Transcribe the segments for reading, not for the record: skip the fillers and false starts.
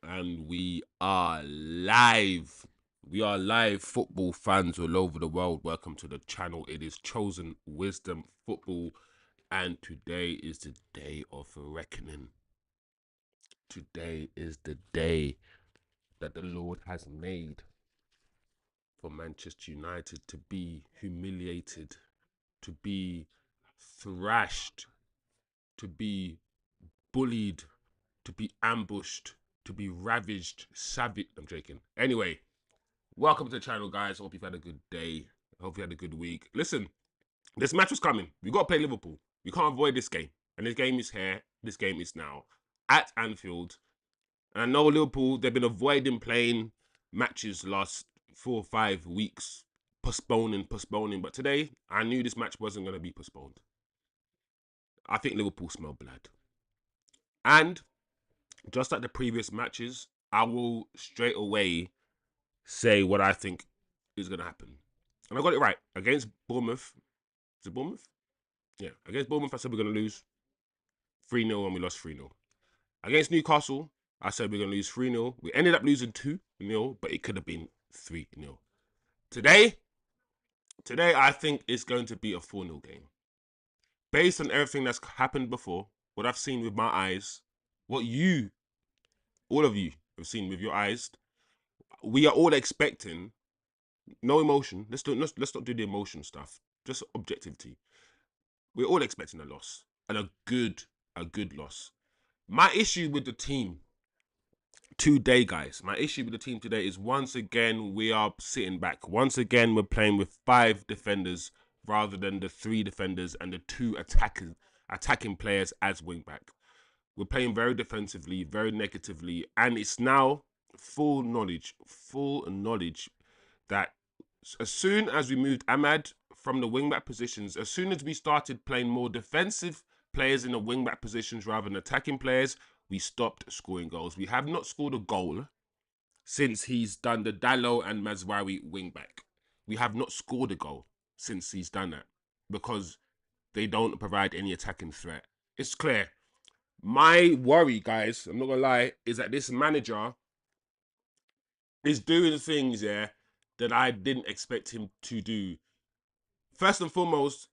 And we are live. We are live, football fans all over the world. Welcome to the channel. It is Chosen Wisdom Football, and today is the day of reckoning. Today is the day that the Lord has made for Manchester United to be humiliated, to be thrashed, to be bullied, to be ambushed, to be ravaged, savage. I'm joking. Anyway, welcome to the channel, guys. Hope you've had a good day. Hope you had a good week. Listen, this match was coming. We got to play Liverpool. We can't avoid this game. And this game is here. This game is now at Anfield. And I know Liverpool, they've been avoiding playing matches last 4 or 5 weeks, postponing. But today, I knew this match wasn't going to be postponed. I think Liverpool smell blood. And just like the previous matches, I will straight away say what I think is going to happen. And I got it right. Against Bournemouth. Is it Bournemouth? Yeah. Against Bournemouth, I said we're going to lose 3-0 and we lost 3-0. Against Newcastle, I said we're going to lose 3-0. We ended up losing 2-0, but it could have been 3-0. Today, I think it's going to be a 4-0 game. Based on everything that's happened before, what I've seen with my eyes, what you, all of you, have seen with your eyes, we are all expecting no emotion. Let's not do the emotion stuff. Just objectivity. We're all expecting a loss, and a good loss. My issue with the team today, guys, is once again we are sitting back. Once again we're playing with 5 defenders rather than the 3 defenders and the 2 attacking players as wing back. We're playing very defensively, very negatively, and it's now full knowledge that as soon as we moved Ahmad from the wingback positions, as soon as we started playing more defensive players in the wingback positions rather than attacking players, we stopped scoring goals. We have not scored a goal since he's done the Dalot and Mazraoui wingback. We have not scored a goal since he's done that because they don't provide any attacking threat. It's clear. My worry, guys, I'm not gonna lie, is that this manager is doing things, that I didn't expect him to do. First and foremost,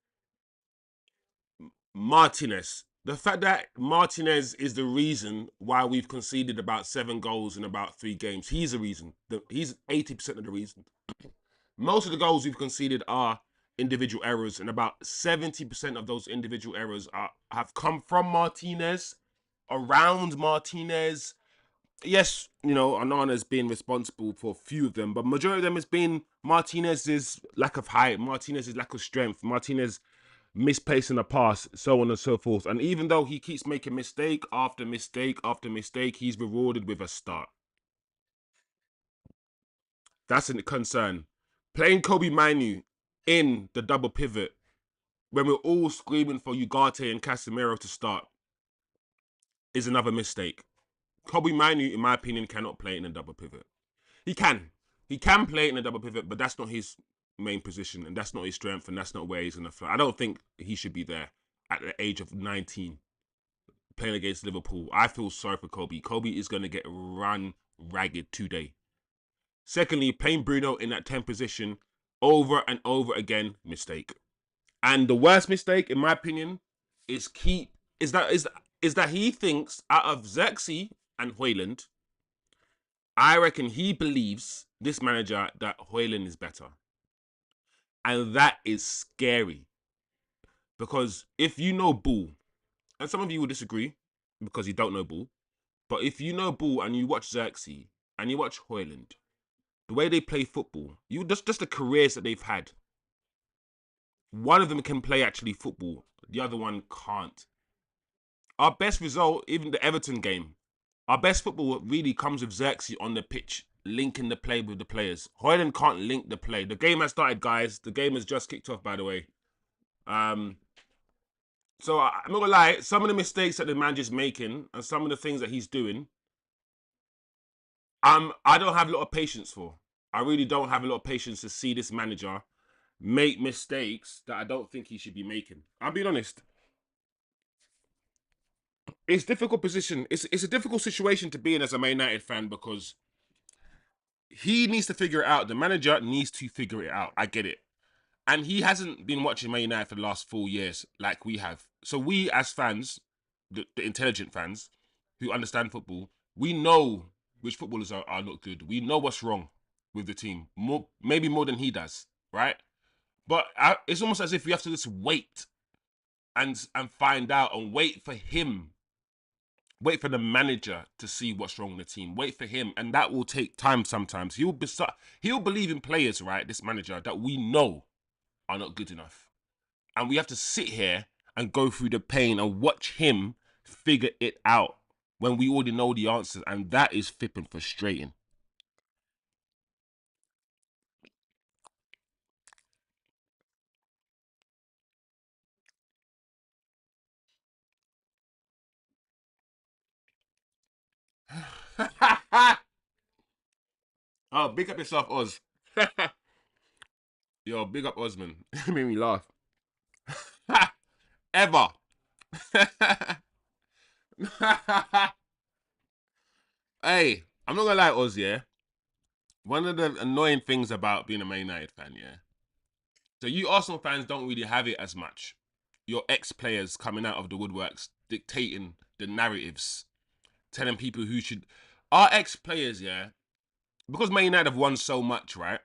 Martinez. The fact that Martinez is the reason why we've conceded about 7 goals in about 3 games. He's the reason. He's 80% of the reason. Most of the goals we've conceded are individual errors, and about 70% of those individual errors have come from Martinez, around Martinez. Yes, Onana's been responsible for a few of them, but majority of them has been Martinez's lack of height, Martinez's lack of strength, Martinez misplacing a pass, so on and so forth. And even though he keeps making mistake after mistake after mistake, he's rewarded with a start. That's a concern. Playing Kobbie Mainoo in the double pivot when we're all screaming for Ugarte and CASEMIRO to start is another mistake. Kobbie Mainoo, in my opinion, cannot play in a double pivot. He can play in a double pivot, but that's not his main position, and that's not his strength, and that's not where he's going to fly. I don't think he should be there at the age of 19 playing against Liverpool. I feel sorry for Kobbie. Kobbie is going to get run ragged today. Secondly, playing Bruno in that 10 position over and over again, mistake. And the worst mistake, in my opinion, is that he thinks out of Zirkzee and hojlund, I reckon he believes, this manager, that hojlund is better. And that is scary. Because if you know ball, and some of you will disagree because you don't know ball, but if you know ball and you watch Zirkzee and you watch hojlund, the way they play football, just the careers that they've had, one of them can play actually football, the other one can't. Our best result, even the Everton game, our best football really comes with Zirkzee on the pitch, linking the play with the players. hojlund can't link the play. The game has started, guys. The game has just kicked off, by the way. So I'm not gonna lie, some of the mistakes that the manager's making and some of the things that he's doing, I don't have a lot of patience for. I really don't have a lot of patience to see this manager make mistakes that I don't think he should be making. I'm being honest. it's difficult position. It's a difficult situation to be in as a Man United fan because he needs to figure it out. The manager needs to figure it out. I get it. And he hasn't been watching Man United for the last 4 years like we have. So we as fans, the intelligent fans who understand football, we know which footballers are not good. We know what's wrong with the team, maybe more than he does, right? But it's almost as if we have to just wait and find out and wait for him, wait for the manager to see what's wrong with the team, wait for him, and that will take time. Sometimes he'll believe in players, right? This manager that we know are not good enough. And we have to sit here and go through the pain and watch him figure it out when we already know the answers. And that is flipping frustrating. Oh, big up yourself, Oz. Yo, big up Osman. Made me laugh. Ever. Hey, I'm not gonna lie, Oz, yeah. One of the annoying things about being a Man United fan, yeah. So you Arsenal fans don't really have it as much. Your ex-players coming out of the woodworks, dictating the narratives, telling people who should. Our ex-players, yeah, because Man United have won so much, right?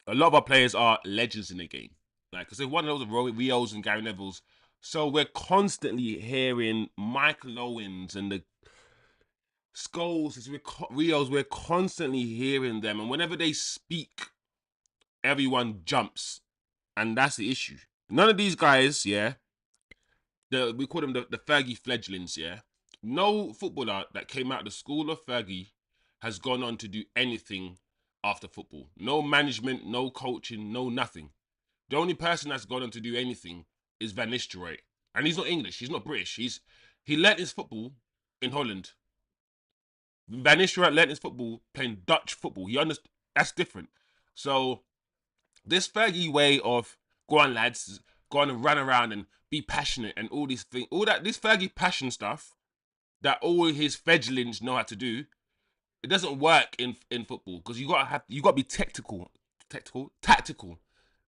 A lot of our players are legends in the game. Like, because they've won those of Rios and Gary Neville's. So we're constantly hearing Michael Owens and the Scholes, Rios, we're constantly hearing them. And whenever they speak, everyone jumps. And that's the issue. None of these guys, yeah, we call them the Fergie fledglings, yeah. No footballer that came out of the school of Fergie has gone on to do anything after football. No management, no coaching, no nothing. The only person that's gone on to do anything is Van Nistelrooy. And he's not English, he's not British. He learnt his football in Holland. Van Nistelrooy learnt his football playing Dutch football. That's different. So this Fergie way of go on lads, go on and run around and be passionate and all these things, all that this Fergie passion stuff that all his fledglings know how to do, it doesn't work in football because you gotta be tactical,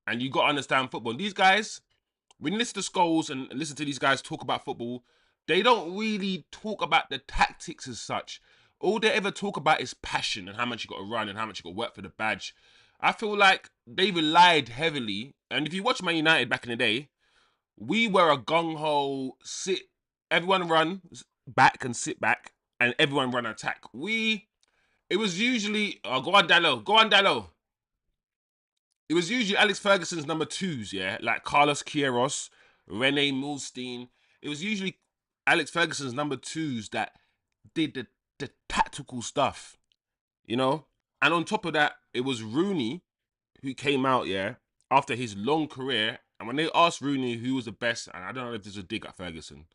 and you gotta understand football. And these guys, when you listen to Scholes and listen to these guys talk about football, they don't really talk about the tactics as such. All they ever talk about is passion and how much you got to run and how much you got to work for the badge. I feel like they relied heavily, and if you watch Man United back in the day, we were a gung ho everyone run back and sit back, and everyone run attack. It was usually go on Dalot, go on Dalot. It was usually Alex Ferguson's number twos, yeah, like Carlos Queiroz, Rene Mulstein. It was usually Alex Ferguson's number twos that did the tactical stuff, you know. And on top of that, it was Rooney who came out, yeah, after his long career. And when they asked Rooney who was the best, and I don't know if this was a dig at Ferguson,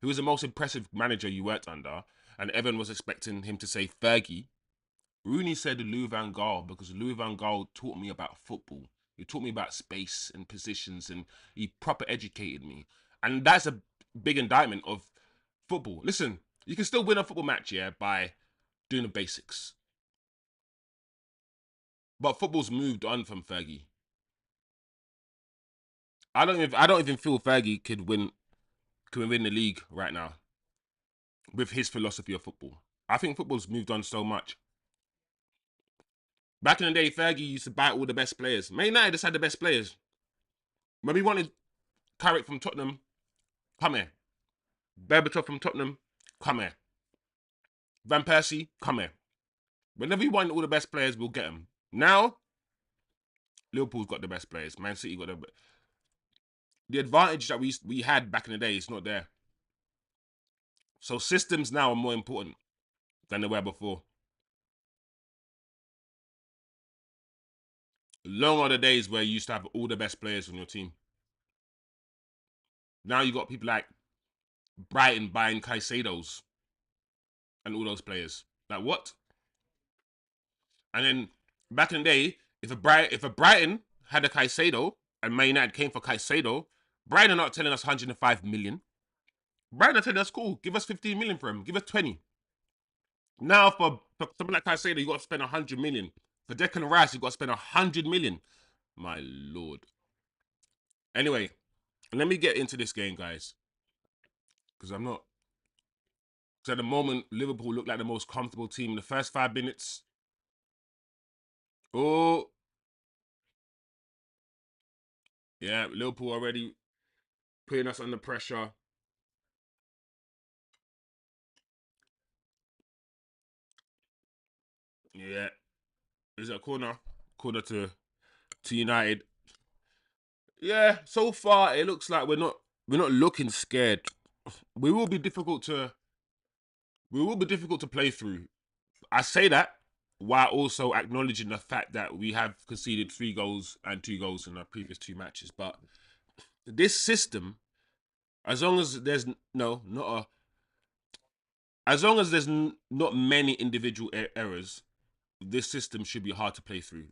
who was the most impressive manager you worked under, and everyone was expecting him to say Fergie, Rooney said Louis van Gaal because Louis van Gaal taught me about football. He taught me about space and positions, and he proper educated me. And that's a big indictment of football. Listen, you can still win a football match, yeah, by doing the basics. But football's moved on from Fergie. I don't even feel Fergie could win the league right now with his philosophy of football. I think football's moved on so much. Back in the day, Fergie used to buy all the best players. Man United just had the best players. When we wanted Carrick from Tottenham, come here. Berbatov from Tottenham, come here. Van Persie, come here. Whenever we want all the best players, we'll get them. Now, Liverpool's got the best players. Man City got the advantage that we had back in the day is not there. So systems now are more important than they were before. Long are the days where you used to have all the best players on your team. Now you got people like Brighton buying Caicedos and all those players. Like what? And then back in the day, if a Brighton had a Caicedo and Man United came for Caicedo, Brighton are not telling us 105 million. Brighton said that's cool. Give us 15 million for him. Give us 20. Now for something like Caicedo, you got to spend 100 million. For Declan Rice, you got to spend 100 million. My lord. Anyway, let me get into this game, guys, because I'm not. Because at the moment, Liverpool look like the most comfortable team in the first 5 minutes. Oh, yeah, Liverpool already putting us under pressure. Yeah, is it a corner? Corner to United. Yeah, so far it looks like we're not looking scared. We will be difficult to play through. I say that while also acknowledging the fact that we have conceded 3 goals and 2 goals in our previous 2 matches. But this system, as long as there's no not a as long as there's not many individual errors, this system should be hard to play through.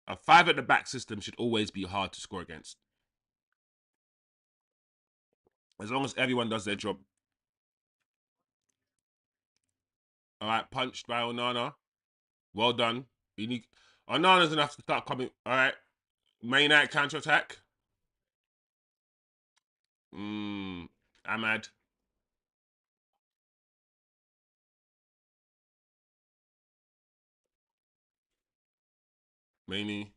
A 5 at the back system should always be hard to score against, as long as everyone does their job. All right, punched by Onana. Well done. You need Onana's gonna have to start coming. All right, Man United counter attack. Ahmad. Maney.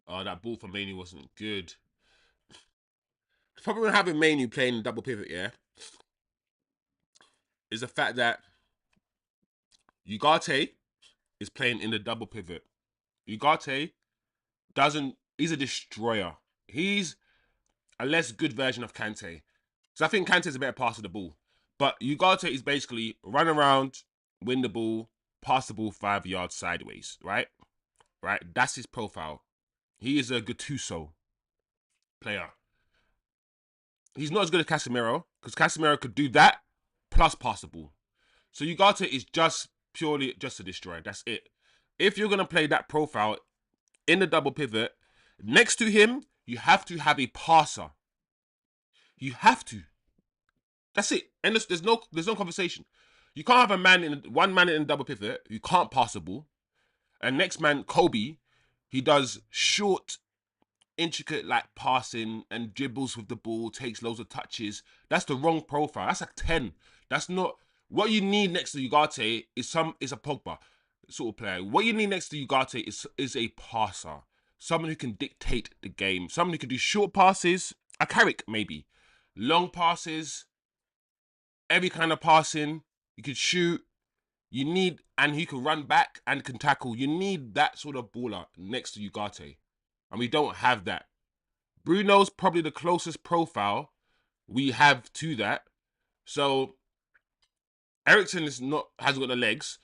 Oh, that ball for Maney wasn't good. The problem with having Maney playing double pivot, yeah, is the fact that Ugarte is playing in the double pivot. Ugarte doesn't. He's a destroyer. He's a less good version of Kante. So I think Kante's a better passer of the ball. But Ugarte is basically run around, win the ball, pass the ball 5 yards sideways, right? Right? That's his profile. He is a Gattuso player. He's not as good as Casemiro, because Casemiro could do that plus pass the ball. So Ugarte is just purely just a destroyer. That's it. If you're gonna play that profile in the double pivot, next to him, you have to have a passer. You have to. That's it. And there's no conversation. You can't have one man in a double pivot who can't pass the ball, and next man Kobbie, he does short, intricate like passing and dribbles with the ball, takes loads of touches. That's the wrong profile. That's a 10. That's not what you need next to Ugarte. Is a Pogba sort of player. What you need next to Ugarte is a passer, someone who can dictate the game, someone who can do short passes, a Carrick maybe, long passes, every kind of passing. You can shoot. You need, and he can run back and can tackle. You need that sort of baller next to Ugarte, and we don't have that. Bruno's probably the closest profile we have to that. So Ericsson hasn't got the legs.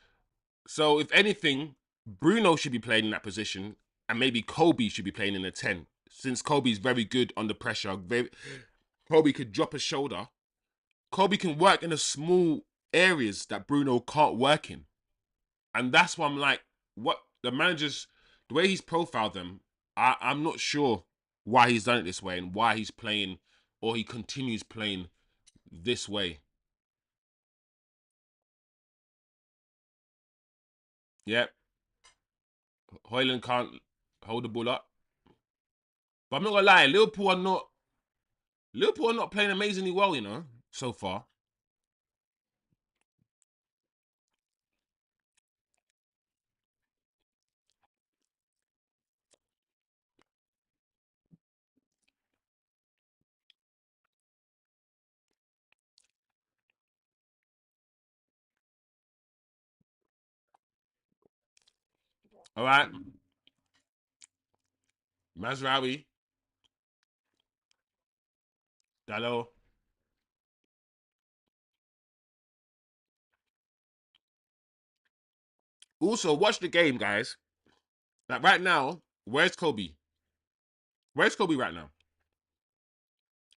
So if anything, Bruno should be playing in that position, and maybe Kobbie should be playing in the 10. Since Kobbie's very good under pressure, Kobbie could drop a shoulder. Kobbie can work in the small areas that Bruno can't work in. And that's why I'm like, what the way he's profiled them, I'm not sure why he's done it this way and why he's playing or he continues playing this way. Yep, Hojlund can't hold the ball up. But I'm not gonna lie, Liverpool are not playing amazingly well, so far. All right, Mazraoui, Dalot. Also, watch the game, guys. Like right now, where's Kobbie? Where's Kobbie right now?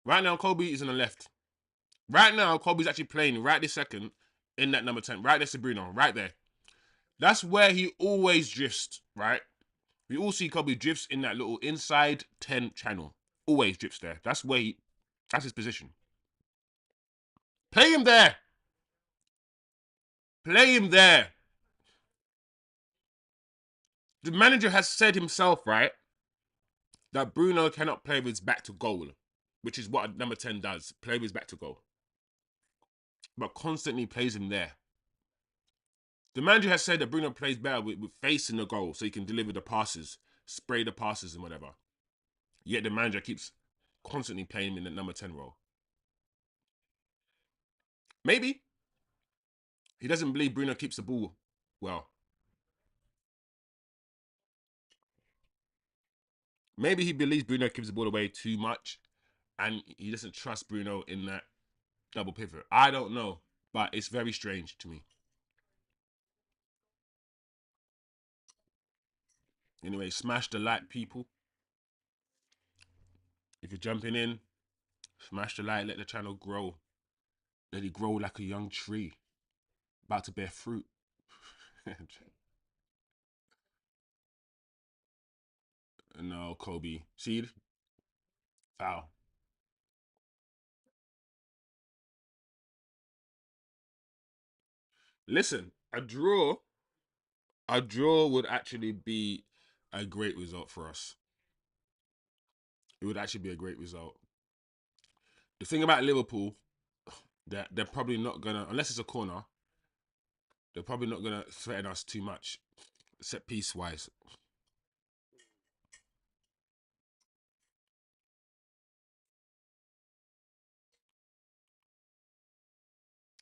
Right now, Kobbie is on the left. Right now, Kobbie's actually playing right this second in that number 10, right next to Bruno, right there. That's where he always drifts, right? We all see Kobbie drifts in that little inside 10 channel. Always drifts there. That's his position. Play him there. Play him there. The manager has said himself, right, that Bruno cannot play with his back to goal, which is what number 10 does. Play with his back to goal. But constantly plays him there. The manager has said that Bruno plays better with facing the goal so he can deliver the passes, spray the passes and whatever. Yet the manager keeps constantly playing him in the number 10 role. Maybe. He doesn't believe Bruno keeps the ball well. Maybe he believes Bruno keeps the ball away too much and he doesn't trust Bruno in that double pivot. I don't know, but it's very strange to me. Anyway, smash the like, people. If you're jumping in, smash the like, let the channel grow. Let it grow like a young tree, about to bear fruit. No, Kobbie. Seed? Foul. Listen, a draw would actually be a great result for us. It would actually be a great result. The thing about Liverpool, that they're probably not gonna, unless it's a corner, they're probably not gonna threaten us too much, set piece wise.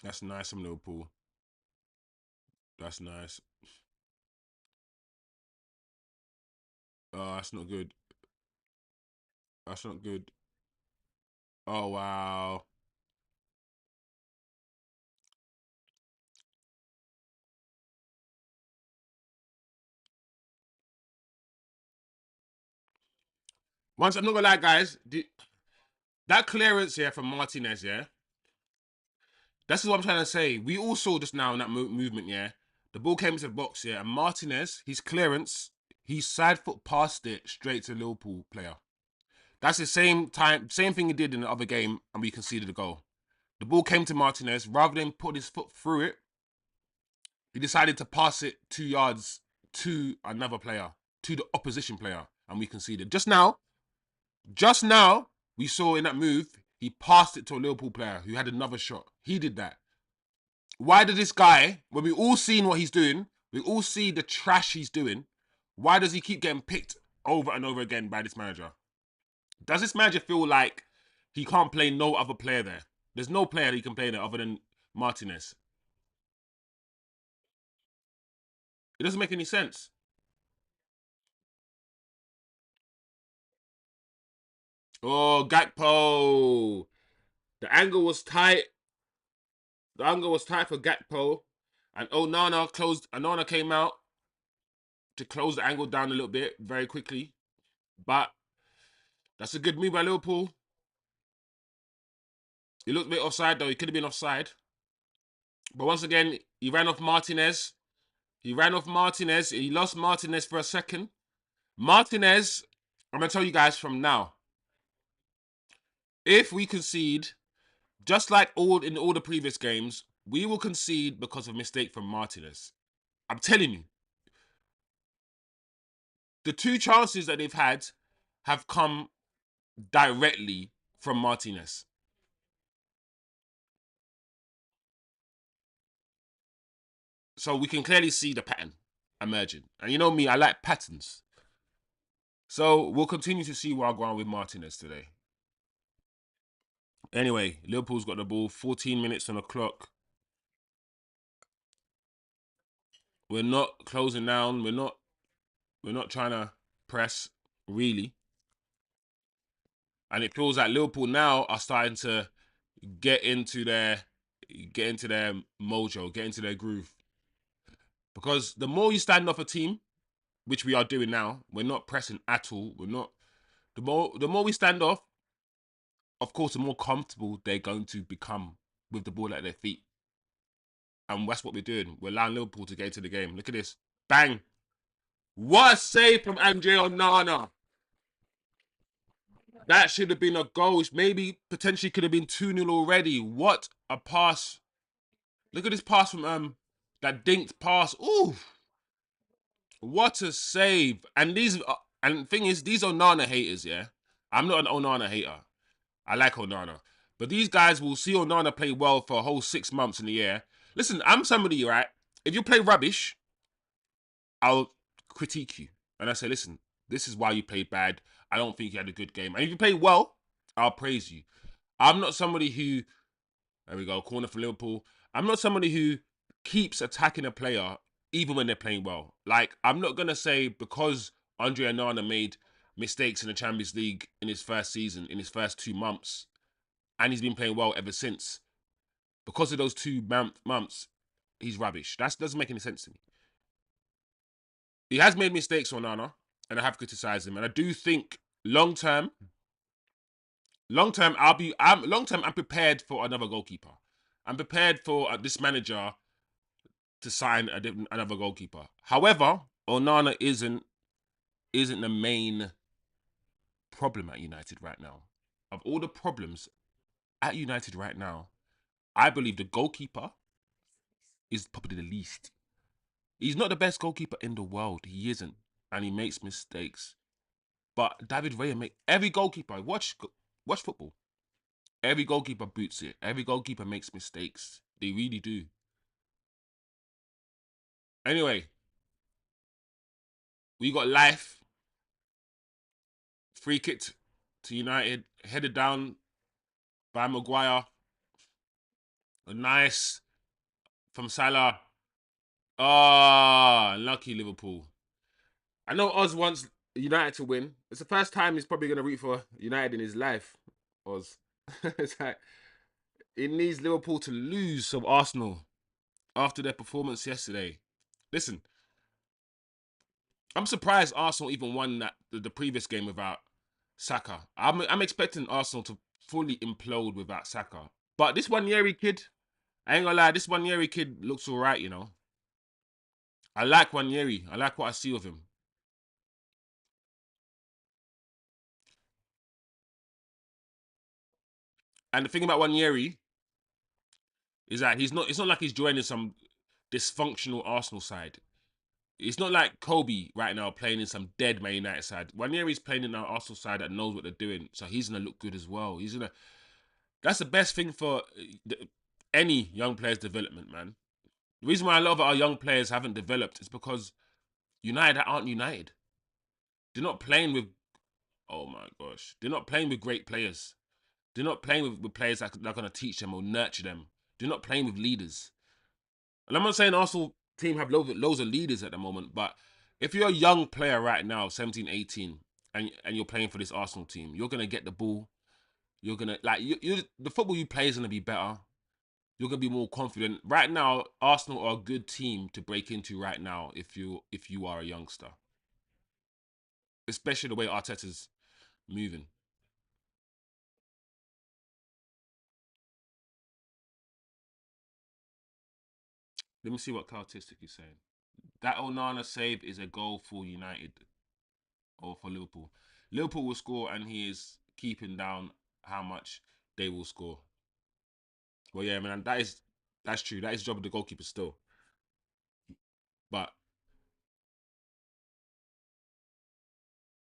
That's nice from Liverpool. That's nice. Oh, that's not good. That's not good. Oh wow. Once I'm not gonna lie, guys. That clearance here from Martinez, yeah. That's what I'm trying to say. We all saw just now in that movement, yeah. The ball came into the box, yeah, and Martinez, his clearance, he side foot passed it straight to the Liverpool player. That's the same thing he did in the other game, and we conceded a goal. The ball came to Martinez. Rather than put his foot through it, he decided to pass it 2 yards to another player, to the opposition player, and we conceded. Just now, we saw in that move, he passed it to a Liverpool player who had another shot. He did that. Why did this guy, when we all seen what he's doing, we all see the trash he's doing, why does he keep getting picked over and over again by this manager? Does this manager feel like he can't play no other player there? There's no player that he can play there other than Martinez. It doesn't make any sense. Oh, Gakpo. The angle was tight. The angle was tight for Gakpo. And Onana came out to close the angle down a little bit very quickly. But that's a good move by Liverpool. He looked a bit offside though. He could have been offside. But once again, he ran off Martinez. He lost Martinez for a second. Martinez, I'm going to tell you guys from now. If we concede, just like in all the previous games, we will concede because of a mistake from Martinez. I'm telling you. The 2 chances that they've had have come directly from Martinez. So we can clearly see the pattern emerging. And you know me, I like patterns. So we'll continue to see where I go on with Martinez today. Anyway, Liverpool's got the ball. 14 minutes on the clock. We're not closing down. We're not trying to press, really. And it feels like Liverpool now are starting to get into their mojo, get into their groove. Because the more you stand off a team, which we are doing now, we're not pressing at all. We're not. The more we stand off, of course, the more comfortable they're going to become with the ball at their feet. And that's what we're doing. We're allowing Liverpool to get into the game. Look at this. Bang. What a save from Andre Onana. That should have been a goal. Maybe potentially could have been 2-0 already. What a pass. Look at this pass from that dinked pass. Ooh. What a save. And and the thing is, these Onana haters, yeah. I'm not an Onana hater. I like Onana. But these guys will see Onana play well for a whole 6 months in the year. Listen, I'm somebody, right? If you play rubbish, I'll critique you. And I say, listen, this is why you played bad. I don't think you had a good game. And if you play well, I'll praise you. I'm not somebody who, there we go, corner for Liverpool. I'm not somebody who keeps attacking a player even when they're playing well. Like, I'm not going to say because Andre Onana made mistakes in the Champions League in his first season, in his first 2 months, and he's been playing well ever since. Because of those 2 months, he's rubbish. That doesn't make any sense to me. He has made mistakes, Onana, and I have criticised him. And I do think long term, I'm prepared for another goalkeeper. I'm prepared for this manager to sign another goalkeeper. However, Onana isn't the main problem at United right now. Of all the problems at United right now, I believe the goalkeeper is probably the least. He's not the best goalkeeper in the world. He isn't, and he makes mistakes. But David Raya every goalkeeper watch football. Every goalkeeper boots it. Every goalkeeper makes mistakes. They really do. Anyway, we got life. Free kick to United. Headed down by Maguire. A nice from Salah. Ah, lucky Liverpool. I know Oz wants United to win. It's the first time he's probably going to root for United in his life. Oz. It's like, it needs Liverpool to lose some Arsenal after their performance yesterday. Listen, I'm surprised Arsenal even won the previous game without Saka. I'm expecting Arsenal to fully implode without Saka. But this Wanyeri kid, I ain't gonna lie, this Wanyeri kid looks alright, you know. I like Wanyeri. I like what I see of him. And the thing about Wanyeri is that it's not like he's joining some dysfunctional Arsenal side. It's not like Kobbie right now playing in some dead Man United side. Wanyeri's playing in an Arsenal side that knows what they're doing, so he's gonna look good as well. That's the best thing for any young player's development, man. The reason why a lot of our young players haven't developed is because United aren't United. They're not playing with, oh my gosh, they're not playing with great players. They're not playing with players that are going to teach them or nurture them. They're not playing with leaders. And I'm not saying Arsenal team have loads of leaders at the moment, but if you're a young player right now, 17, 18, and you're playing for this Arsenal team, you're going to get the ball. You're going to, the football you play is going to be better. You're going to be more confident. Right now, Arsenal are a good team to break into right now if you are a youngster. Especially the way Arteta's moving. Let me see what Cartistic is saying. That Onana save is a goal for United or for Liverpool. Liverpool will score and he is keeping down how much they will score. Well, yeah, man, that's true. That is the job of the goalkeeper still. But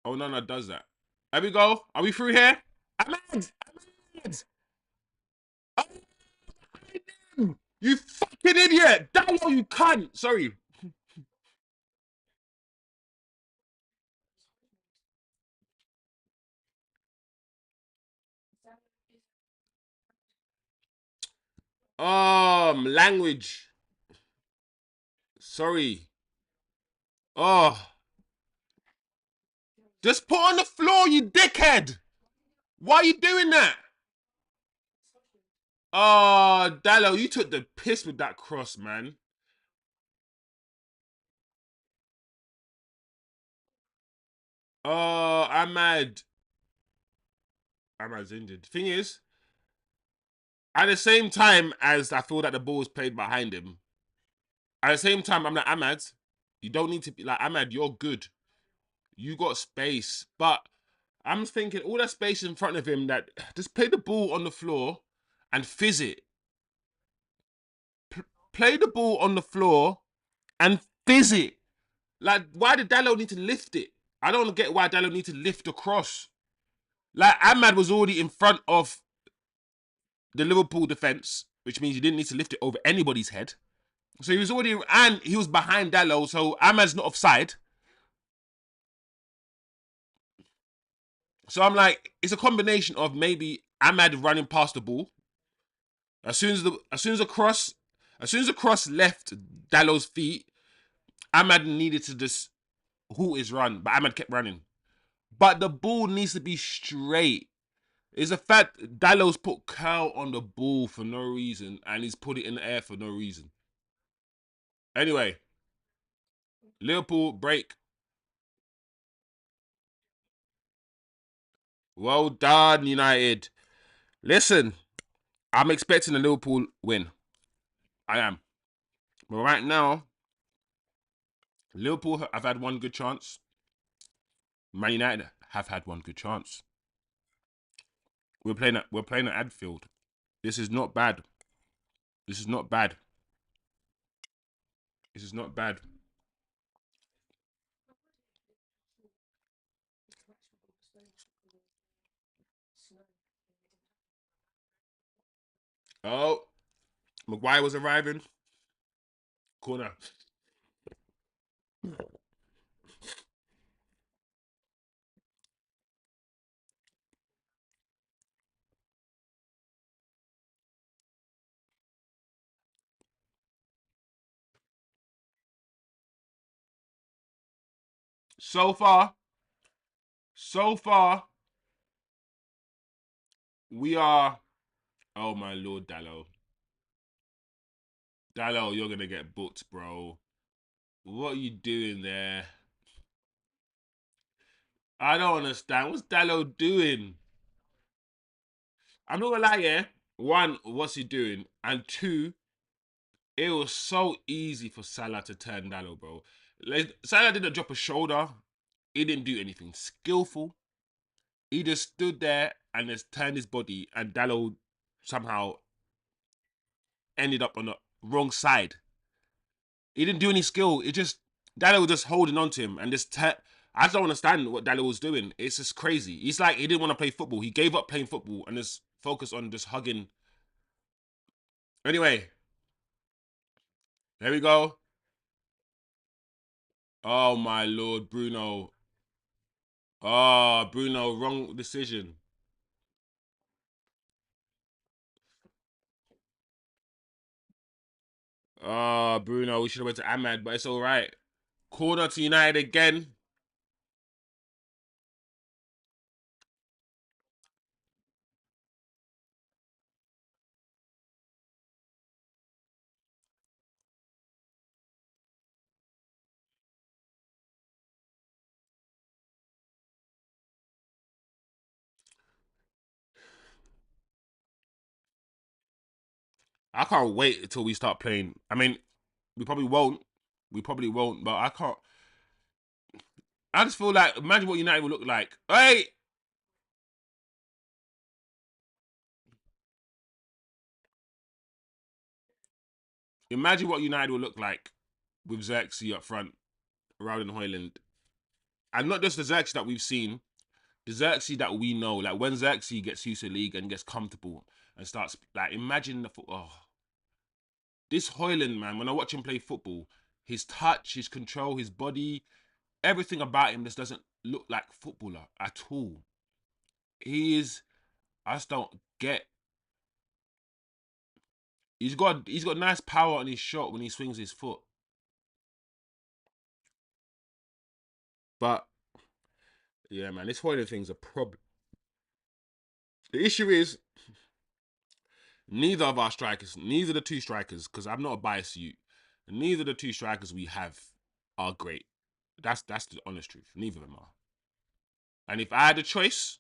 Onana does that. There we go. Are we through here? Ahmed! Ahmed! You fucking idiot! Dalot, you cunt! Sorry. Language. Sorry. Oh. Just put on the floor, you dickhead! Why are you doing that? Oh, Dallo, you took the piss with that cross, man. Oh, I'm mad. Ahmad's injured. Thing is, at the same time as I feel that the ball was played behind him, at the same time, I'm like, Ahmad, you don't need to be like, Ahmad, you're good. You got space. But I'm thinking all that space in front of him, that just play the ball on the floor and fizz it. Play the ball on the floor and fizz it. Like, why did Dalot need to lift it? I don't get why Dalot need to lift across. Like, Ahmad was already in front of the Liverpool defence, which means he didn't need to lift it over anybody's head. So he was already, and he was behind Dalot, so Ahmad's not offside. So I'm like, it's a combination of maybe Ahmad running past the ball. As soon as the cross left Dalot's feet, Ahmad needed to just halt his run, but Ahmad kept running. But the ball needs to be straight. It's a fact Dalot's put curl on the ball for no reason, and he's put it in the air for no reason. Anyway, Liverpool break. Well done, United. Listen, I'm expecting a Liverpool win. I am. But right now, Liverpool have had one good chance. Man United have had one good chance. We're playing at Anfield. This is not bad. This is not bad. This is not bad. Oh, Maguire was arriving. Corner. So far, we are. Oh my lord, Dalot. Dalot, you're gonna get booked, bro. What are you doing there? I don't understand. What's Dalot doing? I'm not gonna lie, yeah. One, what's he doing? And two, it was so easy for Salah to turn Dalot, bro. Like, Salah didn't drop a shoulder. He didn't do anything skillful. He just stood there and just turned his body, and Dalot somehow ended up on the wrong side. He didn't do any skill. It just Dalot was just holding on to him and just. I just don't understand what Dalot was doing. It's just crazy. It's like he didn't want to play football. He gave up playing football and just focused on just hugging. Anyway, there we go. Oh my lord, Bruno. Oh, Bruno, wrong decision. Oh, Bruno, we should have went to Ahmad, but it's all right. Corner to United again. I can't wait until we start playing. I mean, we probably won't. We probably won't, but I can't. I just feel like, imagine what United will look like. Hey, imagine what United will look like with Zirkzee up front, rather than hojlund. And not just the Zirkzee that we've seen, the Zirkzee that we know. Like, when Zirkzee gets used to the league and gets comfortable and starts, like, imagine the oh, this hojlund, man. When I watch him play football, his touch, his control, his body, everything about him just doesn't look like footballer at all. He is. I just don't get. He's got nice power on his shot when he swings his foot, but yeah, man, this hojlund thing's a problem. The issue is neither of our strikers, neither of the two strikers, because I'm not a biased you, neither of the two strikers we have are great. That's the honest truth. Neither of them are. And if I had a choice,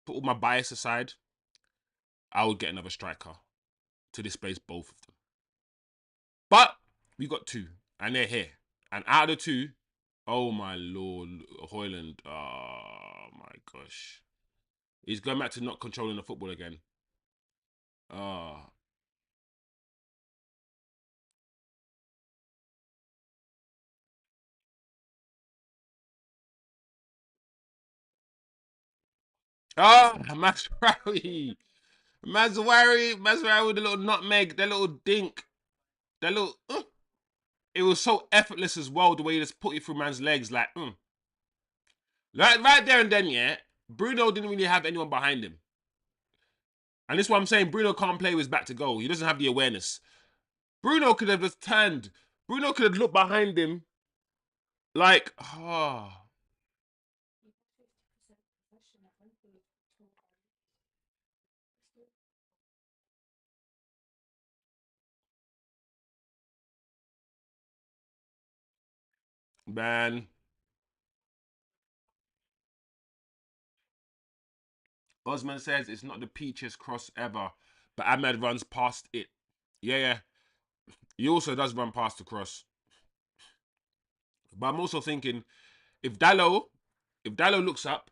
put all my bias aside, I would get another striker to displace both of them. But we got two, and they're here. And out of the two, Oh my lord, Hoyland. Oh my gosh. He's going back to not controlling the football again. Ah. Oh, Masraoui. Masraoui with the little nutmeg, that little dink, that little. It was so effortless as well, the way he just put it through man's legs. Right there and then, yeah, Bruno didn't really have anyone behind him. And this is what I'm saying. Bruno can't play with his back to goal. He doesn't have the awareness. Bruno could have just turned. Bruno could have looked behind him like, man. Osman says it's not the peachiest cross ever, but Ahmed runs past it. Yeah, yeah. He also does run past the cross. But I'm also thinking if Dalot, if Dalot looks up,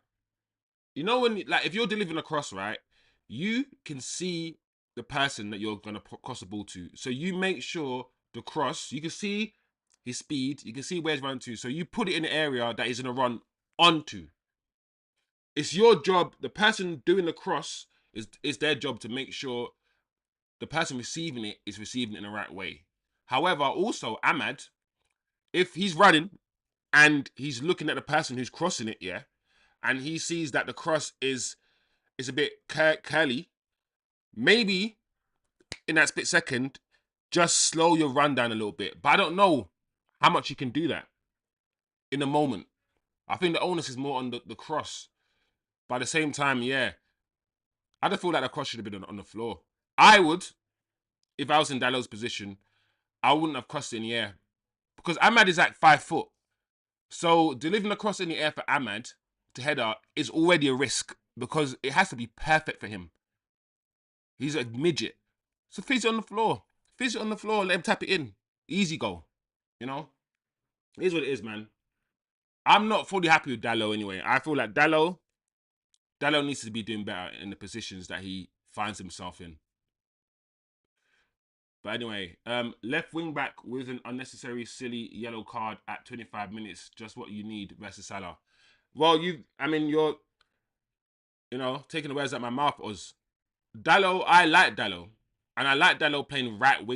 you know when like if you're delivering a cross, right, you can see the person that you're gonna cross the ball to. So you make sure the cross, you can see his speed, you can see where he's running to. So you put it in the area that he's gonna run onto. It's your job. The person doing the cross is their job to make sure the person receiving it is receiving it in the right way. However, also Ahmad, if he's running and he's looking at the person who's crossing it, yeah, and he sees that the cross is a bit curly, maybe in that split second, just slow your run down a little bit. But I don't know how much you can do that in a moment. I think the onus is more on the cross. But at the same time, yeah, I just feel like the cross should have been on the floor. I would, if I was in Dalot's position, I wouldn't have crossed it in the air. Because Ahmad is like 5 foot. So delivering a cross in the air for Ahmad to header is already a risk because it has to be perfect for him. He's a midget. So fizz it on the floor. Fizz it on the floor, let him tap it in. Easy goal. You know? It is what it is, man. I'm not fully happy with Dalot anyway. I feel like Dalot needs to be doing better in the positions that he finds himself in. But anyway, left wing back with an unnecessary, silly yellow card at 25 minutes. Just what you need versus Salah. Well, you're, taking the words out of my mouth. Was Dalot? I like Dalot, and I like Dalot playing right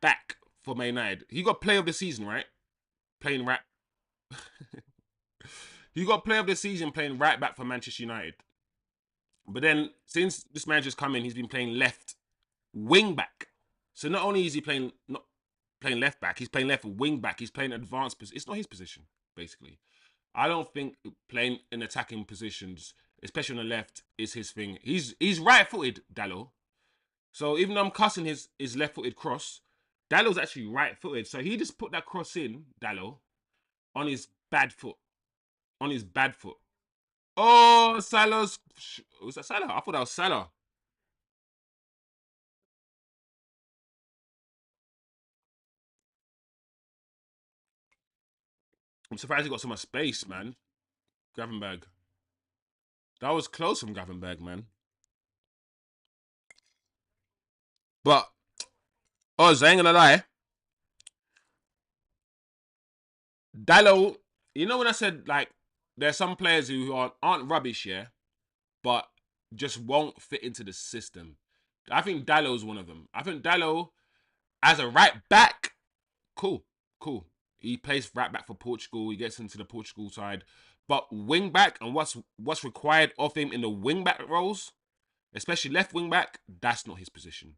back for Man United. He got Player of the Season, right? Playing right. He got Player of the Season playing right back for Manchester United. But then since this manager's come in, he's been playing left wing back. So not only is he playing not playing left back, he's playing left wing back. He's playing advanced position. It's not his position, basically. I don't think playing in attacking positions, especially on the left, is his thing. He's right-footed, Dalot. So even though I'm cussing his left-footed cross, Dalot's actually right-footed. So he just put that cross in, Dalot, on his bad foot. On his bad foot. Oh, Salah's. Was that Salah? I thought that was Salah. I'm surprised he got so much space, man. Gravenberg. That was close from Gravenberg, man. But, oh, I ain't gonna lie. Dalot, you know when I said, like, there's some players who aren't rubbish, yeah, but just won't fit into the system. I think Dalot's one of them. I think Dalot, as a right back, cool, cool. He plays right back for Portugal. He gets into the Portugal side. But wing back and what's required of him in the wing back roles, especially left wing back, that's not his position.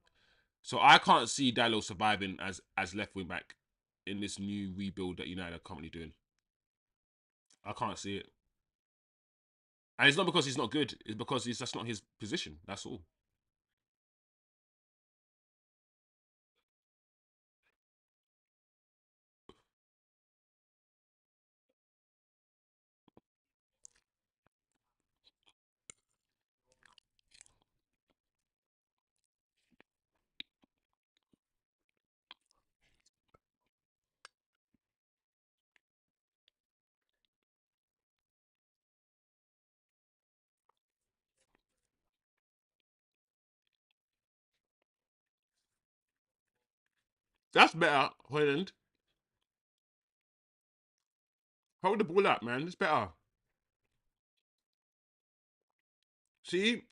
So I can't see Dalot surviving as left wing back in this new rebuild that United are currently doing. I can't see it. And it's not because he's not good, it's because he's just not his position. That's all. That's better, Hojlund. Hold the ball up, man. It's better. See,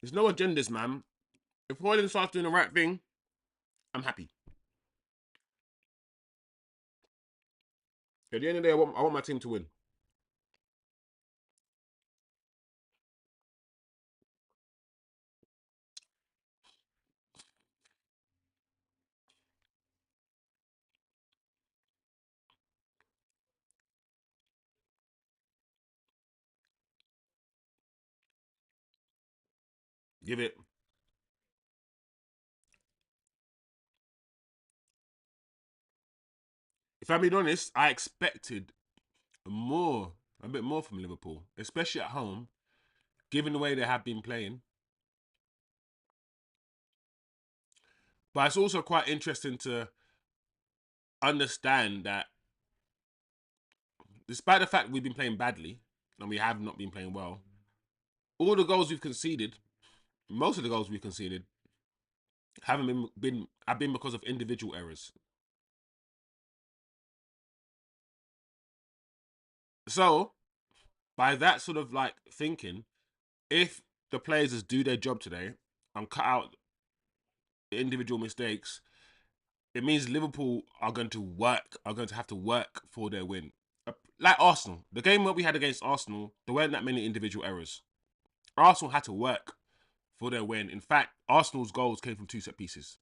there's no agendas, man. If Hojlund starts doing the right thing, I'm happy. At the end of the day, I want my team to win. Give it. If I'm being honest, I expected more, a bit more from Liverpool, especially at home, given the way they have been playing. But it's also quite interesting to understand that despite the fact we've been playing badly and we have not been playing well, all the goals we've conceded, most of the goals we've conceded, haven't have been because of individual errors. So, by that sort of like thinking, if the players just do their job today and cut out the individual mistakes, it means Liverpool are going to have to work for their win. Like Arsenal, the game that we had against Arsenal, there weren't that many individual errors. Arsenal had to work for their win. In fact, Arsenal's goals came from 2 set pieces.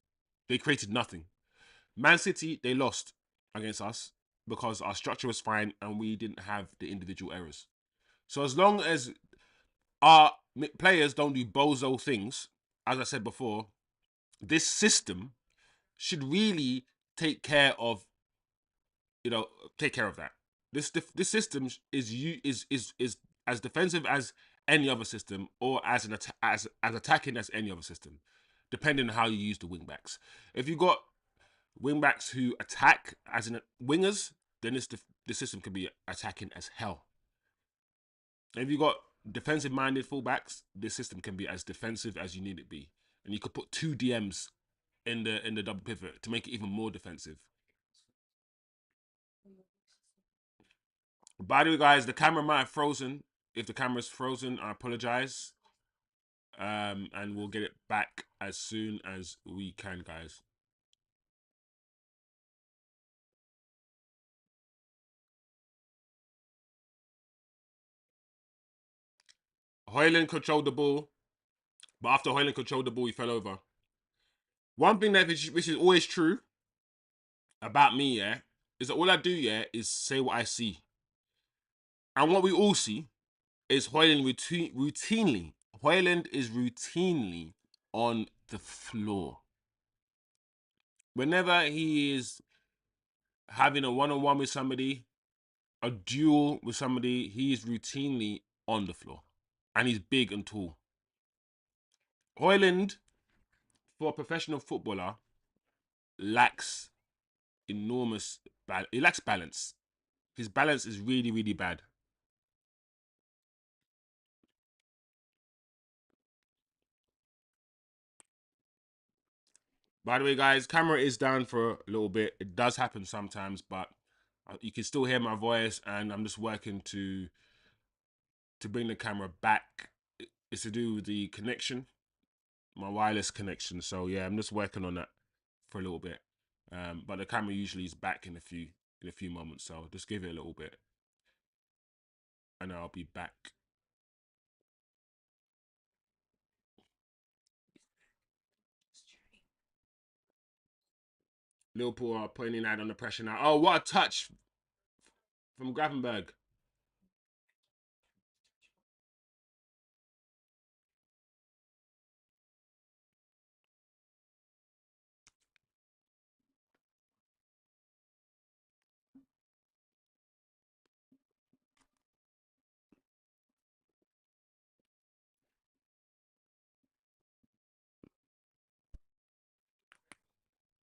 They created nothing. Man City, they lost against us because our structure was fine and we didn't have the individual errors. So as long as our players don't do bozo things, as I said before, this system should really take care of, you know, take care of that. This system is as defensive as any other system, or as as attacking as any other system, depending on how you use the wingbacks. If you got wingbacks who attack as in wingers, then the system can be attacking as hell. If you got defensive minded fullbacks, this system can be as defensive as you need it be, and you could put 2 DMs in the double pivot to make it even more defensive. By the way, guys, the camera might have frozen. If the camera's frozen, I apologize. And we'll get it back as soon as we can, guys. Hojlund controlled the ball, but after Hojlund controlled the ball, he fell over. One thing which is always true about me, yeah, is that all I do, yeah, is say what I see. And what we all see is Hojlund is routinely on the floor. Whenever he is having a one-on-one with somebody, a duel with somebody, he is routinely on the floor. And he's big and tall. Hojlund, for a professional footballer, lacks enormous he lacks balance. His balance is really, really bad. By the way, guys, camera is down for a little bit. It does happen sometimes, but you can still hear my voice, and I'm just working to bring the camera back. It's to do with the connection, my wireless connection. So yeah, I'm just working on that for a little bit. But the camera usually is back in a few moments. So just give it a little bit, and I'll be back. Liverpool are putting out under pressure now. Oh, what a touch from Gravenberg.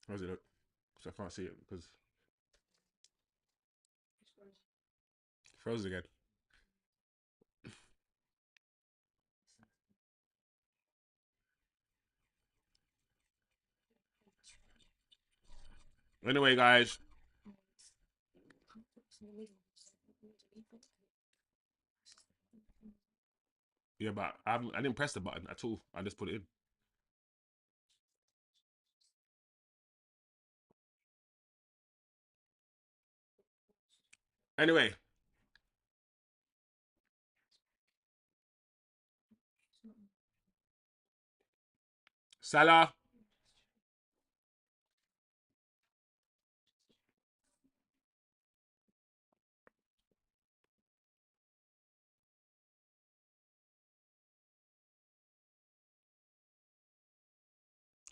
How's it look? So I can't see it because it froze again. Anyway, guys. Yeah, but I didn't press the button at all. I just put it in. Anyway, Salah.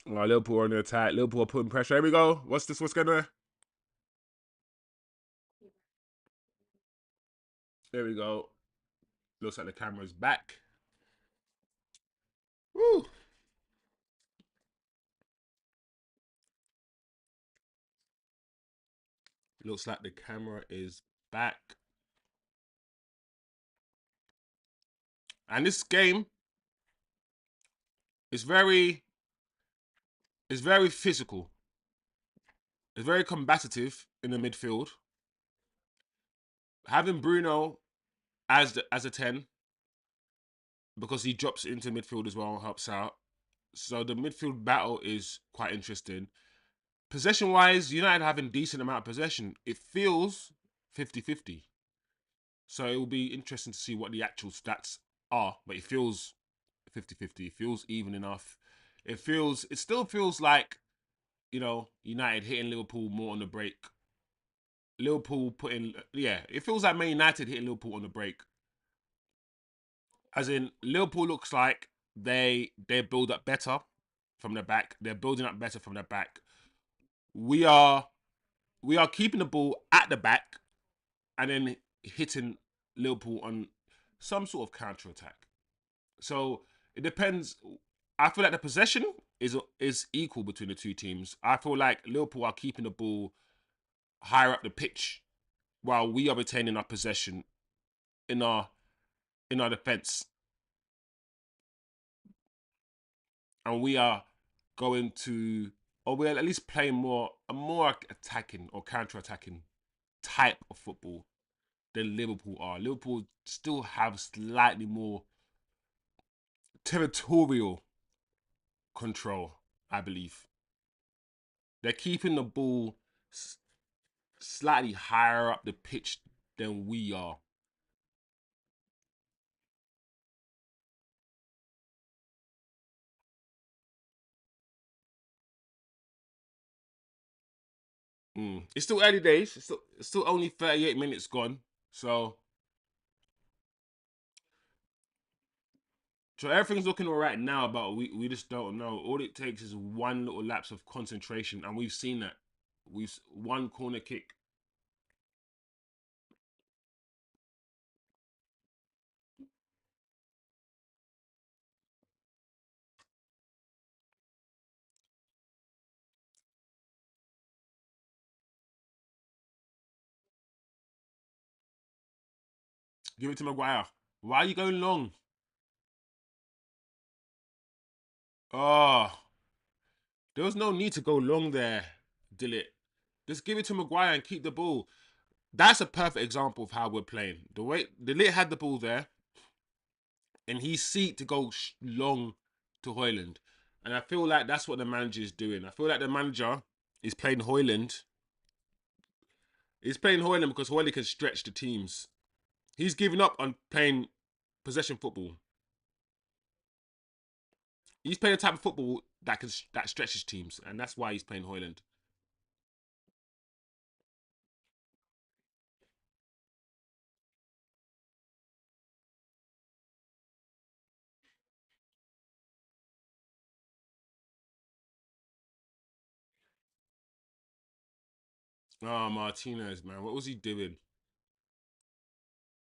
Oh, Liverpool on the attack. Liverpool are putting pressure. Here we go. What's this? What's gonna? There we go. Looks like the camera's back. Woo. Looks like the camera is back. And this game is very physical. It's very combative in the midfield. Having Bruno as a 10, because he drops into midfield as well and helps out. So the midfield battle is quite interesting. Possession wise, United having decent amount of possession. It feels 50-50. So it will be interesting to see what the actual stats are. But it feels 50-50. It feels even enough. It still feels like, United hitting Liverpool more on the break. Liverpool it feels like Man United hitting Liverpool on the break. As in, Liverpool looks like they build up better from the back. They're building up better from the back. We are keeping the ball at the back and then hitting Liverpool on some sort of counter attack. So it depends. I feel like the possession is equal between the two teams. I feel like Liverpool are keeping the ball higher up the pitch while we are retaining our possession in our defense, and we are going to, or we're at least playing a more attacking or counter attacking type of football than Liverpool are. Liverpool still have slightly more territorial control, I believe. They're keeping the ball slightly higher up the pitch than we are. It's still early days. It's still only 38 minutes gone. So everything's looking all right now, but we just don't know. All it takes is one little lapse of concentration, and we've seen that. We've one corner kick. Give it to Maguire. Why are you going long? Oh, there was no need to go long there, Dalot. Just give it to Maguire and keep the ball. That's a perfect example of how we're playing. The way Dalot had the ball there, and he seeked to go long to hojlund. And I feel like that's what the manager is doing. I feel like the manager is playing hojlund. He's playing hojlund because hojlund can stretch the teams. He's giving up on playing possession football. He's playing a type of football that stretches teams, and that's why he's playing hojlund. Oh, Martinez, man, what was he doing?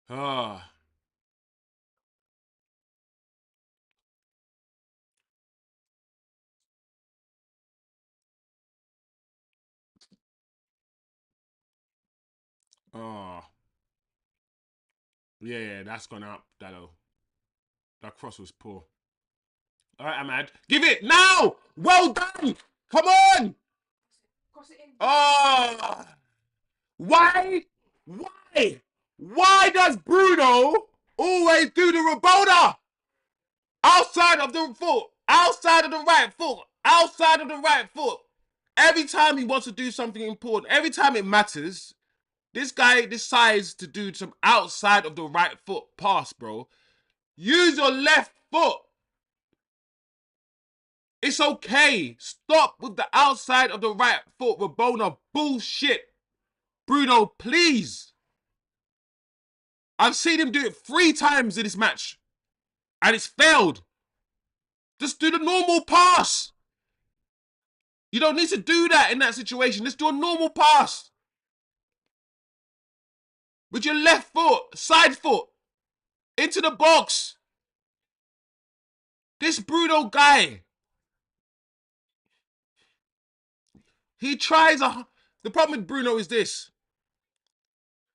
Ah, oh, yeah, that's gone up, Dalot. That cross was poor. All right, Ahmad, give it now. Well done. Come on. Oh, why? Why? Why does Bruno always do the Rabona? Outside of the foot. Outside of the right foot. Outside of the right foot. Every time he wants to do something important, every time it matters, this guy decides to do some outside of the right foot pass, bro. Use your left foot. It's okay. Stop with the outside of the right foot, Rabona bullshit. Bruno, please. I've seen him do it 3 times in this match. And it's failed. Just do the normal pass. You don't need to do that in that situation. Just do a normal pass. With your left foot, side foot, into the box. This Bruno guy, he tries a... The problem with Bruno is this.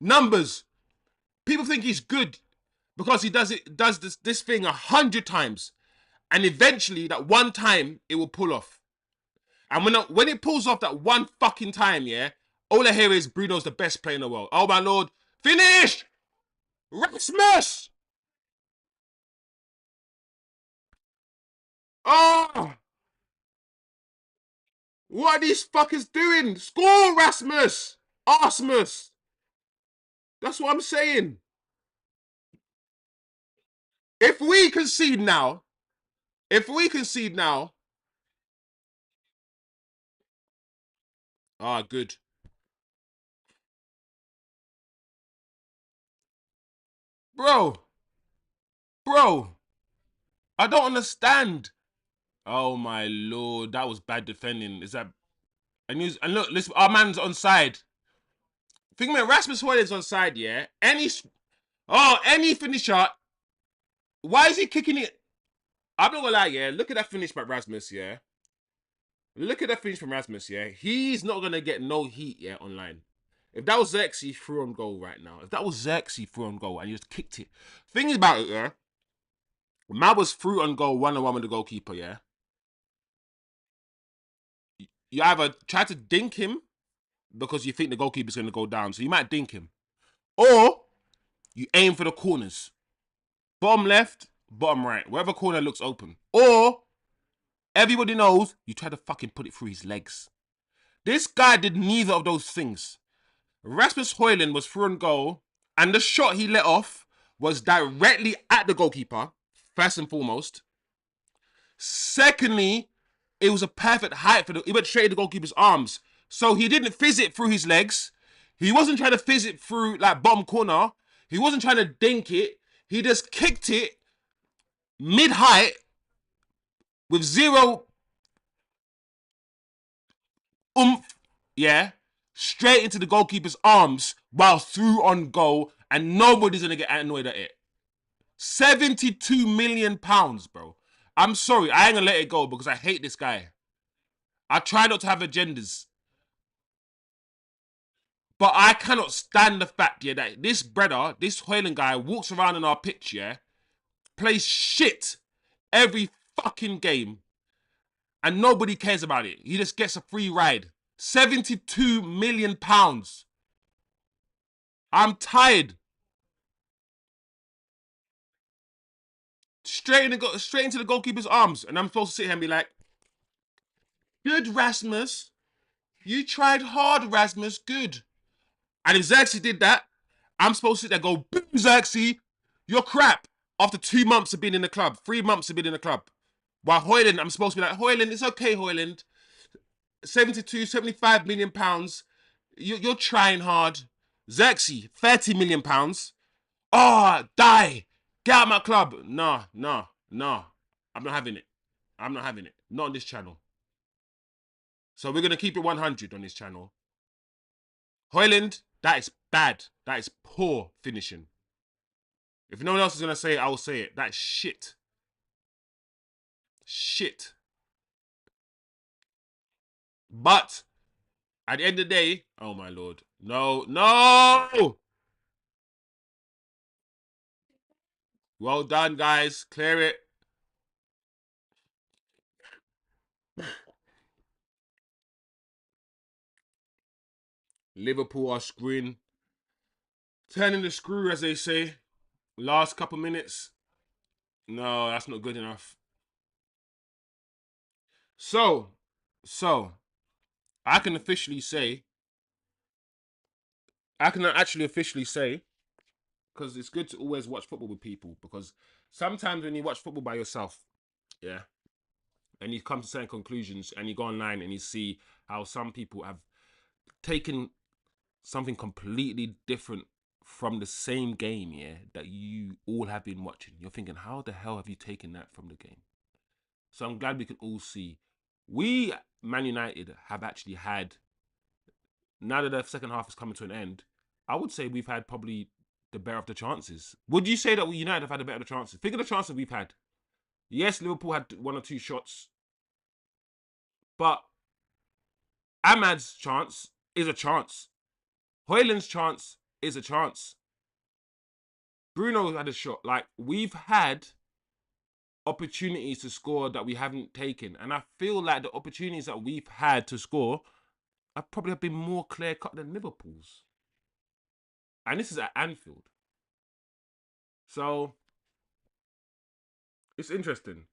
Numbers. People think he's good because he does this thing 100 times. And eventually, that one time, it will pull off. And when it pulls off that one fucking time, yeah, all I hear is Bruno's the best player in the world. Oh my lord. Finish! Rasmus! Oh! What are these fuckers doing? Score, Rasmus! Asmus! That's what I'm saying. If we concede now, good. Bro, I don't understand. Oh my lord, that was bad defending. Is that... And look, listen, our man's on side. Think about Rasmus Hojlund's on side, yeah? Any finisher. Why is he kicking it? I'm not gonna lie, yeah. Look at that finish by Rasmus, yeah. Look at that finish from Rasmus, yeah. He's not gonna get no heat, yeah, online. If that was Zirkzee through on goal right now, if that was Zirkzee through on goal and he just kicked it. Thing about it, yeah. Man was through on goal 1-on-1 with the goalkeeper, yeah. You either try to dink him because you think the goalkeeper's gonna go down, so you might dink him. Or you aim for the corners. Bottom left, bottom right. Wherever corner looks open. Or everybody knows you try to fucking put it through his legs. This guy did neither of those things. Rasmus Hojlund was through on goal, and the shot he let off was directly at the goalkeeper, first and foremost. Secondly, it was a perfect height for it went straight in the goalkeeper's arms. So he didn't fizz it through his legs. He wasn't trying to fizz it through like bottom corner. He wasn't trying to dink it. He just kicked it mid-height with zero oomph, yeah, straight into the goalkeeper's arms while through on goal, and nobody's gonna get annoyed at it. £72 million, bro. I'm sorry, I ain't gonna let it go because I hate this guy. I try not to have agendas. But I cannot stand the fact, yeah, that this brother, this Hojlund guy, walks around in our pitch, yeah, plays shit every fucking game, and nobody cares about it. He just gets a free ride. £72 million. I'm tired. Straight into the goalkeeper's arms, and I'm supposed to sit here and be like, "Good, Rasmus. You tried hard, Rasmus. Good." And if Zirkzee did that, I'm supposed to sit there and go, "Boom, Zirkzee, you're crap." After 2 months of being in the club, 3 months of being in the club. While Hojlund, I'm supposed to be like, "Hojlund, it's okay, Hojlund. 72, 75 million pounds. You're trying hard." Zirkzee, 30 million pounds. Oh, die. Get out of my club. No. I'm not having it. I'm not having it. Not on this channel. So we're going to keep it 100 on this channel. Hojlund, that is bad. That is poor finishing. If no one else is going to say it, I will say it. That's shit. Shit. But at the end of the day, oh my lord. No. Well done, guys. Clear it. Liverpool are screwing, turning the screw, as they say. Last couple minutes. No, that's not good enough. So, I can officially say, I can actually officially say, because it's good to always watch football with people. Because sometimes when you watch football by yourself, yeah, and you come to certain conclusions, and you go online and you see how some people have taken something completely different from the same game, yeah, that you all have been watching. You're thinking, how the hell have you taken that from the game? So I'm glad we can all see. We, Man United, have actually had, now that the second half is coming to an end, I would say we've had probably the better of the chances. Would you say that we United have had the better of the chances? Think of the chances we've had. Yes, Liverpool had 1 or 2 shots, but Ahmad's chance is a chance. Hojlund's chance is a chance. Bruno had a shot. Like, we've had opportunities to score that we haven't taken. And I feel like the opportunities that we've had to score have probably been more clear cut than Liverpool's. And this is at Anfield. So it's interesting.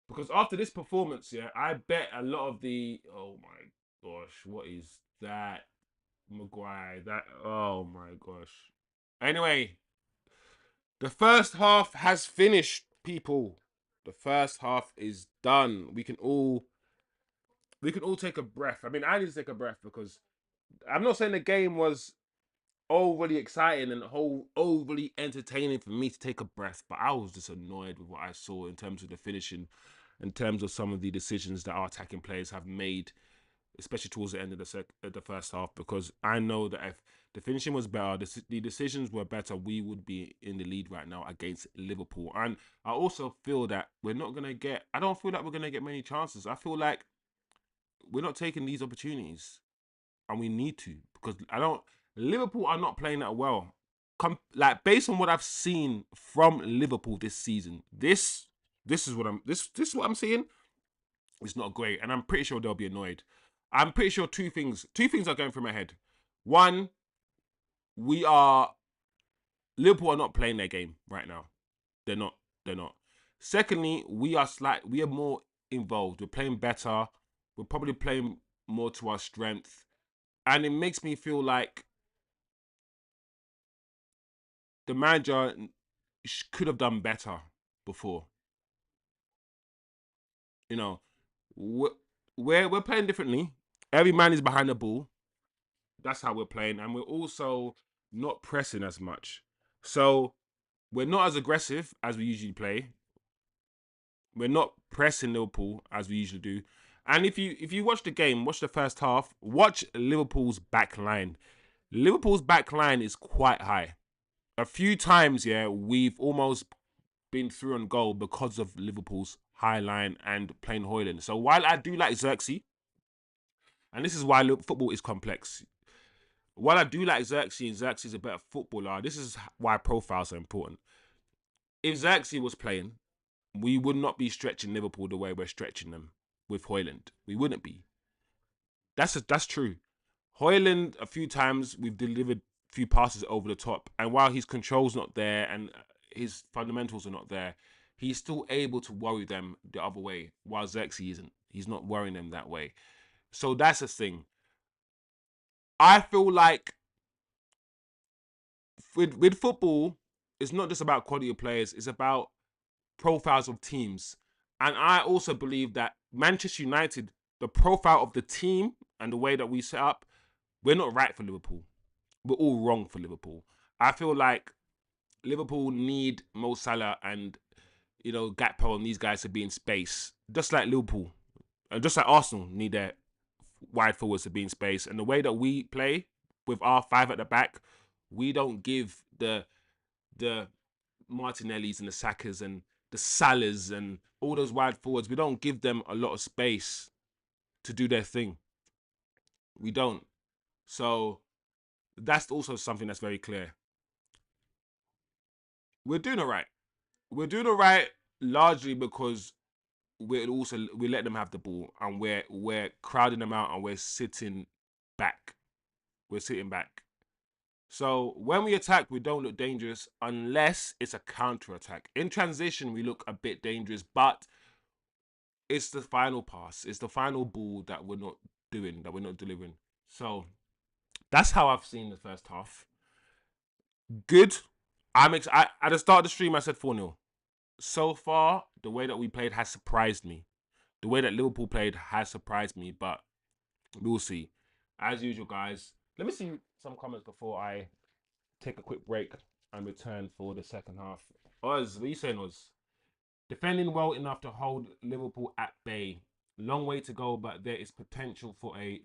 Because after this performance, yeah, I bet a lot of the, oh my gosh, what is that? Maguire, that, oh my gosh. Anyway, the first half has finished, people. The first half is done. We can all take a breath. I mean, I need to take a breath because I'm not saying the game was overly exciting and overly entertaining for me to take a breath, but I was just annoyed with what I saw in terms of the finishing, in terms of some of the decisions that our attacking players have made, especially towards the end of the first half. Because I know that if the finishing was better, the decisions were better, we would be in the lead right now against Liverpool. And I also feel that we're not gonna get. I don't feel like we're gonna get many chances. I feel like we're not taking these opportunities, and we need to, because I don't. Liverpool are not playing that well. Like, based on what I've seen from Liverpool this season, this is what I'm seeing. It's not great, and I'm pretty sure they'll be annoyed. I'm pretty sure two things are going through my head. One, we are Liverpool are not playing their game right now. They're not. They're not. Secondly, we are more involved. We're playing better. We're probably playing more to our strength. And it makes me feel like the manager could have done better before. You know, we're playing differently. Every man is behind the ball. That's how we're playing, and we're also not pressing as much. So we're not as aggressive as we usually play. We're not pressing Liverpool as we usually do. And if you watch the game, watch the first half, watch Liverpool's back line. Liverpool's back line is quite high. A few times, yeah, we've almost been through on goal because of Liverpool's high line and playing hojlund. So while I do like Zirkzee, and this is why football is complex, while I do like Zirkzee and Zirkzee is a better footballer, this is why profiles are important. If Zirkzee was playing, we would not be stretching Liverpool the way we're stretching them with hojlund. We wouldn't be. That's true. Hojlund, a few times we've delivered a few passes over the top, and while his control's not there and his fundamentals are not there, he's still able to worry them the other way. While Zirkzee isn't, he's not worrying them that way. So that's the thing. I feel like with football, it's not just about quality of players; it's about profiles of teams. And I also believe that Manchester United, the profile of the team and the way that we set up, we're not right for Liverpool. We're all wrong for Liverpool. I feel like Liverpool need Mo Salah and Gakpo and these guys to be in space, just like Liverpool, and just like Arsenal need their wide forwards to be in space. And the way that we play with our five at the back, we don't give the Martinellis and the Sakas and the Salahs and all those wide forwards. We don't give them a lot of space to do their thing. We don't. So that's also something that's very clear. We're doing all right. We're doing all right largely because we let them have the ball, and we're crowding them out, and we're sitting back. we're sitting back. So when we attack, we don't look dangerous unless it's a counter attack. In transition, we look a bit dangerous, but it's the final pass. It's the final ball that we're not doing, that we're not delivering. So that's how I've seen the first half. Good. At the start of the stream, I said 4-0. So far, the way that we played has surprised me. The way that Liverpool played has surprised me, but we'll see. As usual, guys, let me see some comments before I take a quick break and return for the second half. Oz, what are you saying, Oz? Defending well enough to hold Liverpool at bay. Long way to go, but there is potential for a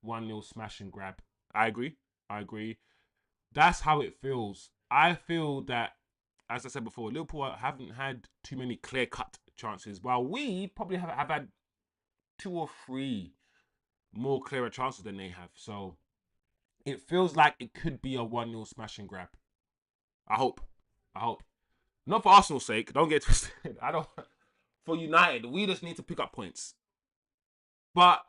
1-0 smash and grab. I agree. That's how it feels. I feel that, as I said before, Liverpool haven't had too many clear-cut chances, while we probably have had 2 or 3 more clearer chances than they have. So it feels like it could be a 1-0 smash and grab. I hope. Not for Arsenal's sake. Don't get twisted. For United, we just need to pick up points. But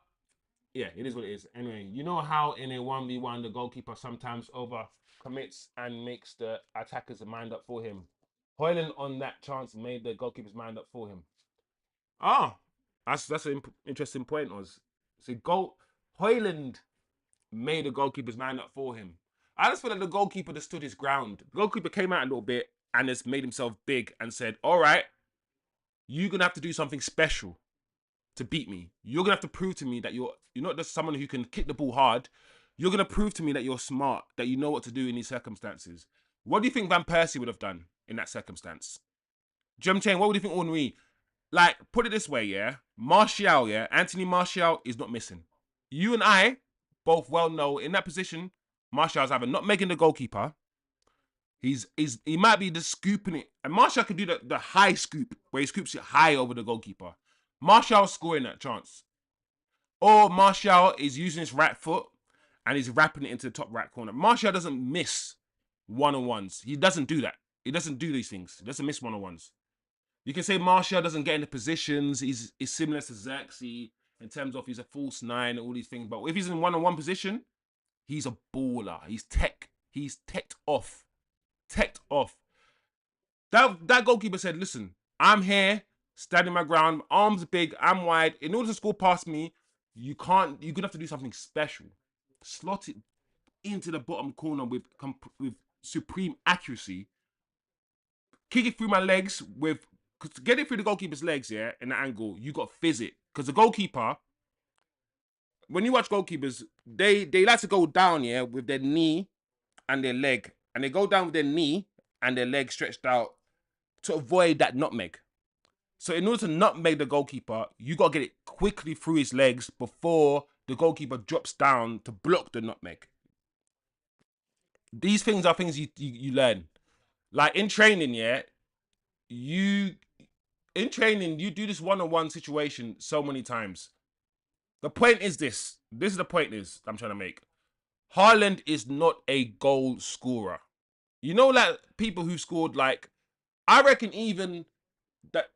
yeah, it is what it is. Anyway, you know how in a 1v1 the goalkeeper sometimes overcommits and makes the attackers mind up for him. Hojlund on that chance made the goalkeeper's mind up for him. Oh, that's an interesting point. Hojlund made the goalkeeper's mind up for him. I just feel like the goalkeeper just stood his ground. The goalkeeper came out a little bit and just made himself big and said, all right, you're going to have to do something special to beat me. You're going to have to prove to me that you're not just someone who can kick the ball hard. You're going to prove to me that you're smart, that you know what to do in these circumstances. What do you think Van Persie would have done in that circumstance? Do you know what I'm saying? What would you think Henry? Like, put it this way, yeah? Martial, yeah? Antony Martial is not missing. You and I both well know in that position, Martial's either not making the goalkeeper. He might be just scooping it. And Martial can do the high scoop, where he scoops it high over the goalkeeper. Martial's scoring that chance. Or Martial is using his right foot and he's wrapping it into the top right corner. Martial doesn't miss one-on-ones. He doesn't do that. He doesn't do these things. He doesn't miss one-on-ones. You can say Martial doesn't get into positions. He's similar to Zirkzee in terms of he's a false 9 and all these things. But if he's in one-on-one position, he's a baller. He's teched off. That goalkeeper said, listen, I'm here, standing my ground, arms big, I'm wide. In order to score past me, you're gonna have to do something special. Slot it into the bottom corner with supreme accuracy. Kick it through my legs because to get it through the goalkeeper's legs, yeah, in the angle, you got to fizz it. Because the goalkeeper, when you watch goalkeepers, they like to go down, yeah, with their knee and their leg. And they go down with their knee and their leg stretched out to avoid that nutmeg. So in order to nutmeg the goalkeeper, you got to get it quickly through his legs before the goalkeeper drops down to block the nutmeg. These things are things you learn. Like in training, yeah, you do this one-on-one situation so many times. The point is this. This is the point I'm trying to make. Haaland is not a goal scorer. You know, like people who scored, like, I reckon even that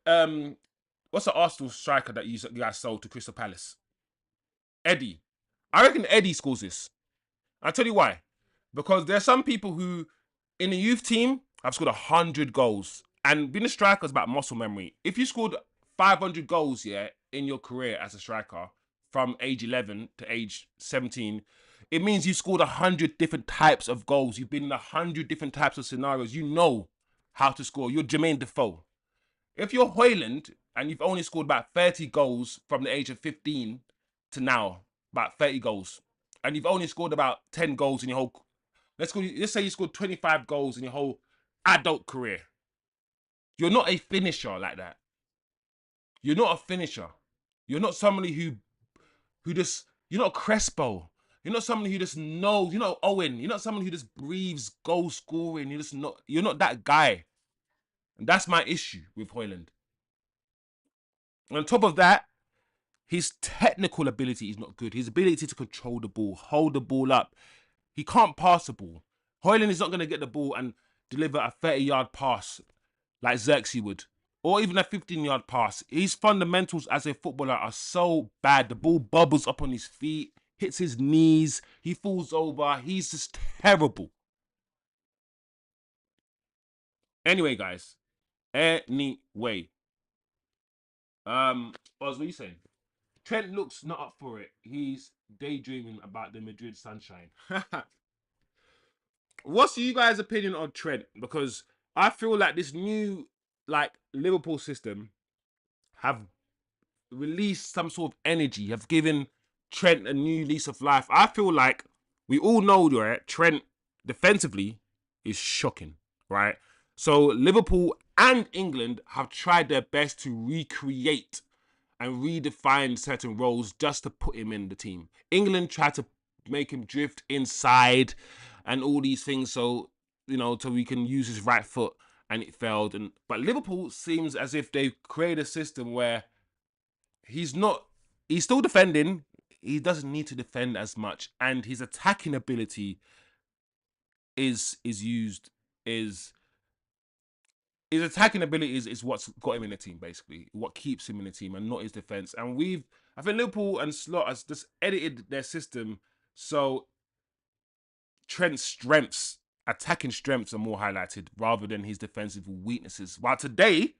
what's the Arsenal striker that you guys sold to Crystal Palace? Eddie. I reckon Eddie scores this. I'll tell you why. Because there are some people who, in the youth team, have scored 100 goals. And being a striker is about muscle memory. If you scored 500 goals, yeah, in your career as a striker, from age 11 to age 17, it means you scored 100 different types of goals. You've been in 100 different types of scenarios. You know how to score. You're Jermaine Defoe. If you're Hojlund and you've only scored about 30 goals from the age of 15 to now, about 30 goals, and you've only scored about 10 goals in your whole, let's say you scored 25 goals in your whole adult career. You're not a finisher like that. You're not a finisher. You're not somebody who just, you're not Crespo. You're not somebody who just knows, you're not Owen. You're not someone who just breathes goal scoring. You're not that guy. And that's my issue with Hojlund. On top of that, his technical ability is not good. His ability to control the ball, hold the ball up. He can't pass the ball. Hojlund is not going to get the ball and deliver a 30-yard pass like Zirkzee would. Or even a 15-yard pass. His fundamentals as a footballer are so bad. The ball bubbles up on his feet. hits his knees, he falls over. He's just terrible. Anyway, guys. Anyway. Oz, what are you saying? Trent looks not up for it. He's daydreaming about the Madrid sunshine. What's you guys' opinion on Trent? Because I feel like this new Liverpool system have released some sort of energy, have given Trent a new lease of life. I feel like we all know, right? Trent defensively is shocking, right? So Liverpool and England have tried their best to recreate and redefine certain roles just to put him in the team. England tried to make him drift inside and all these things, so so we can use his right foot, and it failed. But Liverpool seems as if they've created a system where he's not. He's still defending. He doesn't need to defend as much, and his attacking ability is used is his attacking ability is what's got him in the team, basically. What keeps him in the team, and not his defense. And I think Liverpool and Slot has just edited their system so Trent's strengths, attacking strengths, are more highlighted rather than his defensive weaknesses. While today,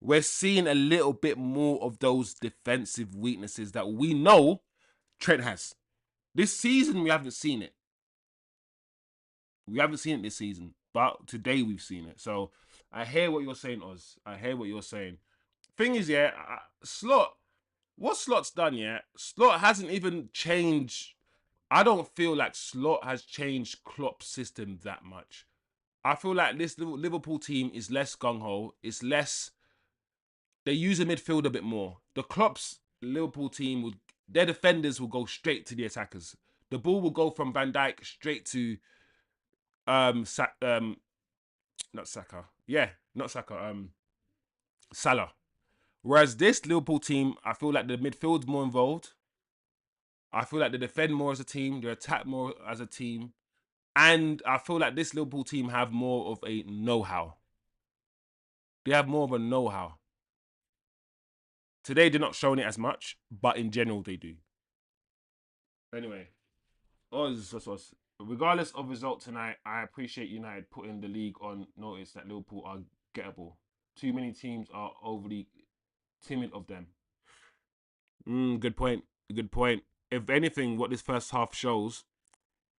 we're seeing a little bit more of those defensive weaknesses that we know Trent has. This season, we haven't seen it. We haven't seen it this season, but today we've seen it. So I hear what you're saying, Oz. I hear what you're saying. Thing is, yeah, Slot, what Slot's done, yeah, Slot hasn't even changed. I don't feel like Slot has changed Klopp's system that much. I feel like this Liverpool team is less gung-ho. It's less. They use a midfield a bit more. The Klopp's Liverpool team their defenders will go straight to the attackers. The ball will go from Van Dijk straight to not Saka. Yeah, not Saka. Salah. Whereas this Liverpool team, I feel like the midfield's more involved. I feel like they defend more as a team, they attack more as a team, and I feel like this Liverpool team have more of a know-how. They have more of a know-how. Today they're not showing it as much, but in general they do. Anyway, regardless of result tonight, I appreciate United putting the league on notice that Liverpool are gettable. Too many teams are overly timid of them. Good point. Good point. If anything, what this first half shows,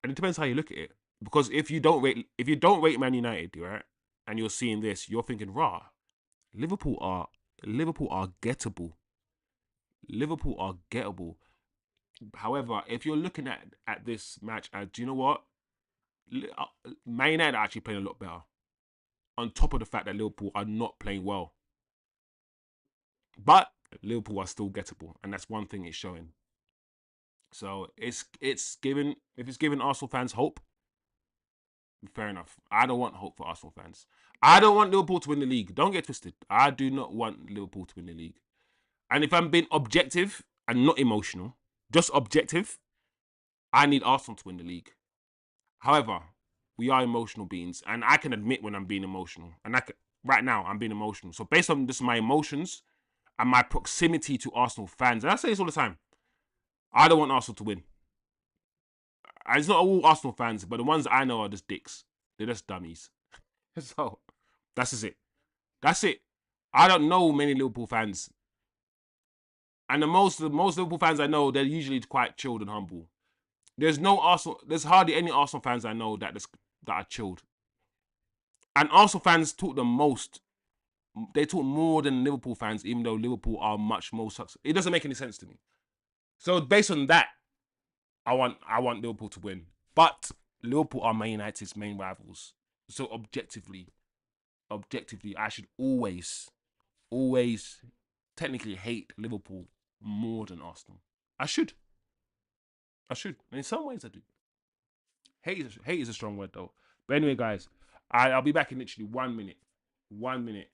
and it depends how you look at it, because if you don't rate Man United, right, and you're seeing this, you're thinking, rah, Liverpool are Liverpool are gettable. Liverpool are gettable. However, if you're looking at this match as, do you know what? Man United are actually playing a lot better. On top of the fact that Liverpool are not playing well. But Liverpool are still gettable, and that's one thing it's showing. So it's giving if it's giving Arsenal fans hope, fair enough. I don't want hope for Arsenal fans. I don't want Liverpool to win the league. Don't get twisted. I do not want Liverpool to win the league. And if I'm being objective and not emotional, just objective, I need Arsenal to win the league. However, we are emotional beings, and I can admit when I'm being emotional. And right now, I'm being emotional. So based on just my emotions and my proximity to Arsenal fans, and I say this all the time, I don't want Arsenal to win. And it's not all Arsenal fans, but the ones that I know are just dicks. They're just dummies. So that's just it. That's it. I don't know many Liverpool fans, and the most Liverpool fans I know, they're usually quite chilled and humble. There's hardly any Arsenal fans I know that are chilled. And Arsenal fans talk the most. They talk more than Liverpool fans, even though Liverpool are much more successful. It doesn't make any sense to me. So based on that, I want Liverpool to win. But Liverpool are Man United's main rivals. So objectively, I should always technically hate Liverpool more than Arsenal. I should. And in some ways I do. Hate is a strong word though. But anyway, guys, I'll be back in literally 1 minute. 1 minute.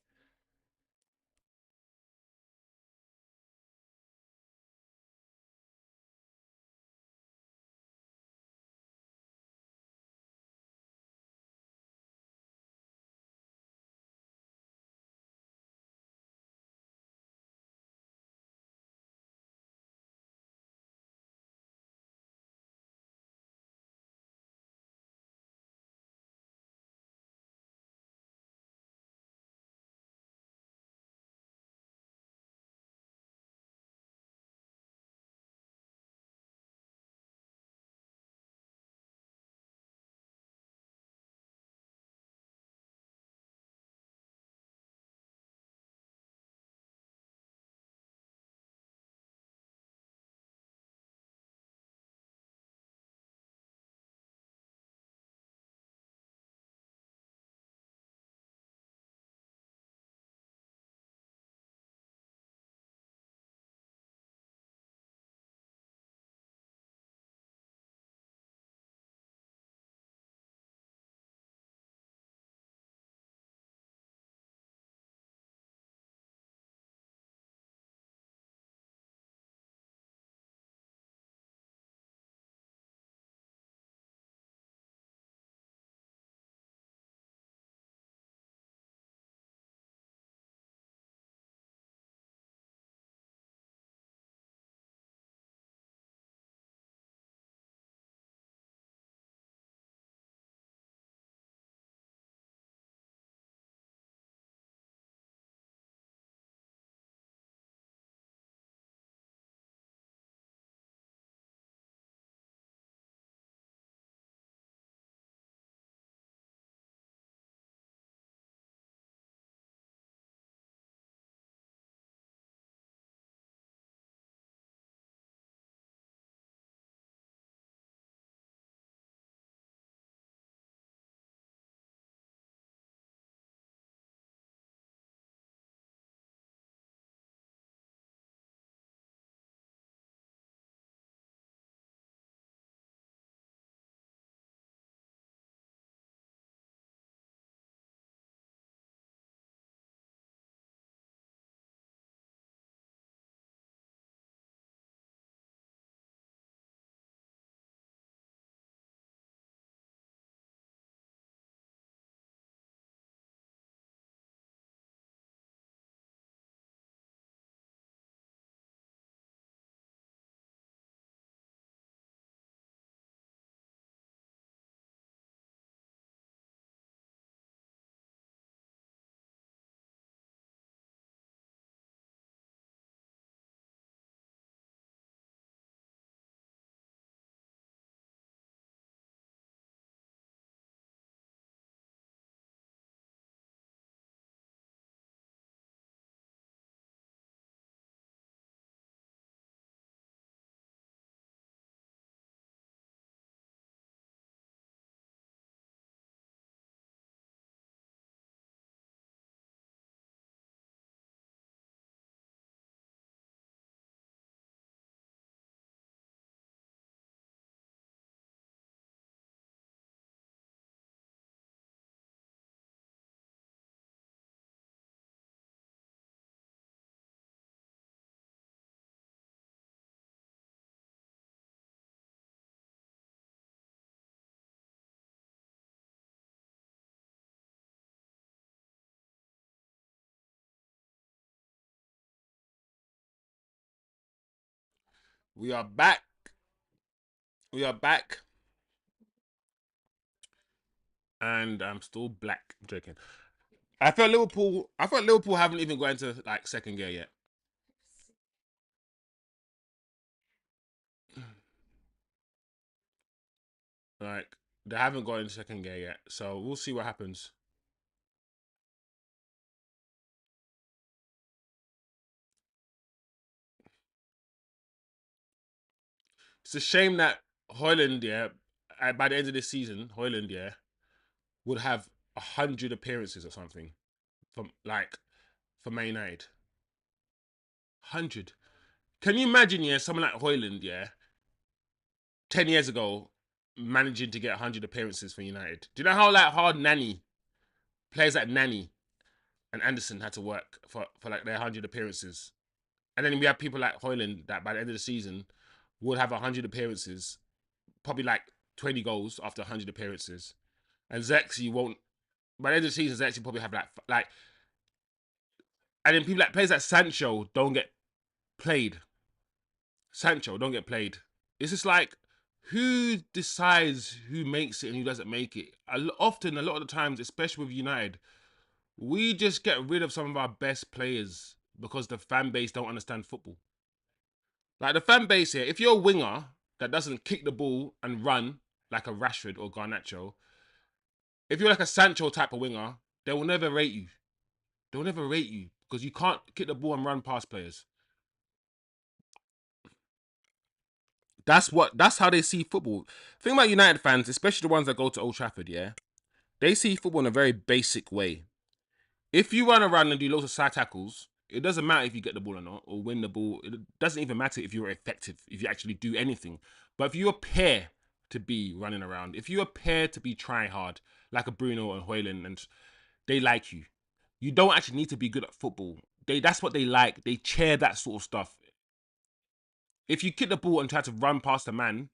We are back. We are back. And I'm still black. I'm joking. I felt Liverpool haven't even got into like second gear yet. Like they haven't got into second gear yet. So we'll see what happens. It's a shame that Hojlund, yeah, by the end of this season, Hojlund, yeah, would have 100 appearances or something from like for Man United. 100. Can you imagine, yeah, someone like Hojlund, yeah, 10 years ago, managing to get 100 appearances for United? Do you know how like hard players like Nani and Anderson had to work for like their 100 appearances? And then we have people like Hojlund that by the end of the season would have 100 appearances, probably like 20 goals after 100 appearances. And Zirkzee won't. By the end of the season, Zirkzee probably have like, and then people like players like Sancho don't get played. Sancho don't get played. It's just like who decides who makes it and who doesn't make it. Often, a lot of the times, especially with United, we just get rid of some of our best players because the fan base don't understand football. Like the fan base here, if you're a winger that doesn't kick the ball and run like a Rashford or Garnacho, if you're like a Sancho type of winger, they will never rate you. They'll never rate you because you can't kick the ball and run past players. That's how they see football. Think about United fans, especially the ones that go to Old Trafford, yeah? They see football in a very basic way. If you run around and do loads of side tackles, it doesn't matter if you get the ball or not, or win the ball. It doesn't even matter if you're effective, if you actually do anything. But if you appear to be running around, if you appear to be trying hard, like a Bruno and Hojlund, and they like you, you don't actually need to be good at football. That's what they like. They cheer that sort of stuff. If you kick the ball and try to run past a man,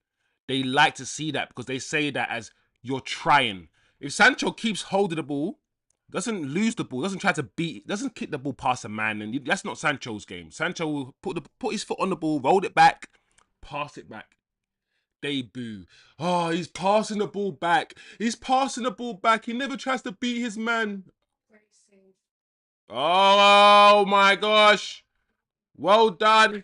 they like to see that because they say that as you're trying. If Sancho keeps holding the ball, doesn't lose the ball, doesn't try to beat, doesn't kick the ball past a man, and that's not Sancho's game. Sancho will put his foot on the ball, roll it back, pass it back. They boo. Oh, he's passing the ball back. He's passing the ball back. He never tries to beat his man. Oh my gosh. Well done.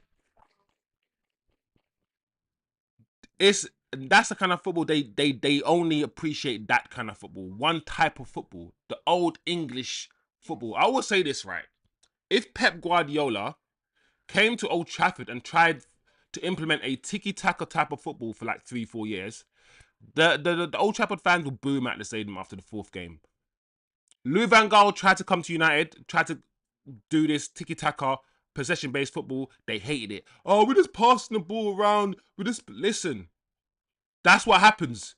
It's That's the kind of football they only appreciate, that kind of football, one type of football, the old English football. I will say this, right? If Pep Guardiola came to Old Trafford and tried to implement a tiki-taka type of football for like 3-4 years, the Old Trafford fans will boo him at the stadium after the fourth game. Louis van Gaal tried to come to United, tried to do this tiki-taka possession-based football. They hated it. Oh, we're just passing the ball around. We just listen. That's what happens.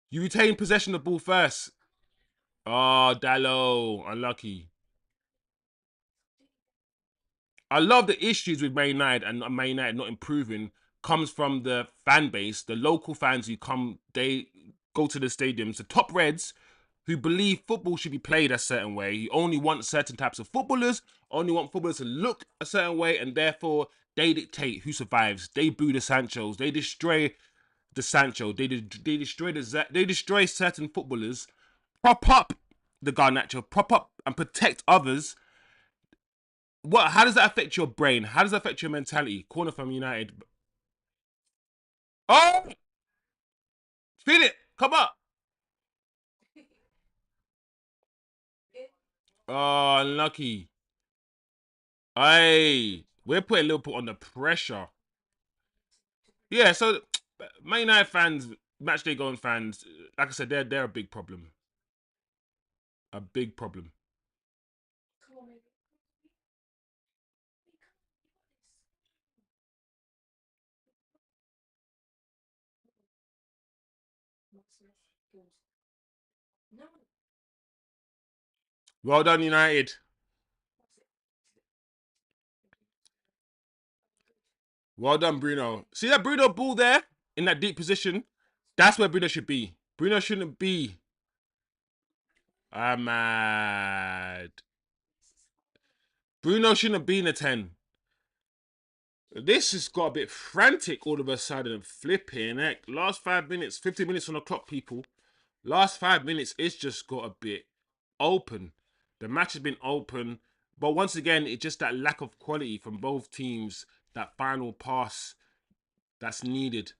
You retain possession of the ball first. Oh, Dalot, unlucky. I love the issues with Man United and Man United not improving comes from the fan base, the local fans who come, they go to the stadiums, the top Reds who believe football should be played a certain way. You only want certain types of footballers, only want footballers to look a certain way, and therefore they dictate who survives. They boo the Sanchos, they destroy the Sancho, they destroy certain footballers, prop up the garnacho, prop up and protect others. What? How does that affect your brain? How does that affect your mentality? Corner from United. Oh, feel it. Come up. Oh, unlucky. Hey, we're putting Liverpool under pressure. Yeah, so Man United fans, matchday going fans, like I said, they're a big problem. A big problem. Well done, United. Well done, Bruno. See that Bruno ball there in that deep position? That's where Bruno should be. Bruno shouldn't be. I'm mad. Bruno shouldn't have been a 10. This has got a bit frantic all of a sudden. Flipping heck. Last 5 minutes, 50 minutes on the clock, people. Last 5 minutes, it's just got a bit open. The match has been open. But once again, it's just that lack of quality from both teams. That final pass that's needed.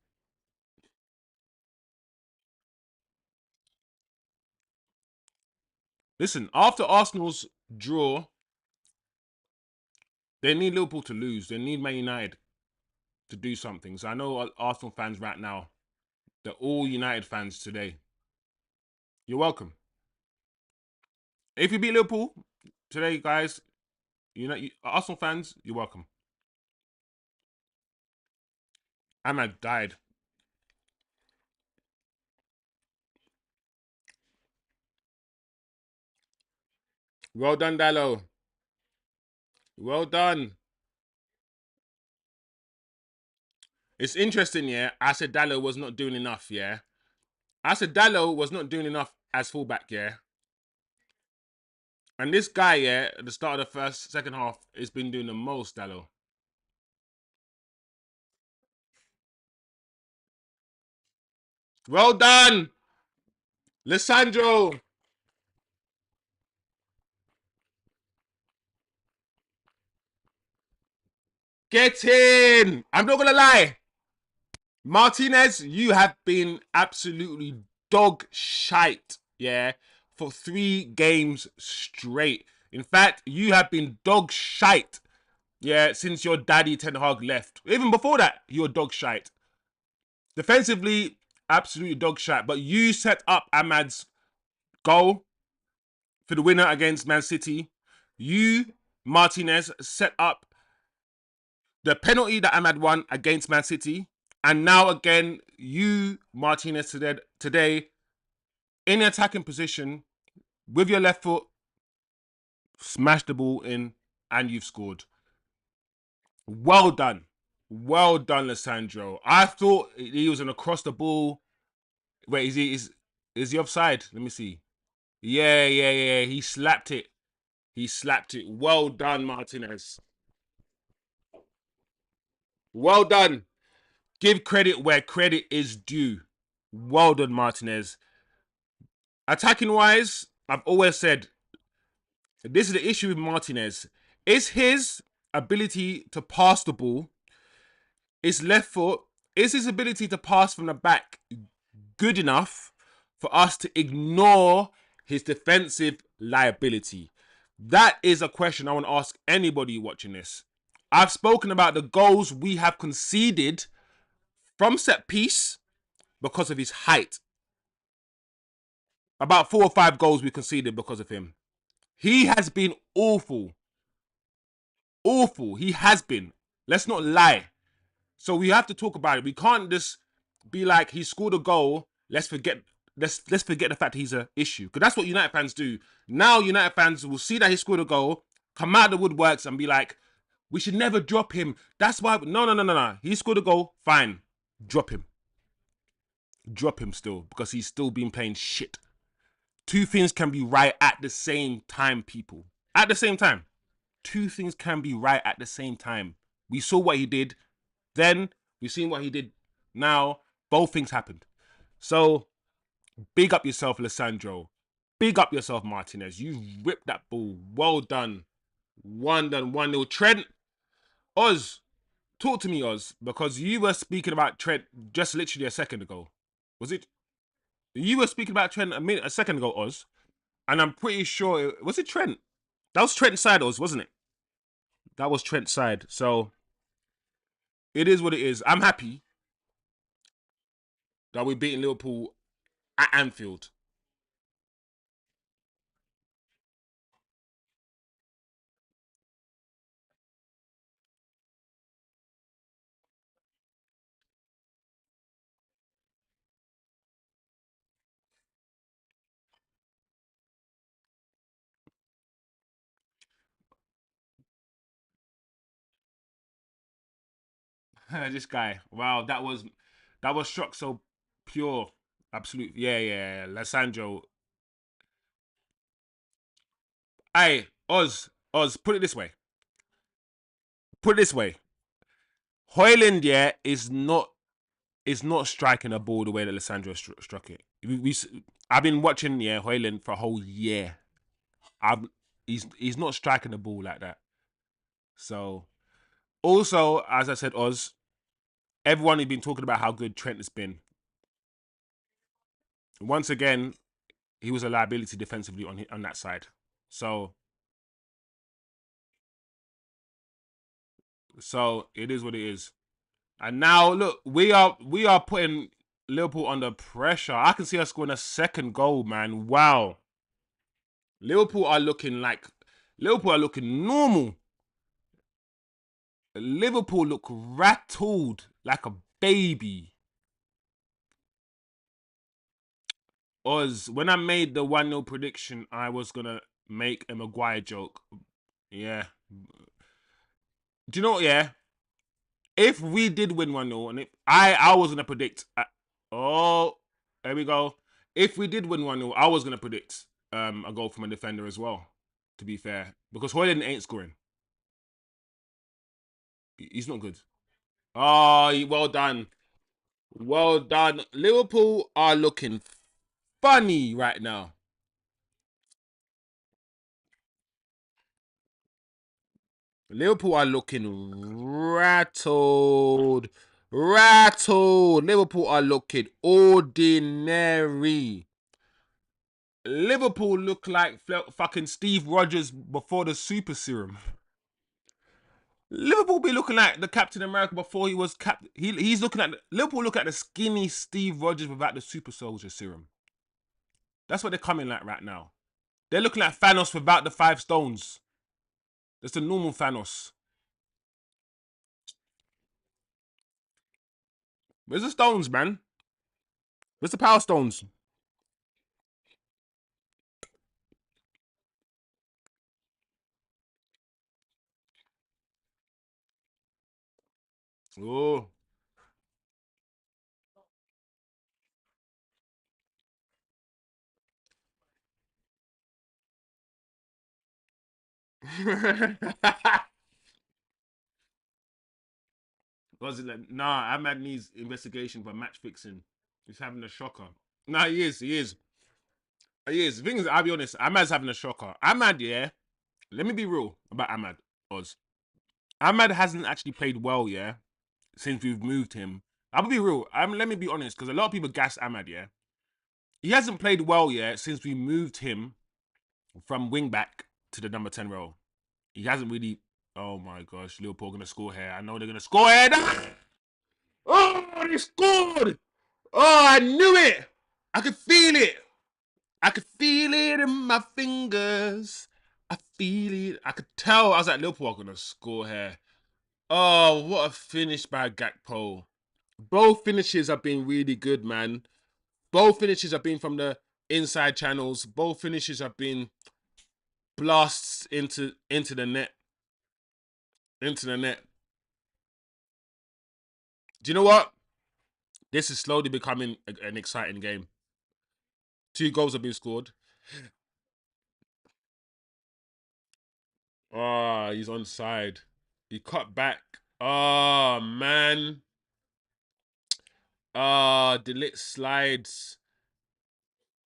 Listen, after Arsenal's draw, they need Liverpool to lose. They need Man United to do something. So I know Arsenal fans right now, they're all United fans today. You're welcome. If you beat Liverpool today, guys, Arsenal fans, you're welcome. Ahmad died. Well done, Dalot. Well done. It's interesting, yeah. I said Dalot was not doing enough, yeah. I said Dalot was not doing enough as fullback, yeah. And this guy, yeah, at the start of the second half, has been doing the most, Dalot. Well done, Lissandro. Get in. I'm not gonna lie. Martinez, you have been absolutely dog shite, yeah, for 3 games straight. In fact, you have been dog shite, yeah, since your daddy Ten Hag left. Even before that, you were dog shite. Defensively, absolutely dog shite. But you set up Ahmad's goal for the winner against Man City. You, Martinez, set up the penalty that Ahmad won against Man City. And now again, you, Martinez, today in the attacking position with your left foot, smash the ball in, and you've scored. Well done. Well done, Lissandro. I thought he was going to cross the ball. Wait, is he offside? Let me see. Yeah. He slapped it. He slapped it. Well done, Martinez. Well done. Give credit where credit is due. Well done, Martinez. Attacking wise, I've always said this is the issue with Martinez. Is his ability to pass the ball, his left foot, is his ability to pass from the back good enough for us to ignore his defensive liability? That is a question I want to ask anybody watching this. I've spoken about the goals we have conceded from set piece because of his height. About 4 or 5 goals we conceded because of him. He has been awful. Awful. He has been. Let's not lie. So we have to talk about it. We can't just be like, he scored a goal. Let's forget the fact that he's an issue. Because that's what United fans do. Now United fans will see that he scored a goal, come out of the woodworks and be like, we should never drop him. That's why. No. He scored a goal. Fine. Drop him. Drop him still. Because he's still been playing shit. 2 things can be right at the same time, people. At the same time. 2 things can be right at the same time. We saw what he did. Then we've seen what he did now. Both things happened. So big up yourself, Lissandro. Big up yourself, Martinez. You ripped that ball. Well done. 1-0. Trent, Oz, talk to me, Oz, because you were speaking about Trent just literally a second ago. Was it? You were speaking about Trent a second ago, Oz, and I'm pretty sure was it Trent? That was Trent's side, Oz, wasn't it? That was Trent's side. So it is what it is. I'm happy that we're beating Liverpool at Anfield. This guy. Wow, that was shock so pure. Absolute. Yeah. Lissandro. Hey, Oz. Put it this way. Put it this way. Hojlund, yeah, is not striking a ball the way that Lissandro struck it. I've been watching, yeah, Hojlund for a whole year. He's not striking the ball like that. So also, as I said, Oz, everyone has been talking about how good Trent has been. Once again, he was a liability defensively on that side. So it is what it is. And now look, we are putting Liverpool under pressure. I can see us scoring a second goal, man. Wow. Liverpool are looking normal. Liverpool look rattled like a baby. Oz, when I made the 1-0 prediction, I was gonna make a Maguire joke. Yeah. Do you know what, yeah? If we did win 1-0, and if I was gonna predict oh, there we go. If we did win 1-0, I was gonna predict a goal from a defender as well, to be fair. Because Hoyland ain't scoring. He's not good. Oh, well done. Well done. Liverpool are looking funny right now. Liverpool are looking rattled. Rattled. Liverpool are looking ordinary. Liverpool look like fucking Steve Rogers before the super serum. Liverpool be looking like the Captain America before he was He's looking at Liverpool look at the skinny Steve Rogers without the super soldier serum. That's what they're coming like right now. They're looking like Thanos without the 5 stones. That's the normal Thanos. Where's the stones, man? Where's the power stones? Oh. Was it like, nah, Ahmad needs investigation for match fixing. He's having a shocker. Nah, he is. He is. He is. The thing is, I'll be honest, Ahmad's having a shocker. Ahmad, yeah. Let me be real about Ahmad, Oz. Ahmad hasn't actually played well, yeah, since we've moved him. I'll be real. Let me be honest, because a lot of people gas Ahmad, yeah. He hasn't played well, yeah, since we moved him from wingback to the number 10 role. He hasn't really. Oh my gosh, Liverpool gonna score here. I know they're gonna score here. Oh, they scored! Oh, I knew it. I could feel it. I could feel it in my fingers. I feel it. I could tell. I was like, Liverpool are gonna score here. Oh, what a finish by Gakpo. Both finishes have been really good, man. Both finishes have been from the inside channels. Both finishes have been blasts into the net. Into the net. Do you know what? This is slowly becoming an exciting game. 2 goals have been scored. Oh, he's onside. He cut back. Oh, man. Ah, Dalot slides.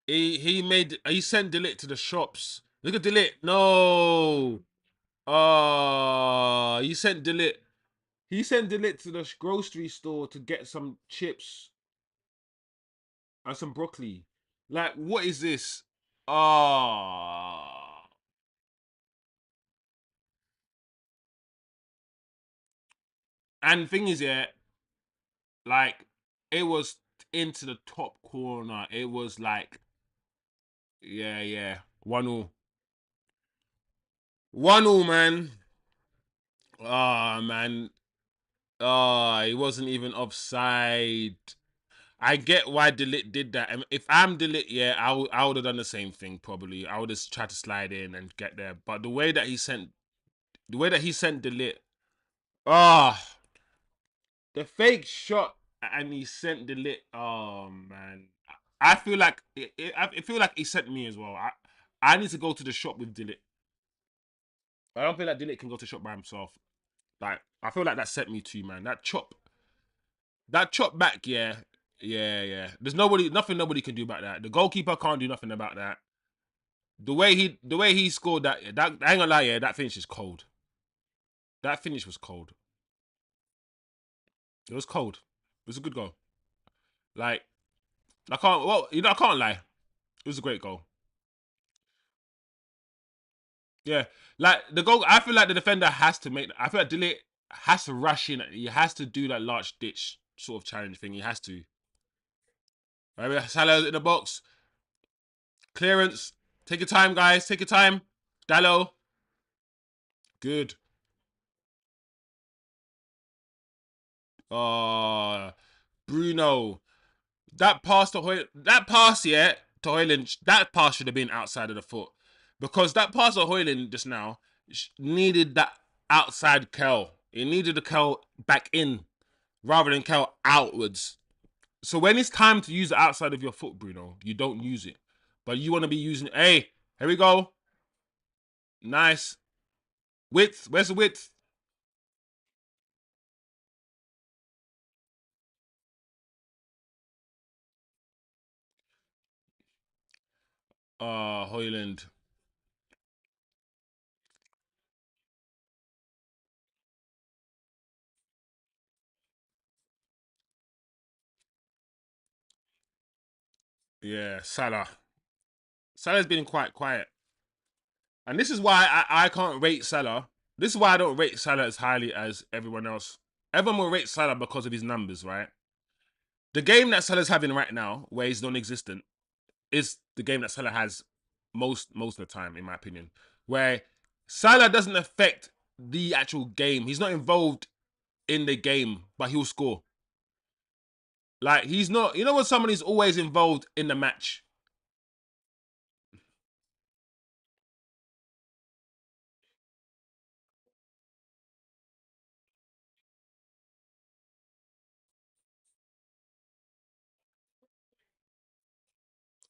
He sent Dalot to the shops. Look at Dalot. No. Ah, he sent Dalot. He sent Dalot to the grocery store to get some chips and some broccoli. Like, what is this? Ah. And the thing is, yeah, like it was into the top corner. It was like, yeah, yeah, 1-1. 1-1, man. Ah, man. Ah, he wasn't even offside. I get why Delit did that. And if I'm Delit, yeah, I would have done the same thing probably. I would have tried to slide in and get there. But the way that he sent Delit, ah, the fake shot and he sent Delit. Oh man, I feel like I feel like he sent me as well. I need to go to the shop with Delit. I don't feel like Delit can go to the shop by himself. Like I feel like that sent me to, man. That chop back, yeah, yeah. There's nothing nobody can do about that. The goalkeeper can't do nothing about that. The way he scored that, I ain't gonna lie, yeah, that finish is cold. That finish was cold. It was cold. It was a good goal. Like I can't lie. It was a great goal. Yeah, like the goal. I feel like the defender has to make. I feel like Dalot has to rush in. He has to do that large ditch sort of challenge thing. He has to. Right, Salah's in the box. Clearance. Take your time, guys. Take your time. Dalot. Good. Bruno. That pass, yeah, to Hojlund, that pass should have been outside of the foot. Because that pass to Hojlund just now needed that outside curl. It needed the curl back in rather than curl outwards. So when it's time to use the outside of your foot, Bruno, you don't use it. But you want to be using, hey, here we go. Nice. Width. Where's the width? Hojlund. Yeah, Salah. Salah's been quite quiet. And this is why I can't rate Salah. This is why I don't rate Salah as highly as everyone else. Everyone will rate Salah because of his numbers, right? The game that Salah's having right now, where he's non-existent, is the game that Salah has most of the time, in my opinion. Where Salah doesn't affect the actual game. He's not involved in the game, but he'll score. Like he's not, you know, when someone is always involved in the match.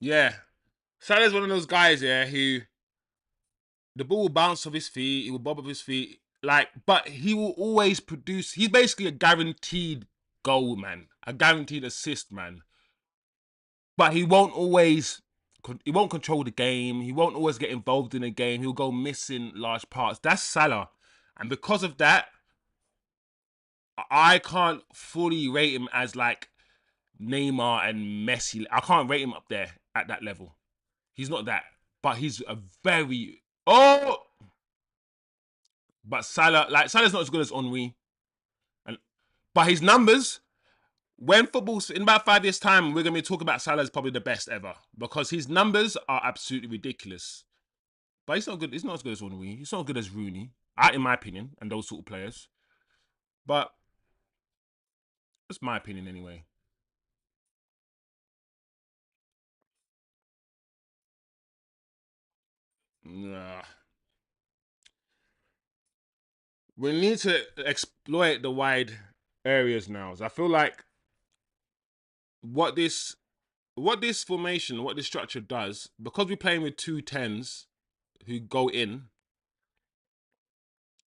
Yeah, Salah's one of those guys, yeah, who the ball will bounce off his feet, he will bob off his feet, like, but he will always produce. He's basically a guaranteed goal, man, a guaranteed assist, man. But he won't always. He won't control the game. He won't always get involved in the game. He'll go missing large parts. That's Salah, and because of that, I can't fully rate him as like Neymar and Messi. I can't rate him up there at that level. He's not that, but he's a very But Salah, like Salah's not as good as Henry, and but his numbers. When football's in about 5 years' time, we're gonna be talking about Salah as probably the best ever because his numbers are absolutely ridiculous. But he's not good. He's not as good as Henry. He's not as good as Rooney, in my opinion, and those sort of players. But that's my opinion anyway. Nah. We need to exploit the wide areas now. So I feel like what this what this structure does, because we're playing with two tens who go in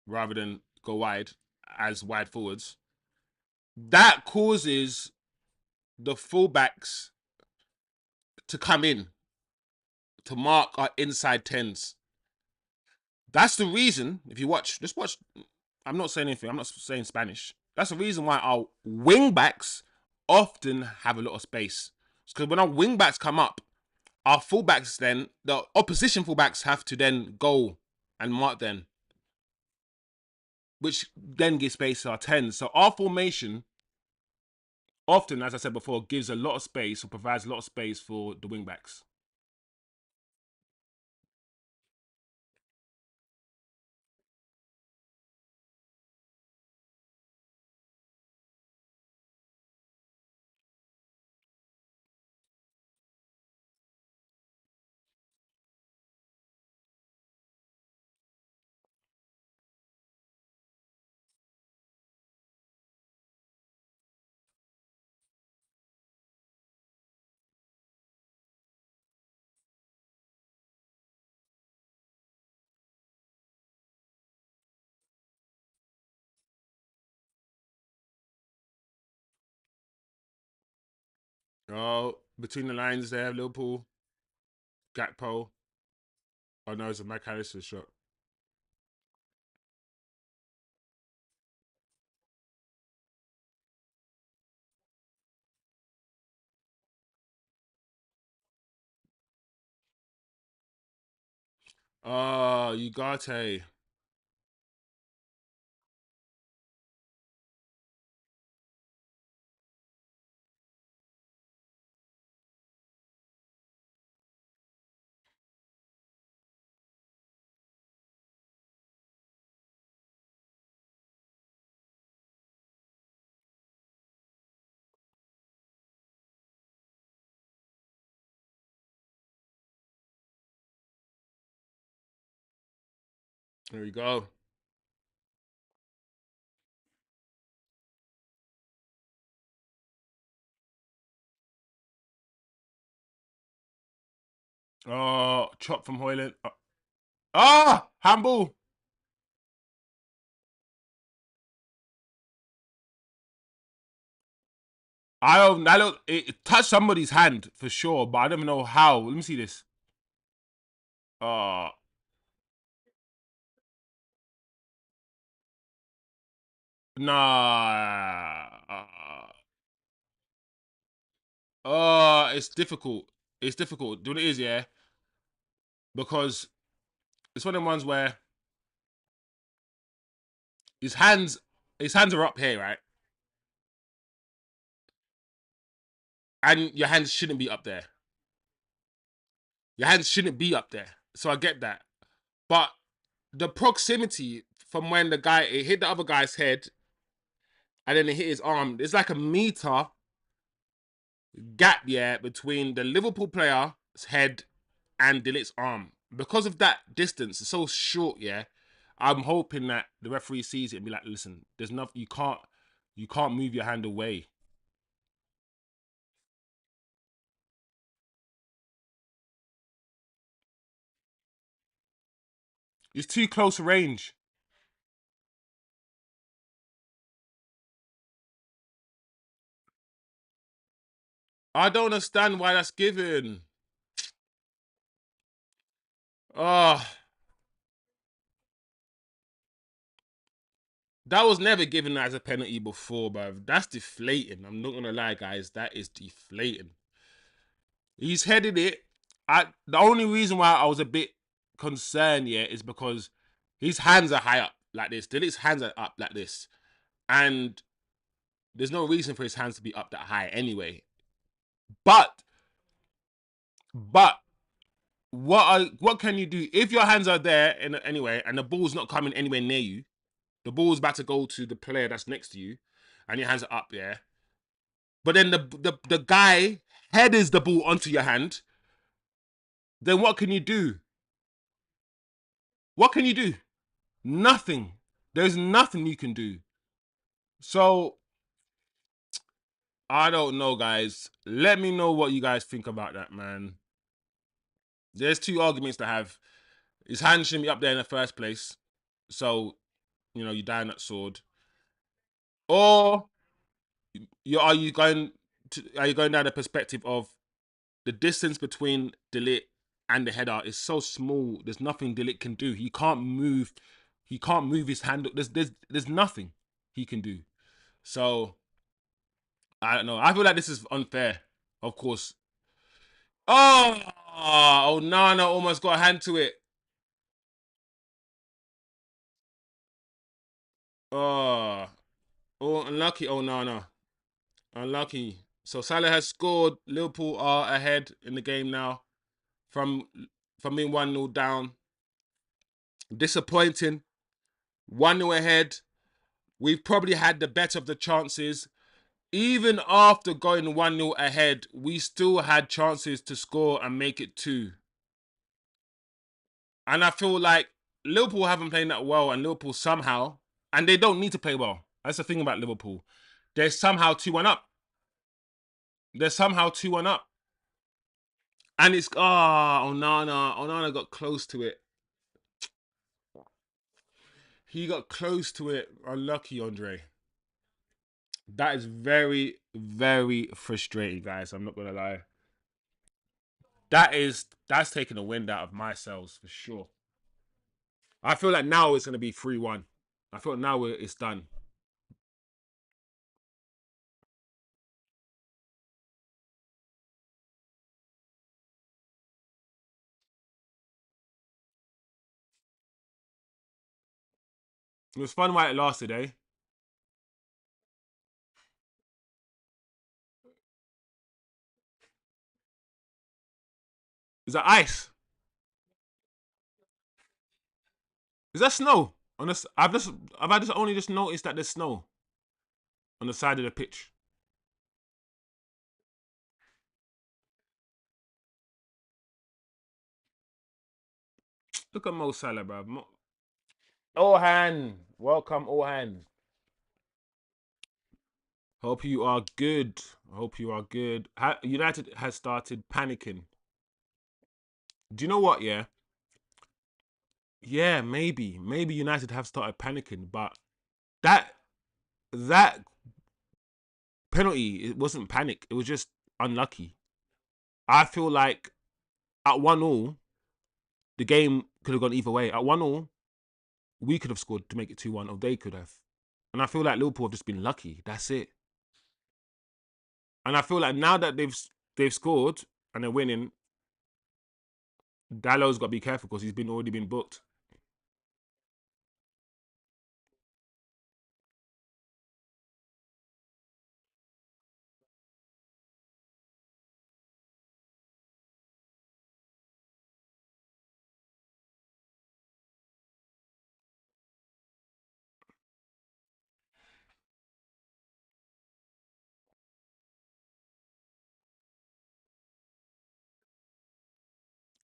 rather than go wide as wide forwards, that causes the fullbacks to come in to mark our inside tens. That's the reason, if you watch, just watch. I'm not saying anything, I'm not saying Spanish. That's the reason why our wing backs often have a lot of space. Because when our wing backs come up, our fullbacks then, the opposition fullbacks have to then go and mark then, which then gives space to our tens. So our formation often, as I said before, gives a lot of space or provides a lot of space for the wing backs. Oh, between the lines there, Liverpool, Gakpo. Oh no, it's a McAllister shot. Oh, ugarte. There we go. Oh, chop from hojlund. Ah, handball. I don't. I don't. It touched somebody's hand for sure, but I don't even know how. Let me see this. Oh, nah. It's difficult. It's difficult. Do what it is, yeah, because it's one of the ones where his hands, his hands are up here, right, and your hands shouldn't be up there. Your hands shouldn't be up there. So I get that, but the proximity from when the guy it hit the other guy's head and then it hit his arm, there's like a meter gap, yeah, between the Liverpool player's head and Delit's arm. Because of that distance, it's so short, yeah. I'm hoping that the referee sees it and be like, listen, there's nothing you can't move your hand away. It's too close range. I don't understand why that's given. Oh, that was never given as a penalty before, bruv. That's deflating. I'm not gonna lie, guys. That is deflating. He's headed it. The only reason why I was a bit concerned, yeah, is because his hands are high up like this. His hands are up like this, and there's no reason for his hands to be up that high anyway. But but what can you do if your hands are there in anyway, and the ball's not coming anywhere near you? The ball's about to go to the player that's next to you, and your hands are up, yeah. But then the guy headers the ball onto your hand. Then what can you do? What can you do? Nothing. There's nothing you can do. So I don't know, guys. Let me know what you guys think about that, man. There's two arguments to have. His hand shouldn't be up there in the first place. So, you die on that sword. Or are you going down the perspective of the distance between Dalot and the header is so small, there's nothing Dalot can do. He can't move his hand. There's nothing he can do. So I don't know. I feel like this is unfair. Of course. Oh, Nana almost got a hand to it. Oh, oh, unlucky. Oh, Nana, unlucky. So Salah has scored. Liverpool are ahead in the game now from being 1-0 down. Disappointing. 1-0 ahead. We've probably had the better of the chances. Even after going 1-0 ahead, we still had chances to score and make it 2. And I feel like Liverpool haven't played that well, and Liverpool somehow, and they don't need to play well. That's the thing about Liverpool. They're somehow 2-1 up. They're somehow 2-1 up. And it's, Onana got close to it. He got close to it. Unlucky, Andre. That is very, very frustrating, guys. I'm not gonna lie. That's taking the wind out of my sails for sure. I feel like now it's gonna be 3-1. I feel now it's done. It was fun while it lasted, eh? Is that ice? Is that snow? On this, I just only just noticed that there's snow on the side of the pitch. Look at Mo Salah, bro. Ohan, welcome, Ohan. Hope you are good. Hope you are good. United has started panicking. Do you know what? Yeah, yeah, maybe United have started panicking, but that that penalty, it wasn't panic. It was just unlucky. I feel like at 1-1, the game could have gone either way. At 1-1, we could have scored to make it 2-1, or they could have. And I feel like Liverpool have just been lucky. That's it. And I feel like now that they've scored and they're winning, Dalot's got to be careful because he's been already been booked.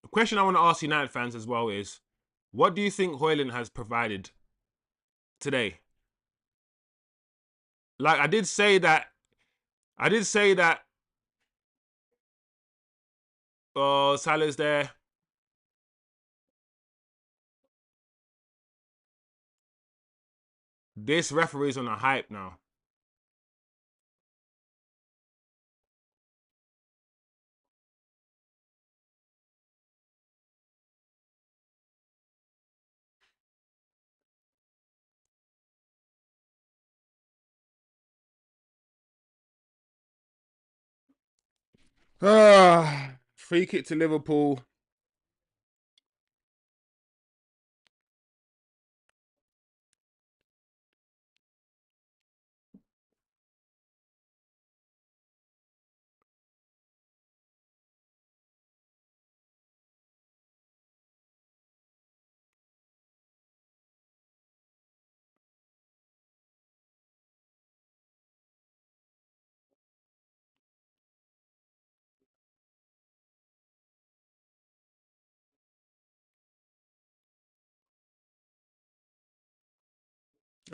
The question I want to ask United fans as well is, what do you think Hojlund has provided today? Like I did say that, I did say that. Oh, Salah's there. This referee's on a hype now. Free kick to Liverpool.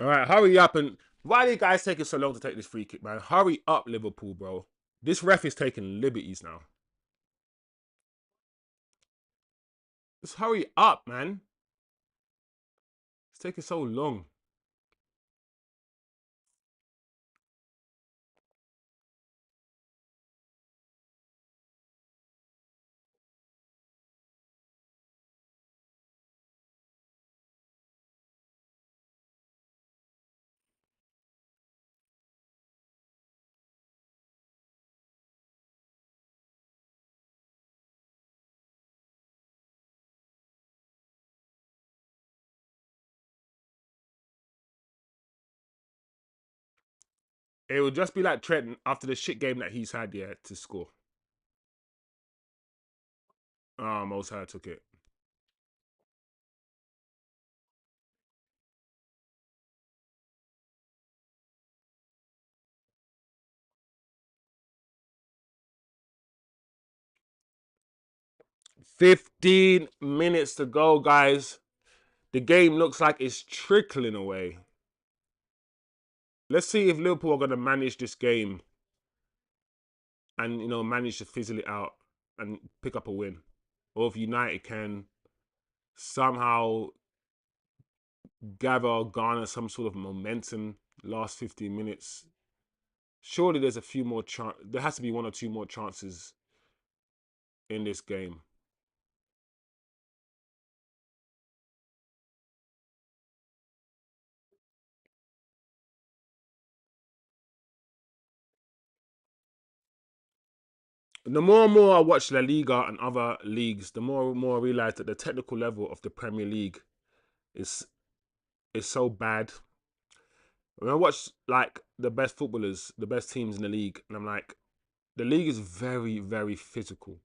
All right, hurry up and why are you guys taking so long to take this free kick, man? Hurry up, Liverpool, bro. This ref is taking liberties now. Just hurry up, man. It's taking so long. It would just be like Trent after the shit game that he's had, yeah, to score. Mo Salah took it. 15 minutes to go, guys. The game looks like it's trickling away. Let's see if Liverpool are going to manage this game and, manage to fizzle it out and pick up a win. Or if United can somehow garner some sort of momentum last 15 minutes. Surely there's a few more there has to be one or two more chances in this game. The more and more I watch La Liga and other leagues, the more and more I realize that the technical level of the Premier League is so bad. When I watch like the best footballers, the best teams in the league, and I'm like, the league is very, very physical,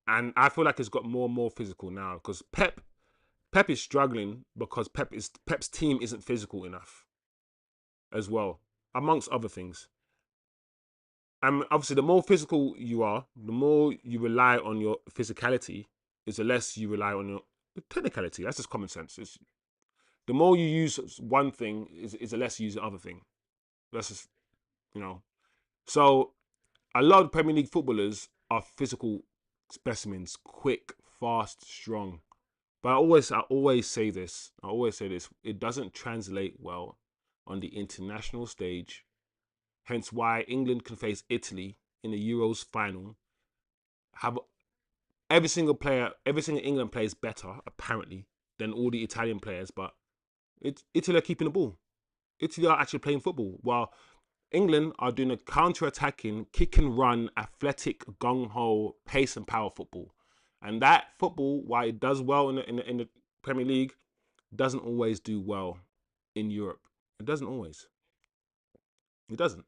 and I feel like it's got more and more physical now because Pep is struggling because Pep's team isn't physical enough as well, amongst other things. And obviously, the more physical you are, the more you rely on your physicality, is the less you rely on your technicality. That's just common sense. The more you use one thing, is the less you use the other thing. That's just, you know. So a lot of Premier League footballers are physical specimens, quick, fast, strong. But I always say this. I always say this. It doesn't translate well on the international stage. Hence why England can face Italy in the Euros final. Have every single England player is better apparently than all the Italian players, but Italy are keeping the ball. Italy are actually playing football, while England are doing a counter-attacking, kick and run, athletic, gung-ho, pace and power football. And that football, while it does well in the Premier League, doesn't always do well in Europe. It doesn't always. It doesn't.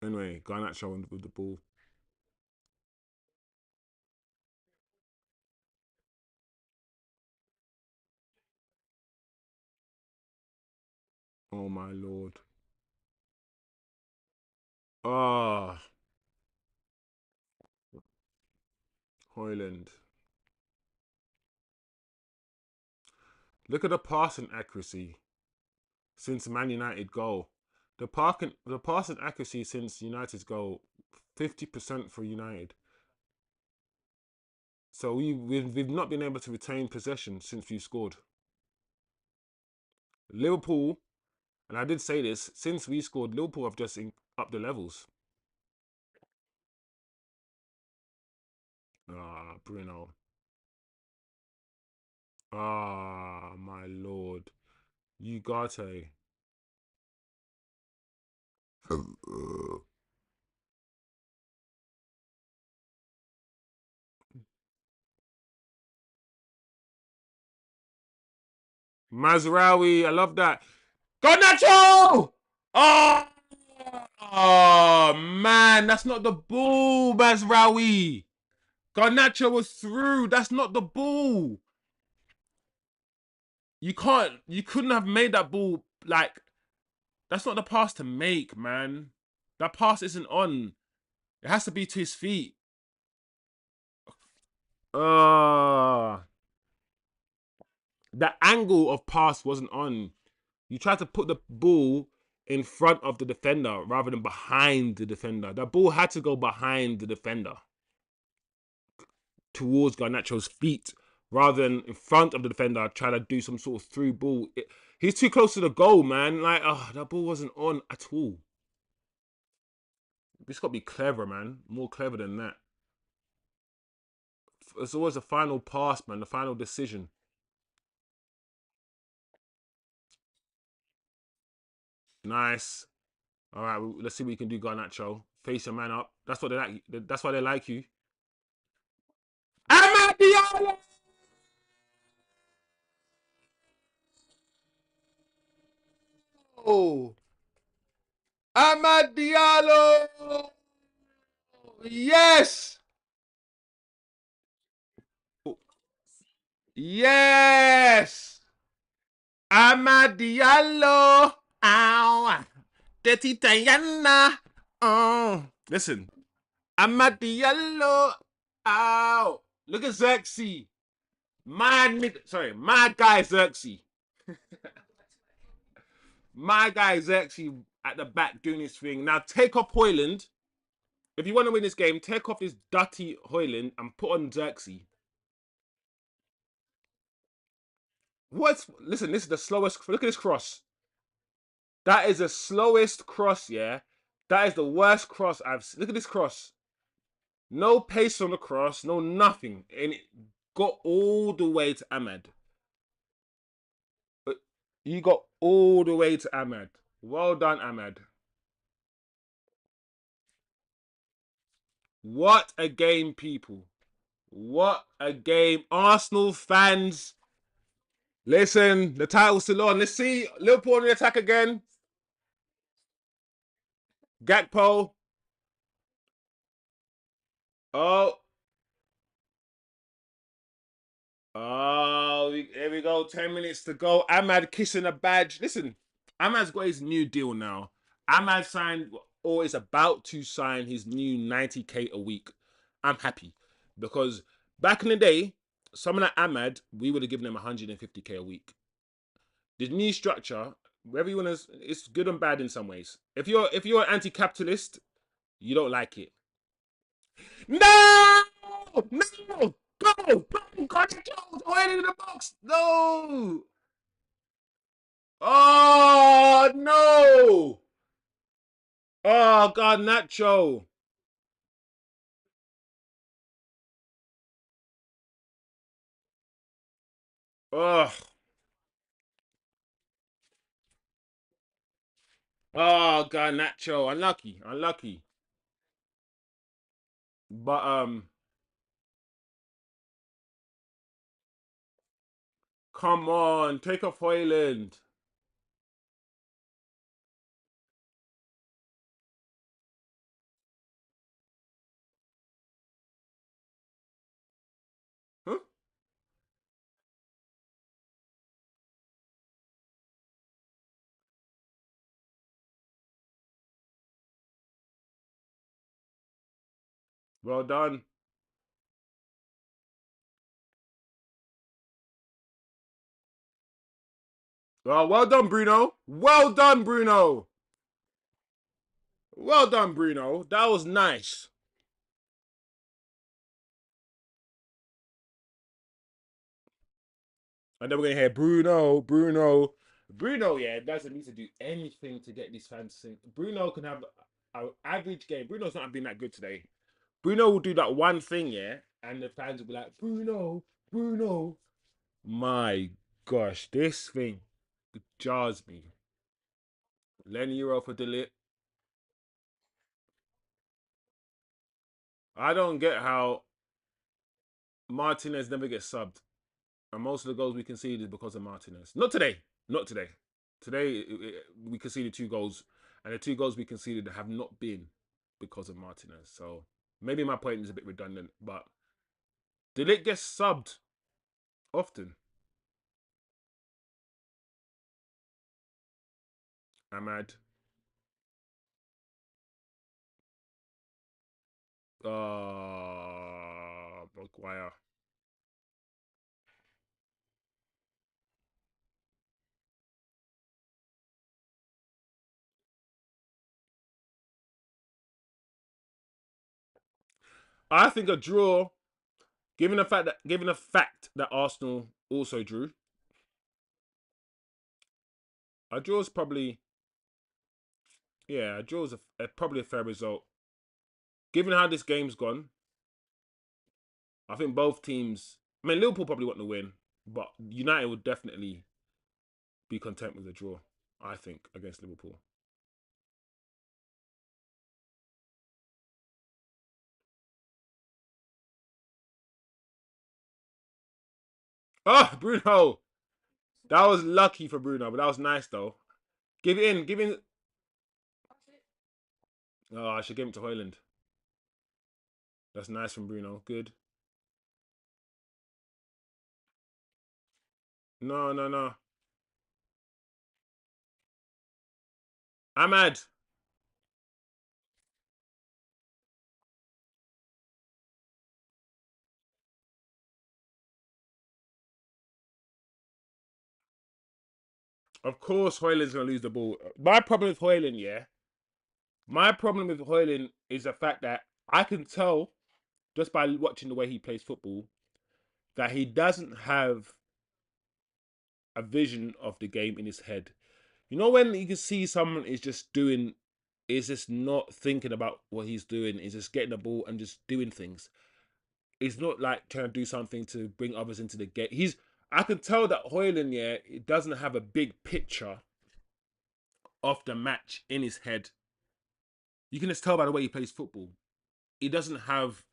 Anyway, garnacho with the ball. Oh my lord. Ah, Hojlund. Look at the passing accuracy since Man United goal. The passing accuracy since United's goal, 50% for United. So we've not been able to retain possession since we've scored. Liverpool, and I did say this, since we scored, Liverpool have just up the levels. Ah, Bruno. Ah, my lord. Ugarte. Mazraoui, I love that. Garnacho! Oh, oh man, that's not the ball, Mazraoui. Garnacho was through. That's not the ball. You couldn't have made that ball like, that's not the pass to make, man. That pass isn't on. It has to be to his feet. Uh the angle of pass wasn't on. You tried to put the ball in front of the defender rather than behind the defender. That ball had to go behind the defender towards Garnacho's feet rather than in front of the defender trying to do some sort of through ball. He's too close to the goal, man. Like, oh, that ball wasn't on at all. It's got to be clever, man. More clever than that. It's always the final pass, man. The final decision. Nice. All right, let's see what you can do, Garnacho. Face your man up. That's what they like. That's why they like you. Amad Diallo! Amad Diallo! Yes! Yes! Amad Diallo! Ow! Dirty Diana! Oh. Listen. Amad Diallo! Ow! Look at Zirkzee. My guy Zirkzee. My guy is actually at the back doing his thing. Now take off Hojlund. If you want to win this game, take off this dirty Hojlund and put on Zirkzee. What's listen? This is the slowest. Look at this cross. That is the slowest cross. Yeah, that is the worst cross I've. Look at this cross. No pace on the cross. No nothing, and it got all the way to Ahmad. You got all the way to Ahmad. Well done, Ahmad. What a game, people. What a game. Arsenal fans, listen, the title's still on. Let's see Liverpool on the attack again. Gakpo. Oh. Oh, here we go. 10 minutes to go. Ahmad kissing a badge. Listen, Ahmad's got his new deal now. Ahmad signed or is about to sign his new 90k a week. I'm happy because back in the day, someone like Ahmad, we would have given him 150k a week. The new structure, whether you want to, it's good and bad in some ways. If you're an anti-capitalist, you don't like it. No, no, go, garnacho, oil in the box. No. Oh no. Oh God, Nacho. Oh, oh God, Nacho. Unlucky, unlucky. But come on, take off Hoyland. Huh? Well done. Oh, well done, Bruno. Well done, Bruno. Well done, Bruno. That was nice. And then we're gonna hear Bruno, Bruno, Bruno. Yeah, doesn't need to do anything to get these fans to sing. Bruno can have an average game. Bruno's not been that good today. Bruno will do that one thing, yeah, and the fans will be like, Bruno, Bruno. My gosh, this thing jars me. Lenny Euro for Dalot. I don't get how Martinez never gets subbed, and most of the goals we conceded is because of Martinez. Not today. Not today. Today we conceded 2 goals, and the 2 goals we conceded have not been because of Martinez. So maybe my point is a bit redundant, but did it get subbed often? Ahmad, Maguire. I think a draw, given the fact that Arsenal also drew, a draw is probably a draw is probably a fair result. Given how this game's gone, I think both teams. I mean, Liverpool probably want to win, but United would definitely be content with a draw. I think against Liverpool. Oh, Bruno, that was lucky for Bruno, but that was nice though. Give it in, give in. Oh, I should give it to Hoyland. That's nice from Bruno. Good. No, no, no. Ahmad. Of course, Hoyland's gonna lose the ball. My problem with Hoyland, yeah. My problem with Hoyland is the fact that I can tell just by watching the way he plays football that he doesn't have a vision of the game in his head. You know when you can see someone is just not thinking about what he's doing, is just getting the ball and just doing things. It's not like trying to do something to bring others into the game. I can tell that hojlund, yeah, it doesn't have a big picture of the match in his head. You can just tell by the way he plays football. He doesn't have,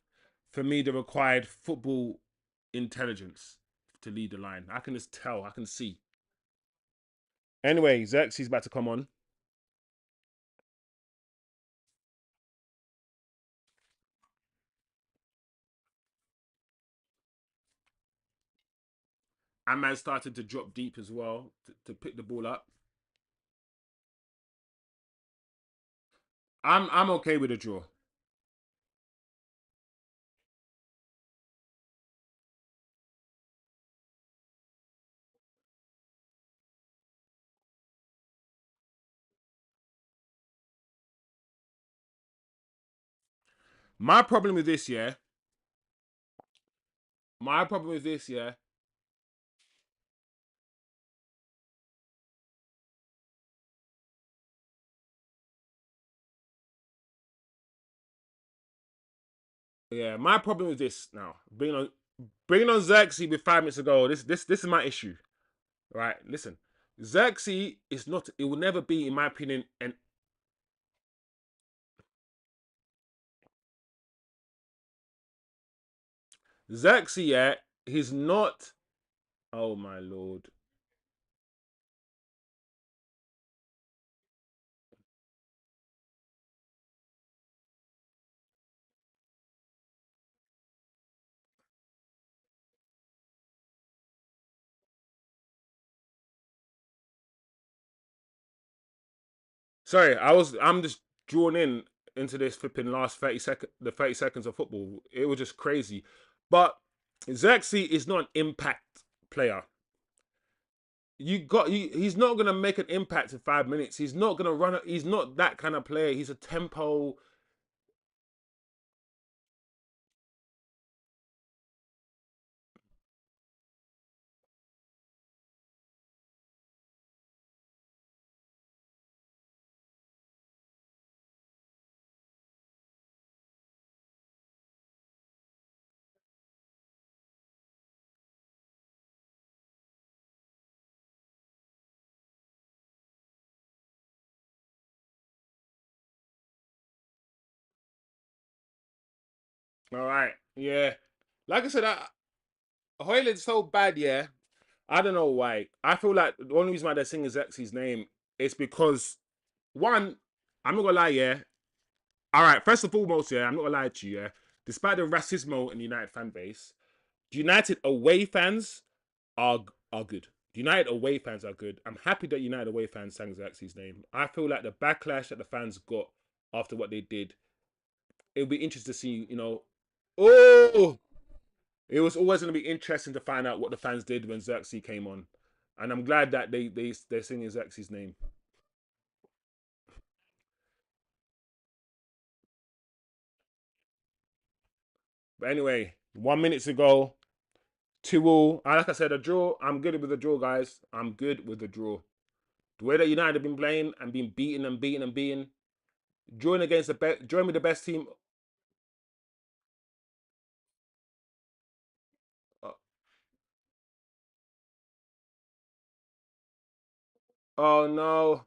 for me, the required football intelligence to lead the line. I can just tell. I can see. Anyway, Zirkzee's about to come on. And man started to drop deep as well to pick the ball up. I'm okay with a draw. My problem with this, yeah. My problem with this, yeah. Yeah, my problem with this now. Bringing on Zirkzee with 5 minutes ago. This is my issue. Right, listen. Zirkzee is not. It will never be, in my opinion, and Zirkzee, yeah, he's not. Oh my lord. Sorry, I'm just drawn in into this flipping last 30 seconds, the 30 seconds of football. It was just crazy. But Zirkzee is not an impact player. He's not gonna make an impact in 5 minutes. He's not gonna run. He's not that kind of player. He's a tempo. All right, yeah. Like I said, Hoyland's so bad. Yeah, I don't know why. I feel like the only reason why they're singing Zexy's name is because one, I'm not gonna lie. Yeah. All right. First and foremost, yeah, I'm not gonna lie to you. Yeah. Despite the racismo in the United fan base, the United away fans are are good. The United away fans are good. I'm happy that United away fans sang Zexy's name. I feel like the backlash that the fans got after what they did, it'll be interesting to see. Oh, it was always going to be interesting to find out what the fans did when Zirkzee came on, and I'm glad that they're singing Zirkzee's name. But anyway, 1 minute to go, 2-2. Like I said, a draw. I'm good with the draw, guys. I'm good with the draw. The way that United have been playing and been beaten and beaten and beaten, drawing against drawing with the best team. Uh, oh no.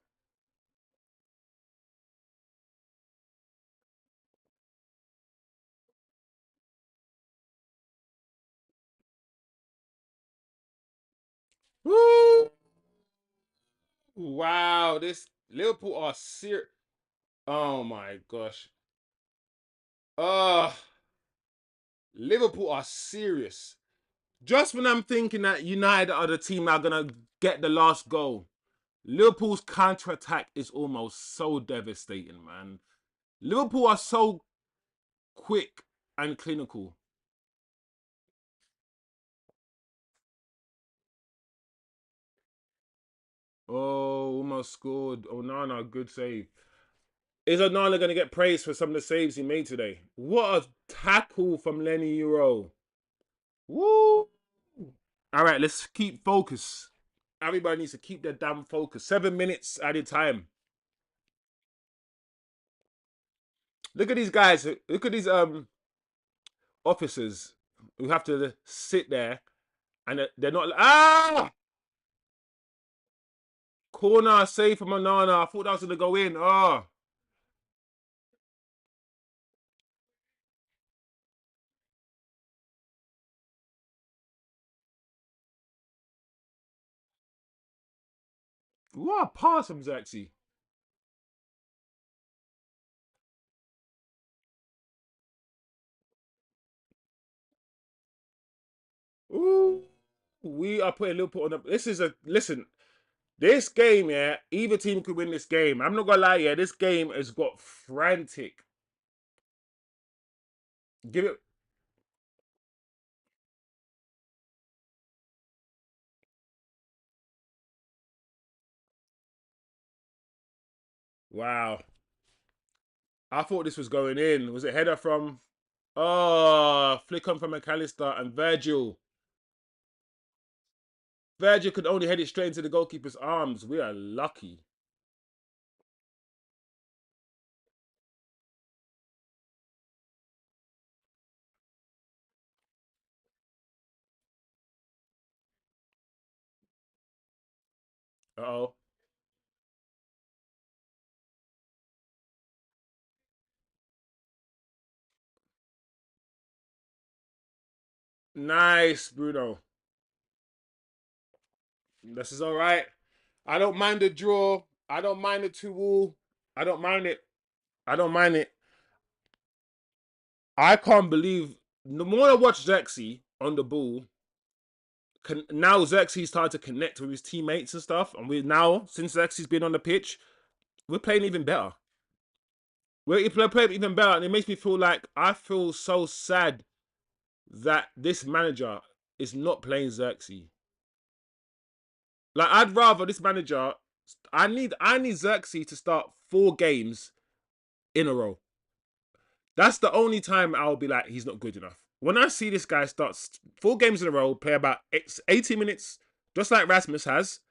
Woo! Wow, this Liverpool are serious. Oh my gosh. Uh Liverpool are serious. Just when I'm thinking that United are the team that are gonna get the last goal, Liverpool's counter attack is almost so devastating, man. Liverpool are so quick and clinical. Oh, almost scored. Oh, Nana, good save. Is Onana going to get praised for some of the saves he made today? What a tackle from Lenny Euro. Woo! All right, let's keep focus. Everybody needs to keep their damn focus. 7 minutes at a time. Look at these guys. Look at these officers who have to sit there and they're not. Ah! Corner save for Manana. I thought that was gonna go in. Oh. What a pass from Zirkzee. Ooh. We are putting Liverpool on the. This is a. Listen, this game, yeah, either team could win this game. I'm not gonna lie, yeah, this game has got frantic. Give it. Wow. I thought this was going in. Was it header from. Oh, flick on from McAllister and Virgil. Virgil could only head it straight into the goalkeeper's arms. We are lucky. Uh-oh. Nice, Bruno. This is all right. I don't mind the draw. I don't mind the 2-2. I don't mind it. I don't mind it. I can't believe the more I watch Zirkzee on the ball, now Zirkzee started to connect with his teammates and stuff. And we now, since Zirkzee's been on the pitch, we're playing even better. We're playing even better. And it makes me feel like I feel so sad that this manager is not playing Zirkzee. Like I'd rather this manager. I need Zirkzee to start 4 games in a row. That's the only time I'll be like, he's not good enough. When I see this guy start 4 games in a row, play about 80 minutes, just like Rasmus has,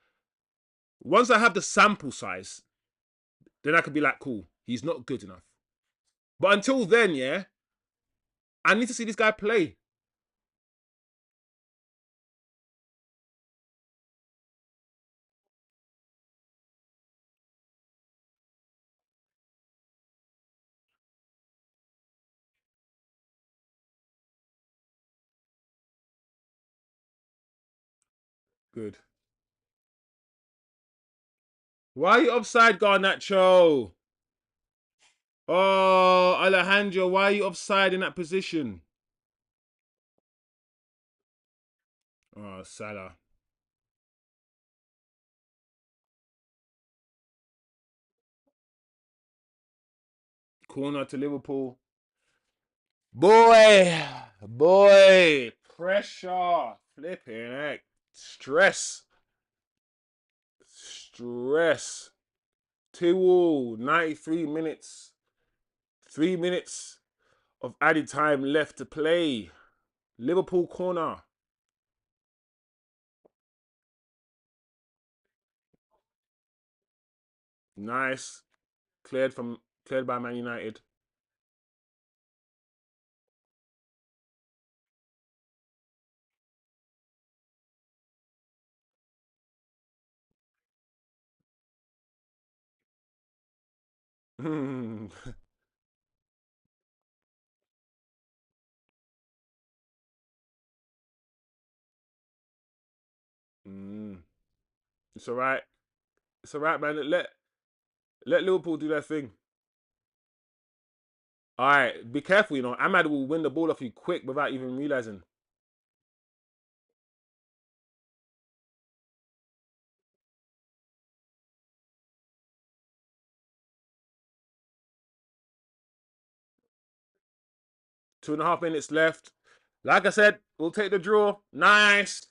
once I have the sample size, then I could be like, cool, he's not good enough. But until then, yeah, I need to see this guy play. Good. Why are you offside, Garnacho? Oh, Alejandro, why are you offside in that position? Oh, Salah. Corner to Liverpool. Boy, pressure, flipping heck, stress. 2-2, 93 minutes, 3 minutes of added time left to play. Liverpool corner, nice, cleared by Man United. mm. It's all right. It's all right, man. Let Liverpool do their thing. All right, be careful. Ahmad will win the ball off you quick without even realizing. 2.5 minutes left. Like I said, we'll take the draw. Nice.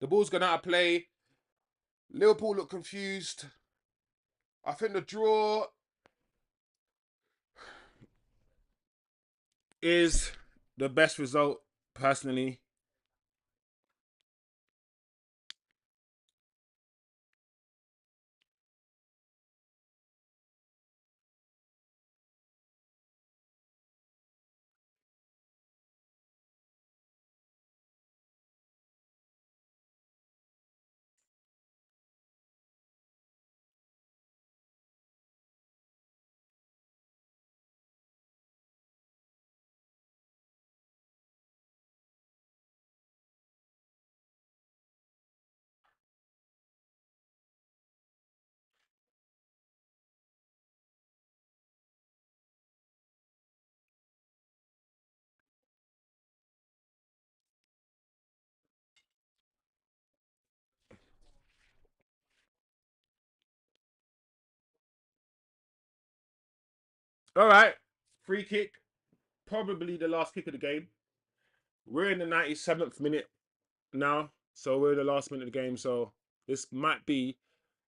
The ball's gone out of play. Liverpool look confused. I think the draw is the best result, personally. All right. Free kick. Probably the last kick of the game. We're in the 97th minute now. So we're in the last minute of the game. So this might be,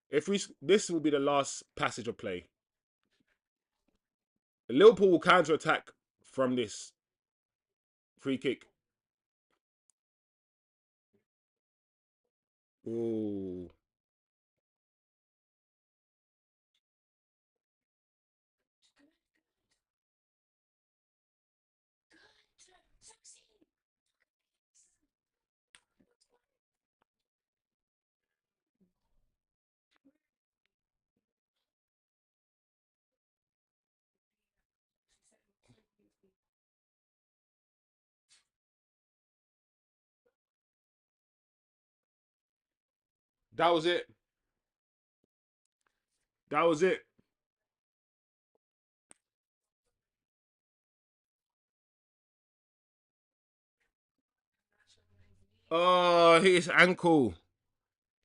if we, this will be the last passage of play. Liverpool will counter attack from this free kick. Ooh. That was it. That was it. Oh, hit his ankle.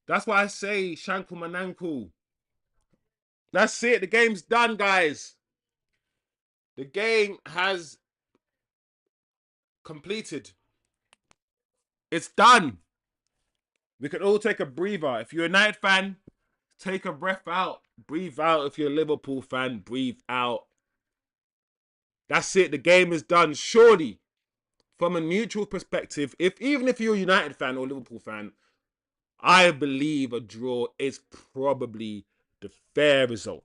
That's why I say shankle man ankle. That's it. The game's done, guys. The game has completed. It's done. We can all take a breather. If you're a United fan, take a breath out. Breathe out. If you're a Liverpool fan, breathe out. That's it. The game is done. Surely, from a neutral perspective, even if you're a United fan or Liverpool fan, I believe a draw is probably the fair result.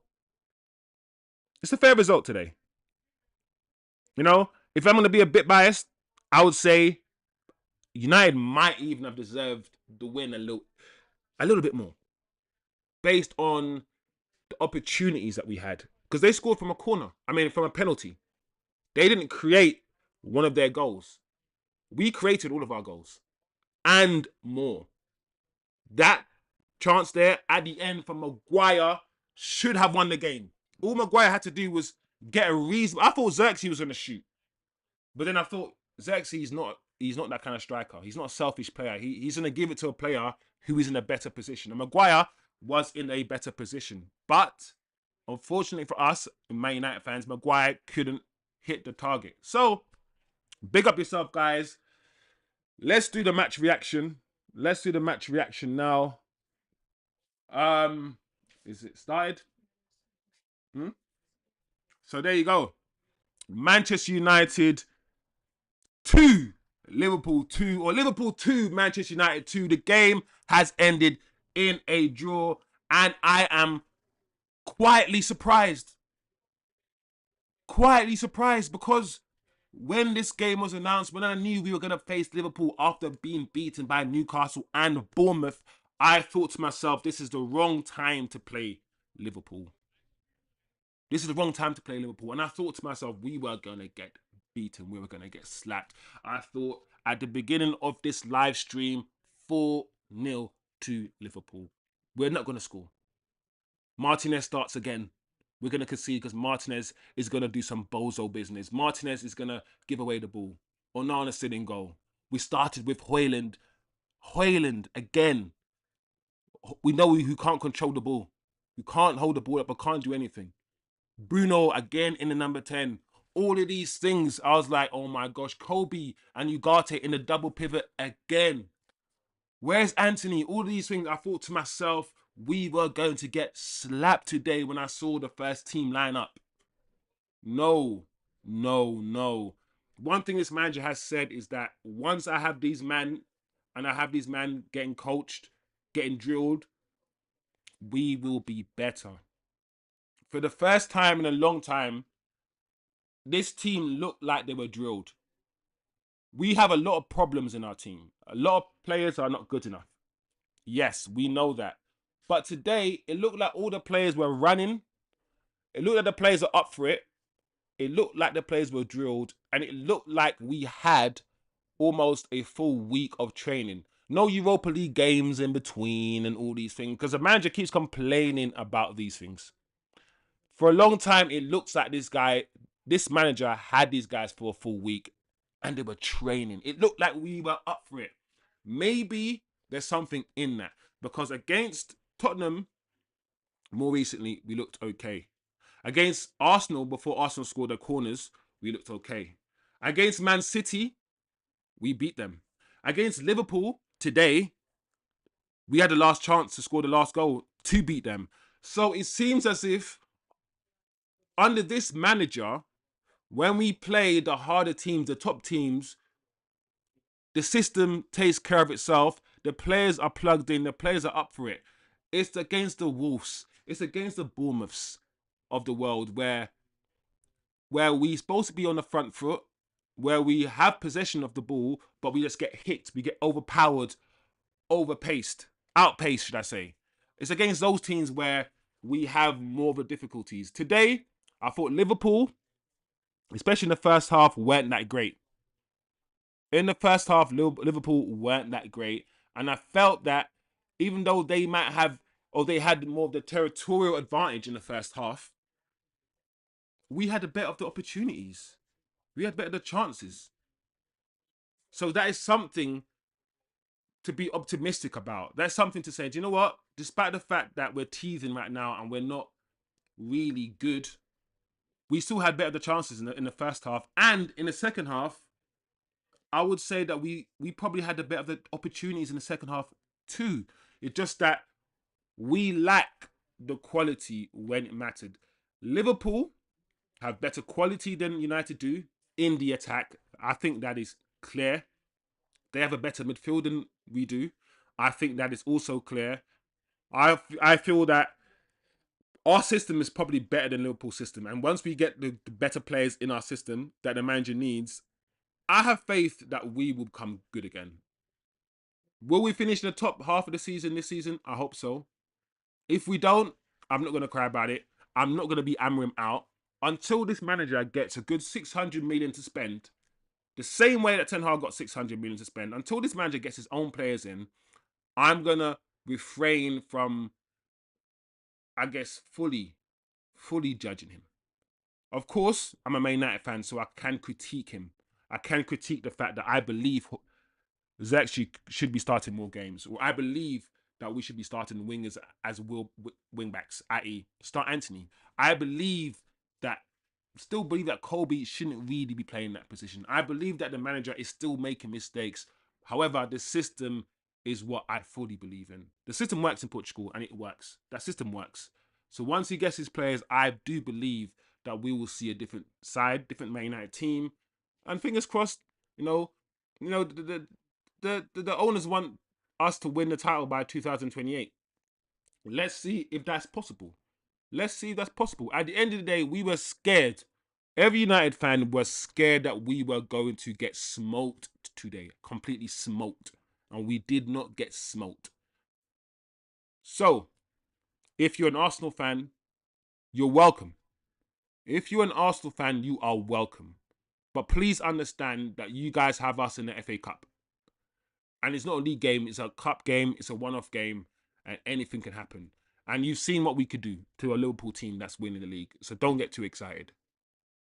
It's a fair result today. You know, if I'm going to be a bit biased, I would say United might even have deserved the win a little bit more based on the opportunities that we had. Because they scored from a corner. I mean, from a penalty. They didn't create one of their goals. We created all of our goals and more. That chance there at the end from Maguire should have won the game. All Maguire had to do was get a reason. I thought Zirkzee was going to shoot. But then I thought Zirkzee he's not that kind of striker. He's not a selfish player. He's going to give it to a player who is in a better position. And Maguire was in a better position. But unfortunately for us, Man United fans, Maguire couldn't hit the target. So, big up yourself, guys. Let's do the match reaction. Let's do the match reaction now. Is it started? Hmm? So there you go. Manchester United 2, Liverpool 2, or Liverpool 2, Manchester United 2. The game has ended in a draw, and I am quietly surprised. Quietly surprised because when this game was announced, when I knew we were going to face Liverpool after being beaten by Newcastle and Bournemouth, I thought to myself, this is the wrong time to play Liverpool. This is the wrong time to play Liverpool. And I thought to myself, we were going to get beaten. We were going to get slapped. I thought at the beginning of this live stream, 4-0 to Liverpool. We're not going to score. Martinez starts again. We're going to concede because Martinez is going to do some bozo business. Martinez is going to give away the ball. Onana sitting goal. We started with hojlund. Hojlund again. We know who can't control the ball. Who can't hold the ball up but can't do anything. Bruno again in the number 10. All of these things, I was like, oh my gosh, Kobbie and Ugarte in the double pivot again. Where's Antony? All of these things, I thought to myself, we were going to get slapped today when I saw the first team lineup. No, no, no. One thing this manager has said is that once I have these men, and I have these men getting coached, getting drilled, we will be better. For the first time in a long time, this team looked like they were drilled. We have a lot of problems in our team. A lot of players are not good enough. Yes, we know that. But today, it looked like all the players were running. It looked like the players are up for it. It looked like the players were drilled. And it looked like we had almost a full week of training. No Europa League games in between and all these things. Because the manager keeps complaining about these things. For a long time, it looks like this manager had these guys for a full week and they were training. It looked like we were up for it. Maybe there's something in that because against Tottenham, more recently, we looked okay. Against Arsenal, before Arsenal scored their corners, we looked okay. Against Man City, we beat them. Against Liverpool today, we had the last chance to score the last goal to beat them. So it seems as if under this manager, when we play the harder teams, the top teams, the system takes care of itself. The players are plugged in. The players are up for it. It's against the Wolves. It's against the Bournemouths of the world where we're supposed to be on the front foot, where we have possession of the ball, but we just get hit. We get overpowered, overpaced, outpaced, should I say. It's against those teams where we have more of the difficulties. Today, I thought Liverpool, especially in the first half, weren't that great. In the first half, Liverpool weren't that great. And I felt that even though they might have, or they had more of the territorial advantage in the first half, we had a better of the opportunities. We had better the chances. So that is something to be optimistic about. That's something to say, do you know what? Despite the fact that we're teething right now and we're not really good, we still had better the chances in the first half. And in the second half, I would say that we probably had a bit of the opportunities in the second half too. It's just that we lack the quality when it mattered. Liverpool have better quality than United do in the attack. I think that is clear. They have a better midfield than we do. I think that is also clear. I feel that our system is probably better than Liverpool's system. And once we get the better players in our system that the manager needs, I have faith that we will become good again. Will we finish in the top half of the season this season? I hope so. If we don't, I'm not going to cry about it. I'm not going to be Amorim out until this manager gets a good 600 million to spend. The same way that Ten Hag got 600 million to spend. Until this manager gets his own players in, I'm going to refrain from, I guess, fully judging him. Of course, I'm a Man United fan, so I can critique him. I can critique the fact that I believe Zirkzee should be starting more games. Or I believe that we should be starting wingers as wingbacks, i.e. start Antony. I still believe that Kobbie shouldn't really be playing that position. I believe that the manager is still making mistakes. However, the system is what I fully believe in. The system works in Portugal and it works. That system works. So once he gets his players, I do believe that we will see a different side, different Man United team. And fingers crossed, the owners want us to win the title by 2028. Let's see if that's possible. Let's see if that's possible. At the end of the day, we were scared. Every United fan was scared that we were going to get smoked today. Completely smoked. And we did not get smoked. So, if you're an Arsenal fan, you're welcome. If you're an Arsenal fan, you are welcome. But please understand that you guys have us in the FA Cup. And it's not a league game, it's a cup game, it's a one-off game, and anything can happen. And you've seen what we could do to a Liverpool team that's winning the league. So don't get too excited.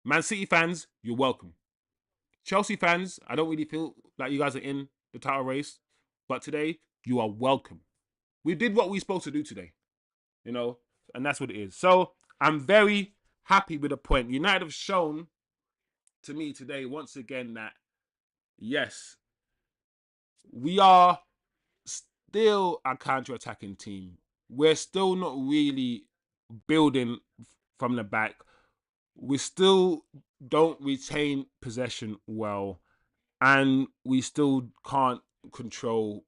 Man City fans, you're welcome. Chelsea fans, I don't really feel like you guys are in the title race. But today, you are welcome. We did what we were supposed to do today. And that's what it is. So I'm very happy with the point. United have shown to me today, once again, that yes, we are still a counter-attacking team. We're still not really building from the back. We still don't retain possession well. And we still can't control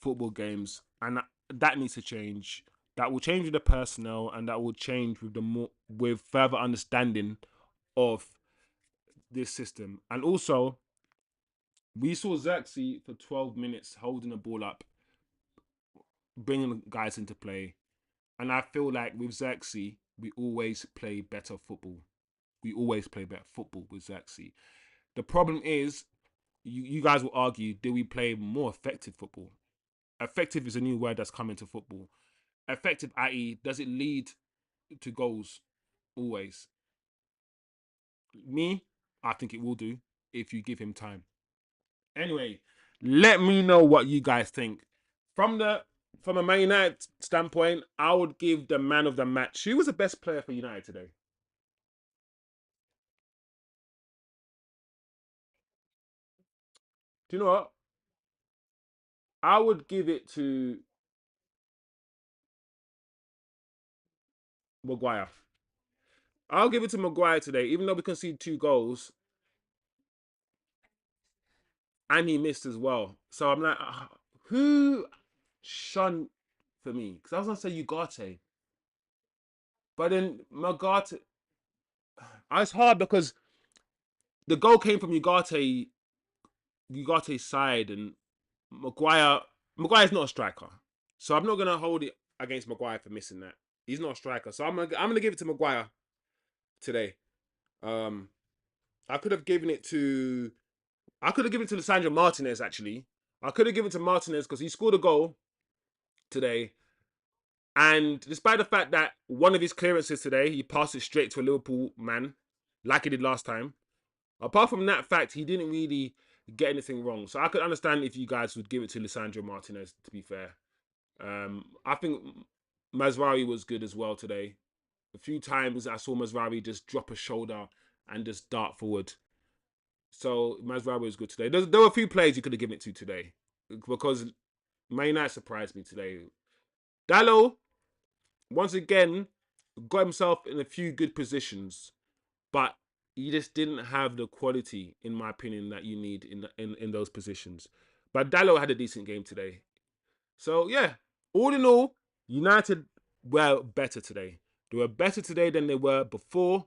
football games. And that needs to change. That will change with the personnel, and that will change with further understanding of this system. And also, we saw Zirkzee for 12 minutes holding the ball up, bringing guys into play. And I feel like with Zirkzee, we always play better football. We always play better football with Zirkzee. The problem is, you guys will argue, do we play more effective football? Effective is a new word that's come into football. Effective, i.e., does it lead to goals? Always. Me, I think it will do if you give him time. Anyway, let me know what you guys think. From a Man United standpoint, I would give the man of the match. Who was the best player for United today? Do you know what? I would give it to Maguire. I'll give it to Maguire today, even though we conceded 2 goals and he missed as well. So I'm like, who shone for me? Because I was gonna say ugarte, but then Ugarte. It's hard because the goal came from Ugarte's side, and Maguire. Maguire's not a striker, so I'm not gonna hold it against Maguire for missing that. He's not a striker, so I'm gonna give it to Maguire today. Um, I could have given it to I could have given it to Lissandro Martinez actually. I could have given it to Martinez because he scored a goal today, and despite the fact that one of his clearances today, he passed it straight to a Liverpool man, like he did last time. Apart from that fact, he didn't really get anything wrong. So I could understand if you guys would give it to Lissandro Martinez, to be fair. I think Mazraoui was good as well today. A few times I saw Mazraoui just drop a shoulder and just dart forward. So Mazraoui was good today. There were a few players you could have given it to today because Man United surprised me today. Dalot, once again, got himself in a few good positions, but he just didn't have the quality, in my opinion, that you need in those positions. But Dalot had a decent game today. So yeah, all in all, United were better today. They were better today than they were before.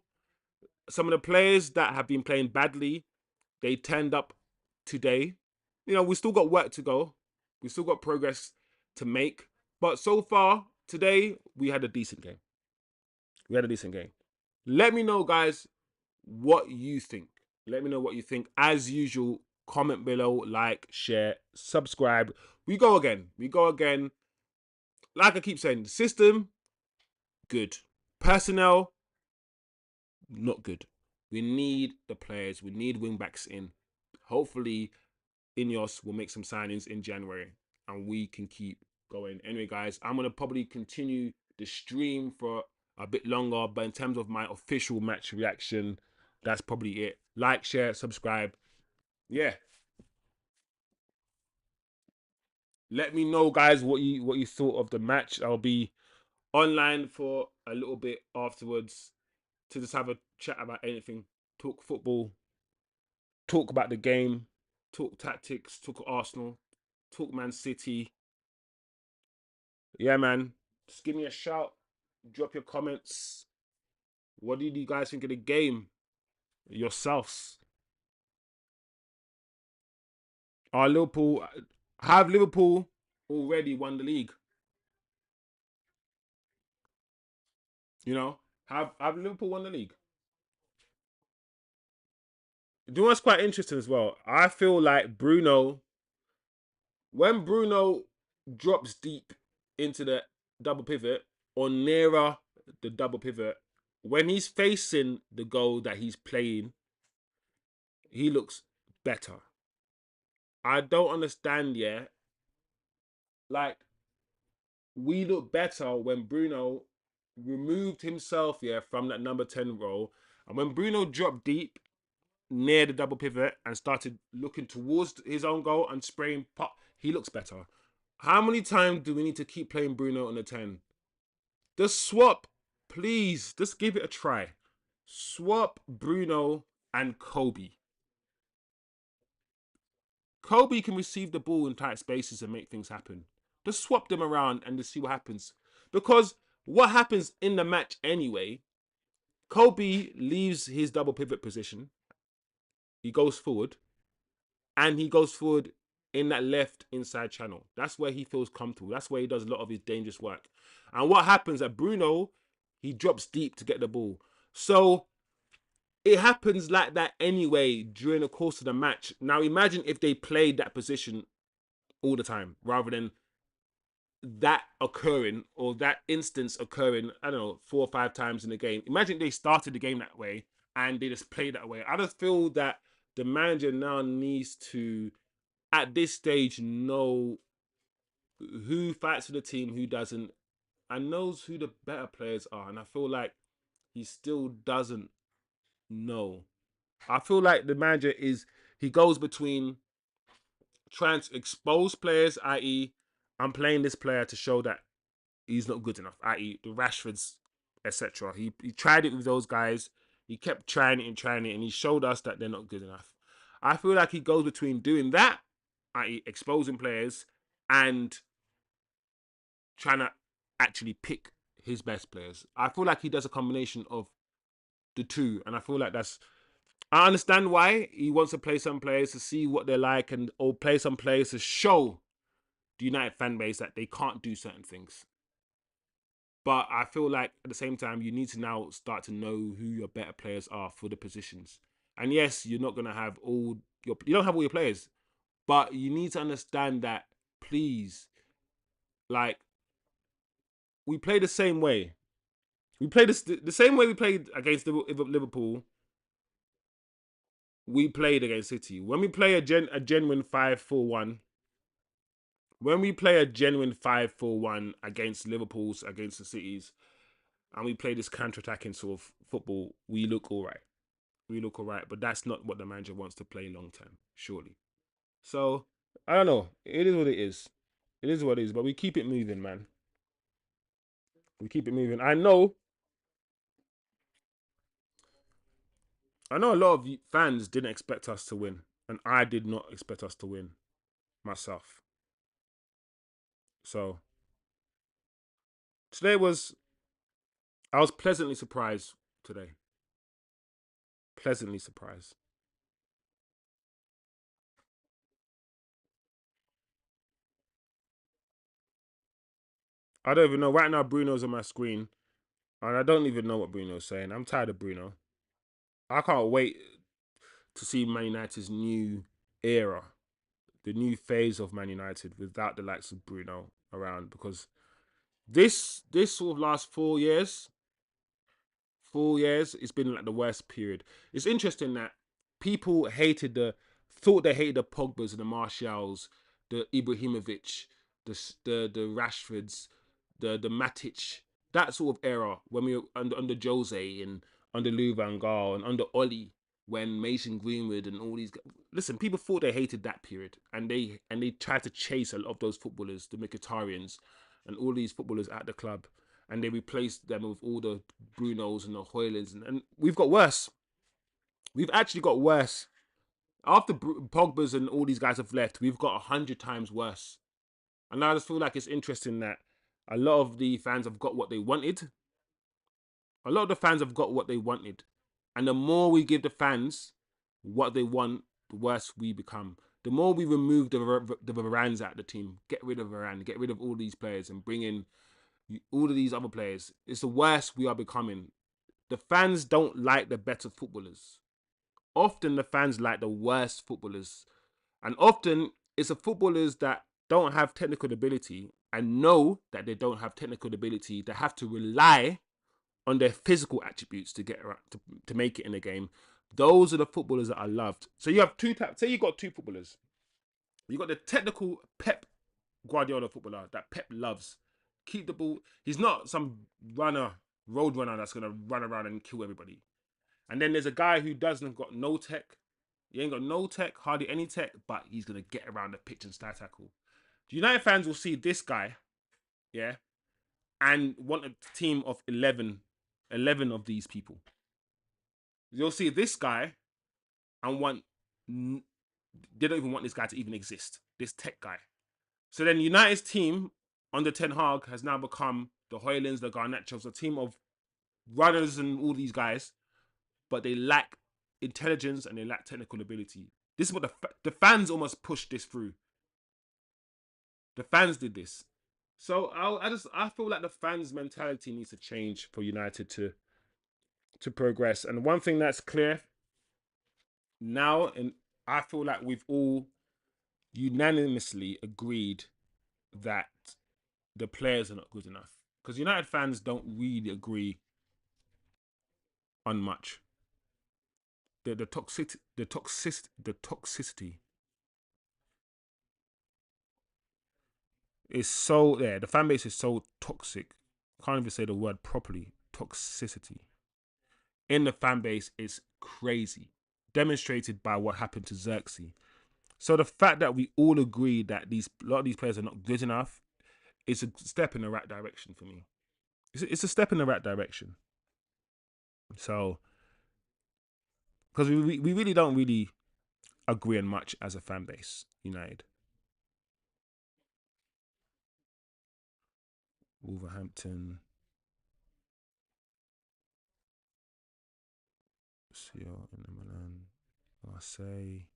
Some of the players that have been playing badly, they turned up today. You know, we still got work to go. We still got progress to make. But so far, today, we had a decent game. We had a decent game. Let me know, guys, what you think. Let me know what you think. As usual, comment below, like, share, subscribe. We go again. We go again. Like I keep saying, the system, good. Personnel, not good. We need the players. We need wingbacks in. Hopefully, Ineos will make some signings in January and we can keep going. Anyway, guys, I'm going to probably continue the stream for a bit longer, but in terms of my official match reaction, that's probably it. Like, share, subscribe. Yeah. Let me know, guys, what you thought of the match. I'll be online for a little bit afterwards to just have a chat about anything. Talk football, talk about the game, talk tactics, talk Arsenal, talk Man City. Yeah, man. Just give me a shout. Drop your comments. What did you guys think of the game? Yourselves. Are Liverpool have Liverpool already won the league? You know, have Liverpool won the league? Do you know what's quite interesting as well? I feel like Bruno, when Bruno drops deep into the double pivot or nearer the double pivot, when he's facing the goal that he's playing, he looks better. I don't understand yet. Like, we look better when Bruno removed himself, yeah, from that number 10 role. And when Bruno dropped deep near the double pivot and started looking towards his own goal and spraying pop, he looks better. How many times do we need to keep playing Bruno on the 10? Just swap, please. Just give it a try. Swap Bruno and Kobbie. Kobbie can receive the ball in tight spaces and make things happen. Just swap them around and just see what happens. Because what happens in the match anyway, Kobbie leaves his double pivot position. He goes forward. And he goes forward in that left inside channel. That's where he feels comfortable. That's where he does a lot of his dangerous work. And what happens at Bruno, he drops deep to get the ball. So it happens like that anyway during the course of the match. Now imagine if they played that position all the time rather than that occurring or that instance occurring, I don't know, 4 or 5 times in the game. Imagine they started the game that way and they just played that way. I just feel that the manager now needs to, at this stage, know who fights for the team, who doesn't, and knows who the better players are. And I feel like he still doesn't know. I feel like the manager he goes between trying to expose players, i.e., I'm playing this player to show that he's not good enough, i.e., the Rashfords, etc. He tried it with those guys. He kept trying it, and he showed us that they're not good enough. I feel like he goes between doing that, i.e., exposing players, and trying to actually pick his best players. I feel like he does a combination of the two, and I feel like that's. I understand why he wants to play some players to see what they're like, and or play some players to show the United fan base that they can't do certain things. But I feel like at the same time, you need to now start to know who your better players are for the positions. And yes, you're not gonna have you don't have all your players, but you need to understand that. Please, like, we play the same way. We play the same way we played against Liverpool. We played against City. When we play a genuine 5-4-1, when we play a genuine 5-4-1 against Liverpool's, against the Cities, and we play this counter-attacking sort of football, we look all right. We look all right, but that's not what the manager wants to play long term, surely. So, I don't know. It is what it is. It is what it is, but we keep it moving, man. We keep it moving. I know a lot of fans didn't expect us to win, and I did not expect us to win myself. So, today was, I was pleasantly surprised today. Pleasantly surprised. I don't even know. Right now, Bruno's on my screen, and I don't even know what Bruno's saying. I'm tired of Bruno. I can't wait to see Man United's new era, the new phase of Man United without the likes of Bruno around, because this sort of last 4 years, 4 years, it's been like the worst period. It's interesting that people thought they hated the Pogbas and the Martials, the Ibrahimovic, the Rashfords, the Matic, that sort of era when we were under Jose and under Lou Van Gaal and under Ollie, when Mason Greenwood and all these. Listen, people thought they hated that period, and they tried to chase a lot of those footballers, the Mkhitaryan's, and all these footballers at the club, and they replaced them with all the Brunos and the hojlunds, and we've got worse. We've actually got worse. After Pogba's and all these guys have left, we've got 100 times worse. And I just feel like it's interesting that a lot of the fans have got what they wanted. A lot of the fans have got what they wanted. And the more we give the fans what they want, the worse we become. The more we remove the Varanes out of the team, get rid of Varane, get rid of all these players, and bring in all of these other players, it's the worse we are becoming. The fans don't like the better footballers. Often the fans like the worst footballers. And often it's the footballers that don't have technical ability and know that they don't have technical ability. They have to rely on their physical attributes to get around, to make it in the game. Those are the footballers that are loved. So you have two types. Say you got two footballers. You got the technical Pep Guardiola footballer that Pep loves. Keep the ball. He's not some road runner that's gonna run around and kill everybody. And then there's a guy who doesn't got no tech. He ain't got no tech, hardly any tech, but he's gonna get around the pitch and start tackle. The United fans will see this guy, yeah, and want a team of 11 of these people. You'll see this guy and they don't even want this guy to even exist. This tech guy. So then United's team under Ten Hag has now become the Hojlunds, the Garnachos, a team of runners and all these guys, but they lack intelligence and they lack technical ability. This is what the fans almost pushed this through. The fans did this. So I feel like the fans' mentality needs to change for United to progress. And one thing that's clear now, and I feel like we've all unanimously agreed that the players are not good enough. Because United fans don't really agree on much. The toxicity is so, yeah. The fan base is so toxic. Can't even say the word properly. Toxicity in the fan base is crazy. Demonstrated by what happened to Zirkzee. So the fact that we all agree that a lot of these players are not good enough is a step in the right direction for me. It's a step in the right direction. So because we really don't really agree on much as a fan base, United. Wolverhampton, Seal, Inter Milan, Marseille.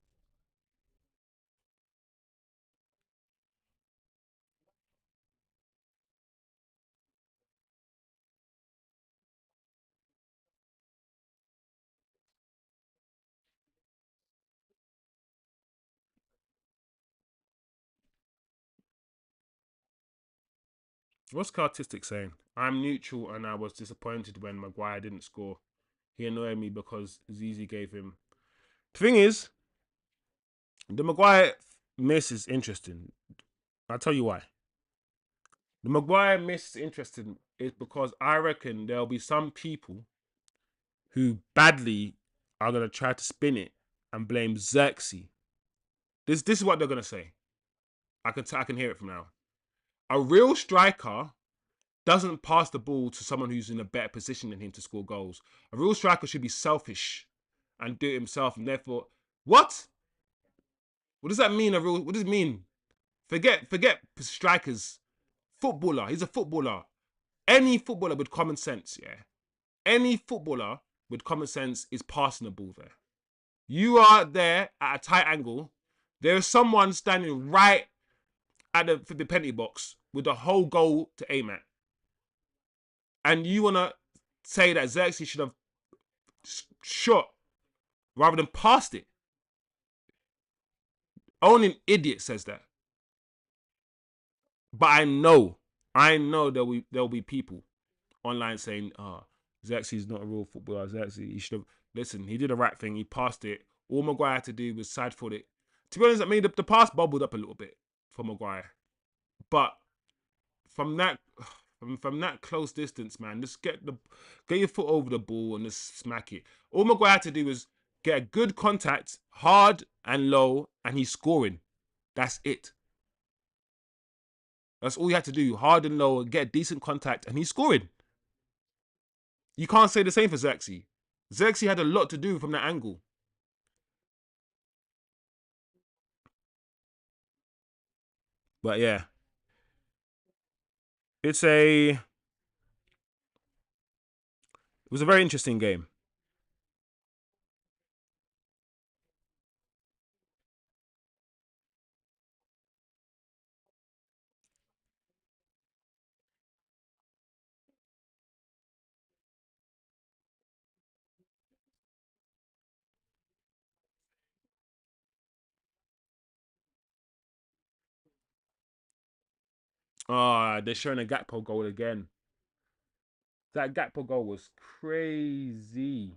What's Cartistic saying? I'm neutral and I was disappointed when Maguire didn't score. He annoyed me because Zizi gave him. The thing is, the Maguire miss is interesting. I'll tell you why. The Maguire miss is interesting is because I reckon there'll be some people who badly are going to try to spin it and blame Zirkzee. This is what they're going to say. I can hear it from now. A real striker doesn't pass the ball to someone who's in a better position than him to score goals. A real striker should be selfish and do it himself, and therefore, what? What does that mean? What does it mean? Forget strikers. Footballer. He's a footballer. Any footballer with common sense, yeah. Any footballer with common sense is passing the ball there. You are there at a tight angle. There is someone standing right at the penalty box with the whole goal to aim at. And you want to say that Zirkzee should have shot rather than passed it. Only an idiot says that. But I know there'll be people online saying, Zirkzee's not a real footballer. Zirkzee, he should have, listen, he did the right thing. He passed it. All Maguire had to do was side foot it. To be honest, I mean, the pass bubbled up a little bit for Maguire. But from that from that close distance, man, just get your foot over the ball and just smack it. All Maguire had to do was get a good contact, hard and low, and he's scoring. That's it. That's all you had to do, hard and low, and get decent contact, and he's scoring. You can't say the same for Zirkzee. Zirkzee had a lot to do from that angle. But yeah, it was a very interesting game. They're showing a Gakpo goal again. That Gakpo goal was crazy.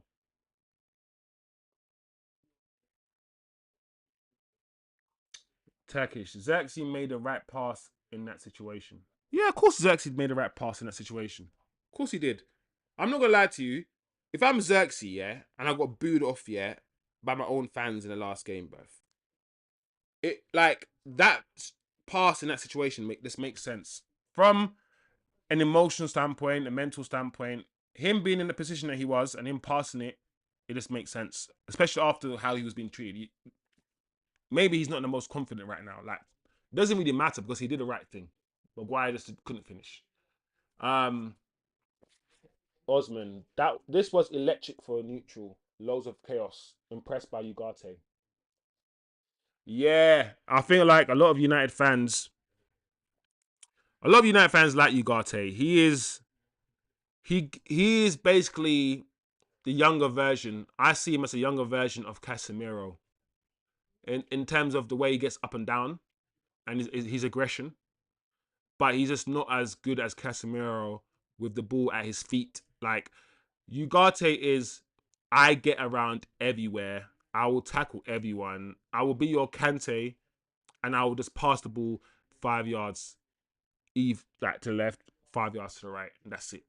Turkish. Zirkzee made the right pass in that situation. Yeah, of course Zirkzee made the right pass in that situation. Of course he did. I'm not gonna lie to you. If I'm Zirkzee, yeah, and I got booed off, yeah, by my own fans in the last game, bruv. It like that pass in that situation this makes sense. From an emotional standpoint, a mental standpoint, him being in the position that he was and him passing it, it just makes sense. Especially after how he was being treated. Maybe he's not the most confident right now. Like, doesn't really matter because he did the right thing. Maguire just couldn't finish. Um, Osman, this was electric for a neutral. Loads of chaos. Impressed by Ugarte. Yeah, I feel like a lot of United fans like Ugarte. He is basically the younger version. I see him as a younger version of Casemiro in terms of the way he gets up and down and his aggression. But he's just not as good as Casemiro with the ball at his feet. Like Ugarte is, I get around everywhere. I will tackle everyone. I will be your Kante, and I will just pass the ball 5 yards, like to the left, 5 yards to the right, and that's it.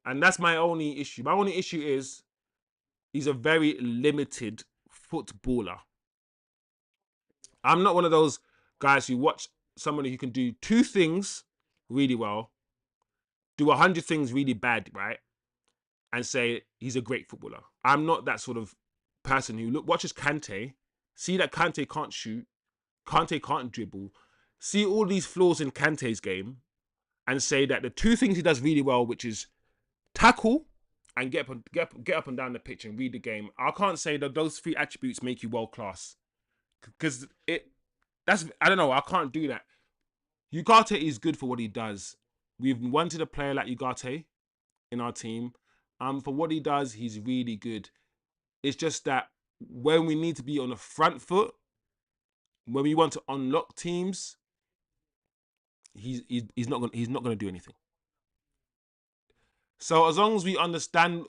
And that's my only issue. My only issue is he's a very limited footballer. I'm not one of those guys who watch somebody who can do 2 things really well, do 100 things really bad, right? And say he's a great footballer. I'm not that sort of person who watches Kante, see that Kante can't shoot, Kante can't dribble, see all these flaws in Kante's game, and say that the 2 things he does really well, which is tackle and get up and down the pitch and read the game. I can't say that those 3 attributes make you world class, because I don't know. I can't do that. Ugarte is good for what he does. We've wanted a player like Ugarte in our team. For what he does, he's really good. It's just that when we need to be on the front foot, when we want to unlock teams, he's not gonna do anything. So as long as we understand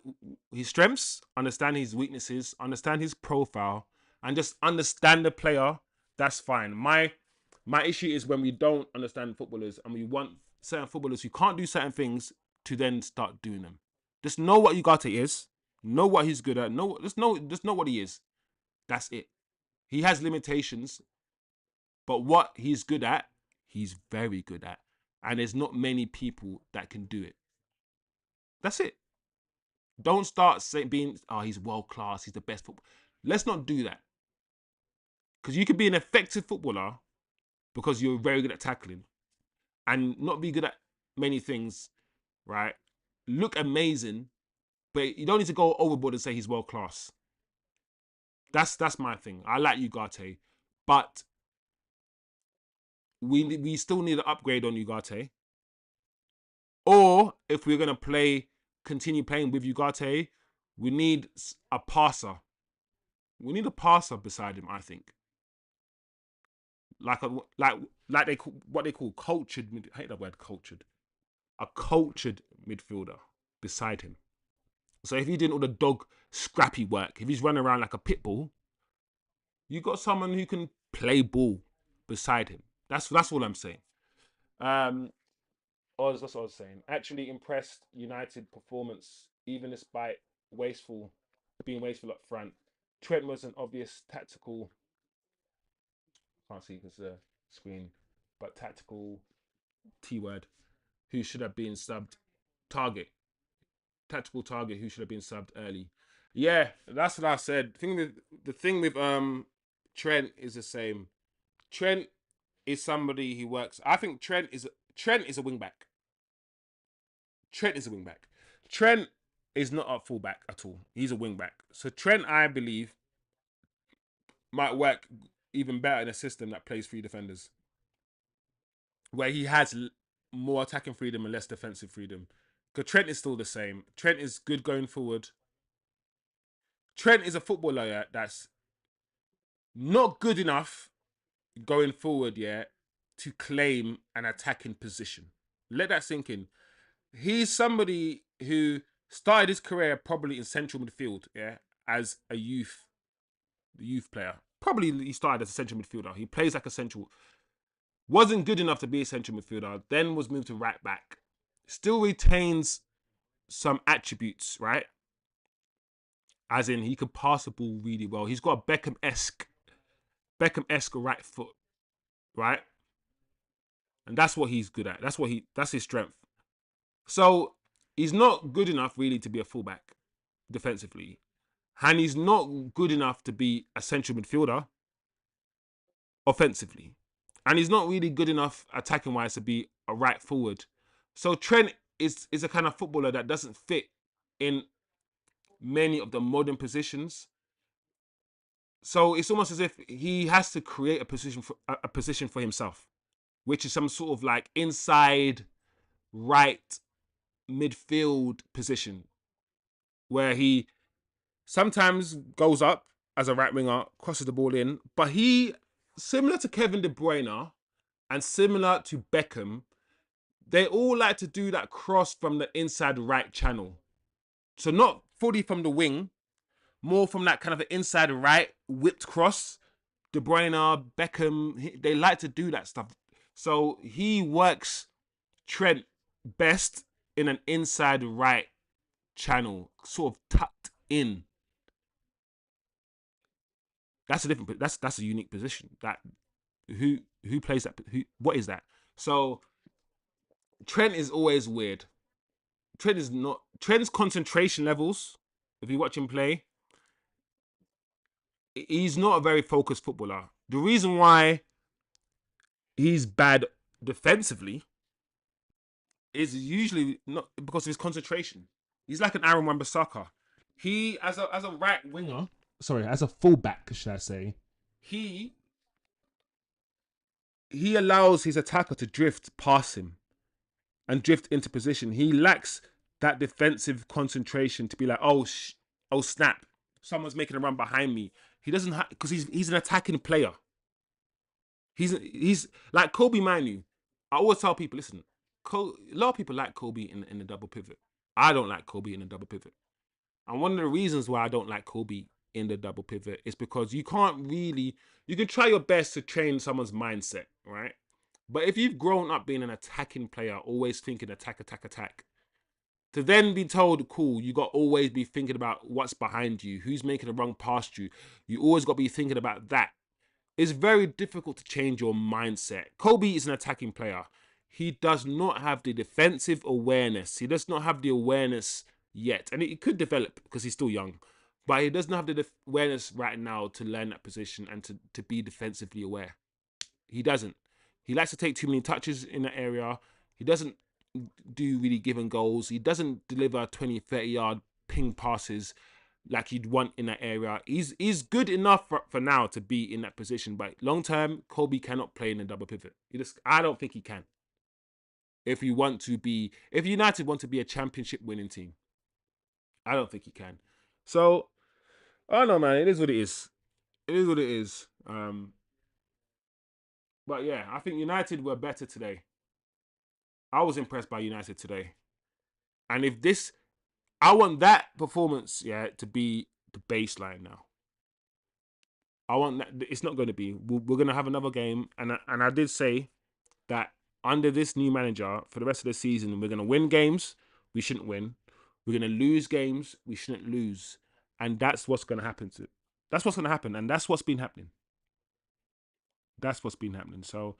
his strengths, understand his weaknesses, understand his profile, and just understand the player, that's fine. My issue is when we don't understand footballers and we want certain footballers who can't do certain things to then start doing them. Just know what Ugarte is, know what he's good at, just know what he is. That's it. He has limitations, but what he's good at, he's very good at. And there's not many people that can do it. That's it. Don't start being, he's world class, he's the best footballer. Let's not do that. Because you could be an effective footballer because you're very good at tackling and not be good at many things, right? Look amazing, but you don't need to go overboard and say he's world class. That's my thing. I like Ugarte, but we still need an upgrade on Ugarte. Or if we're gonna continue playing with Ugarte, we need a passer. We need a passer beside him, I think. Like what they call cultured. I hate that word, cultured. A cultured midfielder beside him. So if he's doing all the dog scrappy work, if he's running around like a pit bull, you got someone who can play ball beside him. That's all I'm saying. That's what I was saying. Actually impressed United performance, even despite being wasteful up front. Trent was an obvious tactical. Can't see because the screen, but tactical T word. Who should have been subbed? Target. Tactical target who should have been subbed early. Yeah, that's what I said. The thing with Trent is the same. Trent is somebody who works. I think Trent is a wing back. Trent is a wing back. Trent is not a fullback at all. He's a wing back. So Trent, I believe, might work even better in a system that plays 3 defenders, where he has more attacking freedom and less defensive freedom. Because Trent is still the same. Trent is good going forward. Trent is a footballer that's not good enough going forward yet to claim an attacking position. Let that sink in. He's somebody who started his career probably in central midfield, as a youth player. Probably he started as a central midfielder. He plays like a central. Wasn't good enough to be a central midfielder. Then was moved to right back. Still retains some attributes, right? As in, he could pass the ball really well. He's got a Beckham-esque right foot, right? And that's what he's good at. That's his strength. So he's not good enough really to be a fullback defensively. And he's not good enough to be a central midfielder offensively. And he's not really good enough attacking-wise to be a right forward. So Trent is a kind of footballer that doesn't fit in many of the modern positions. So it's almost as if he has to create a position for himself, which is some sort of like inside right midfield position, where he sometimes goes up as a right winger, crosses the ball in, but he, similar to Kevin De Bruyne and similar to Beckham, they all like to do that cross from the inside right channel. So not fully from the wing, more from that kind of an inside right whipped cross. De Bruyne, Beckham, they like to do that stuff. So he works Trent best in an inside right channel, sort of tucked in. That's a unique position. Who plays that? What is that? So Trent is always weird. Trent is not Trent's concentration levels. If you watch him play, he's not a very focused footballer. The reason why he's bad defensively is usually not because of his concentration. He's like an Aaron Wan-Bissaka. He as a right winger, sorry, as a fullback, should I say, he allows his attacker to drift past him and drift into position. He lacks that defensive concentration to be like, oh snap, someone's making a run behind me. He doesn't have because he's an attacking player. He's like Kobbie Manu. I always tell people, listen, a lot of people like Kobbie in the double pivot. I don't like Kobbie in the double pivot. And one of the reasons why I don't like Kobbie in the double pivot is because you can try your best to train someone's mindset, right? But if you've grown up being an attacking player, always thinking attack, to then be told, cool, you got to always be thinking about what's behind you, who's making a run past you. You always got to be thinking about that. It's very difficult to change your mindset. Kobbie is an attacking player. He does not have the defensive awareness. He does not have the awareness yet. And it could develop because he's still young. But he doesn't have the awareness right now to learn that position and to be defensively aware. He doesn't. He likes to take too many touches in that area. He doesn't do really given goals. He doesn't deliver 20, 30-yard ping passes like you'd want in that area. He's good enough for now to be in that position. But long term, Kobbie cannot play in a double pivot. I don't think he can. If United want to be a championship winning team, I don't think he can. So, I don't know, man. It is what it is. It is what it is. But yeah, I think United were better today. I was impressed by United today. And I want that performance, yeah, to be the baseline now. I want that. It's not going to be. We're going to have another game. And I did say that under this new manager, for the rest of the season, we're going to win games we shouldn't win. We're going to lose games we shouldn't lose. And that's what's going to happen. That's what's going to happen. And that's what's been happening. That's what's been happening. So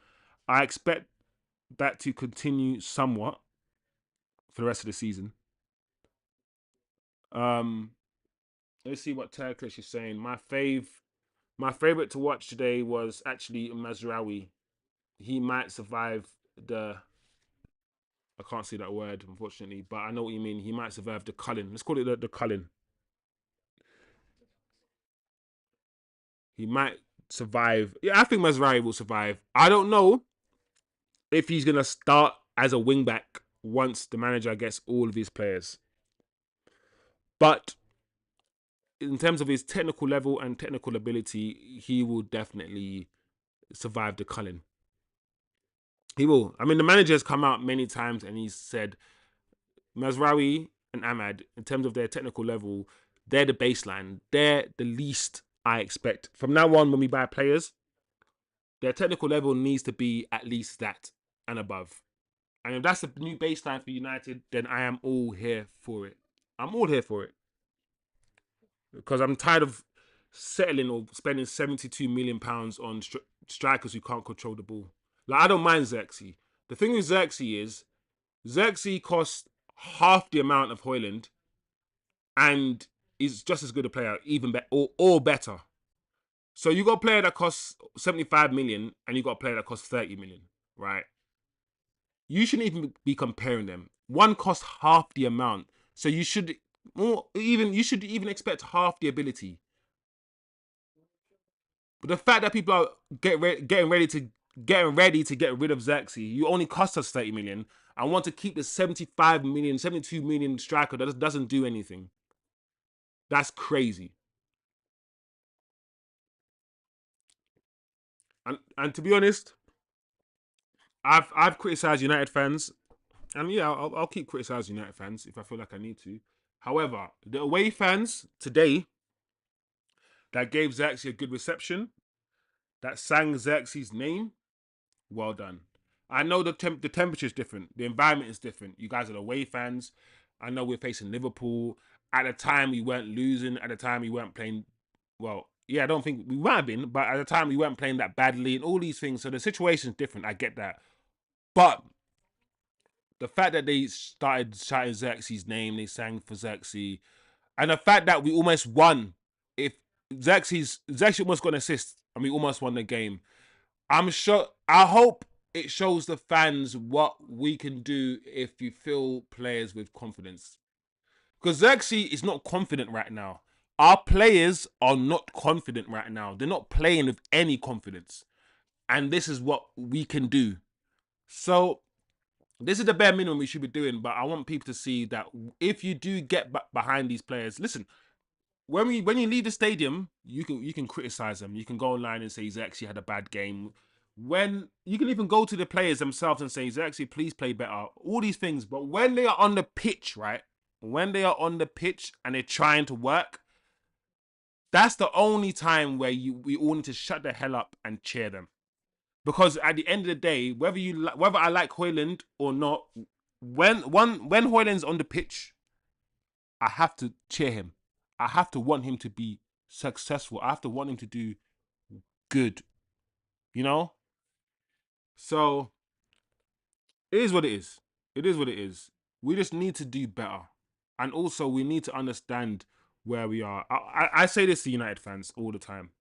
I expect that to continue somewhat for the rest of the season. Let's see what Turkish is saying. My favorite to watch today was actually Mazraoui. He might survive I can't say that word, unfortunately, but I know what you mean. He might survive the culling. Let's call it the culling. He might survive. Yeah, I think Mazraoui will survive. I don't know if he's going to start as a wingback once the manager gets all of his players. But in terms of his technical level and technical ability, he will definitely survive the culling. He will. I mean, the manager has come out many times and he's said Mazraoui and Ahmad, in terms of their technical level, they're the baseline. They're the least I expect. From now on, when we buy players, their technical level needs to be at least that and above. And if that's a new baseline for United, then I am all here for it. I'm all here for it. Because I'm tired of settling or spending £72 million on strikers who can't control the ball. Like, I don't mind Zirkzee. The thing with Zirkzee is, Zirkzee costs half the amount of hojlund and is just as good a player, even or better. So you got a player that costs 75 million and you got a player that costs 30 million, right? You shouldn't even be comparing them. One costs half the amount, so you should even expect half the ability. But the fact that people are getting ready to get rid of Zirkzee, you only cost us 30 million. I want to keep the 75 million, 72 million striker that doesn't do anything. That's crazy. And to be honest, I've criticized United fans, and yeah, I'll keep criticizing United fans if I feel like I need to. However, the away fans today that gave Zirkzee a good reception, that sang Zirkzee's name, well done. I know the temperature is different. The environment is different. You guys are the away fans. I know we're facing Liverpool. At the time, we weren't losing. At the time, we weren't playing. Well, Yeah, I don't think we might have been, but at the time we weren't playing that badly and all these things. So the situation's different. I get that. But the fact that they started shouting Zirkzee's name, they sang for Zirkzee, and the fact that we almost won. If Zirkzee almost got an assist and we almost won the game. I'm sure. I hope it shows the fans what we can do if you fill players with confidence. Because Zirkzee is not confident right now. Our players are not confident right now. They're not playing with any confidence. And this is what we can do. So this is the bare minimum we should be doing. But I want people to see that if you do get behind these players, listen, when you leave the stadium, you can criticize them. You can go online and say Zirkzee had a bad game. When you can even go to the players themselves and say Zirkzee, please play better. All these things, but when they are on the pitch, right? When they are on the pitch and they're trying to work, that's the only time where we all need to shut the hell up and cheer them. Because at the end of the day, whether I like hojlund or not, when hojlund's on the pitch, I have to cheer him. I have to want him to be successful. I have to want him to do good. You know? So it is what it is. It is what it is. We just need to do better. And also we need to understand where we are. I say this to United fans all the time.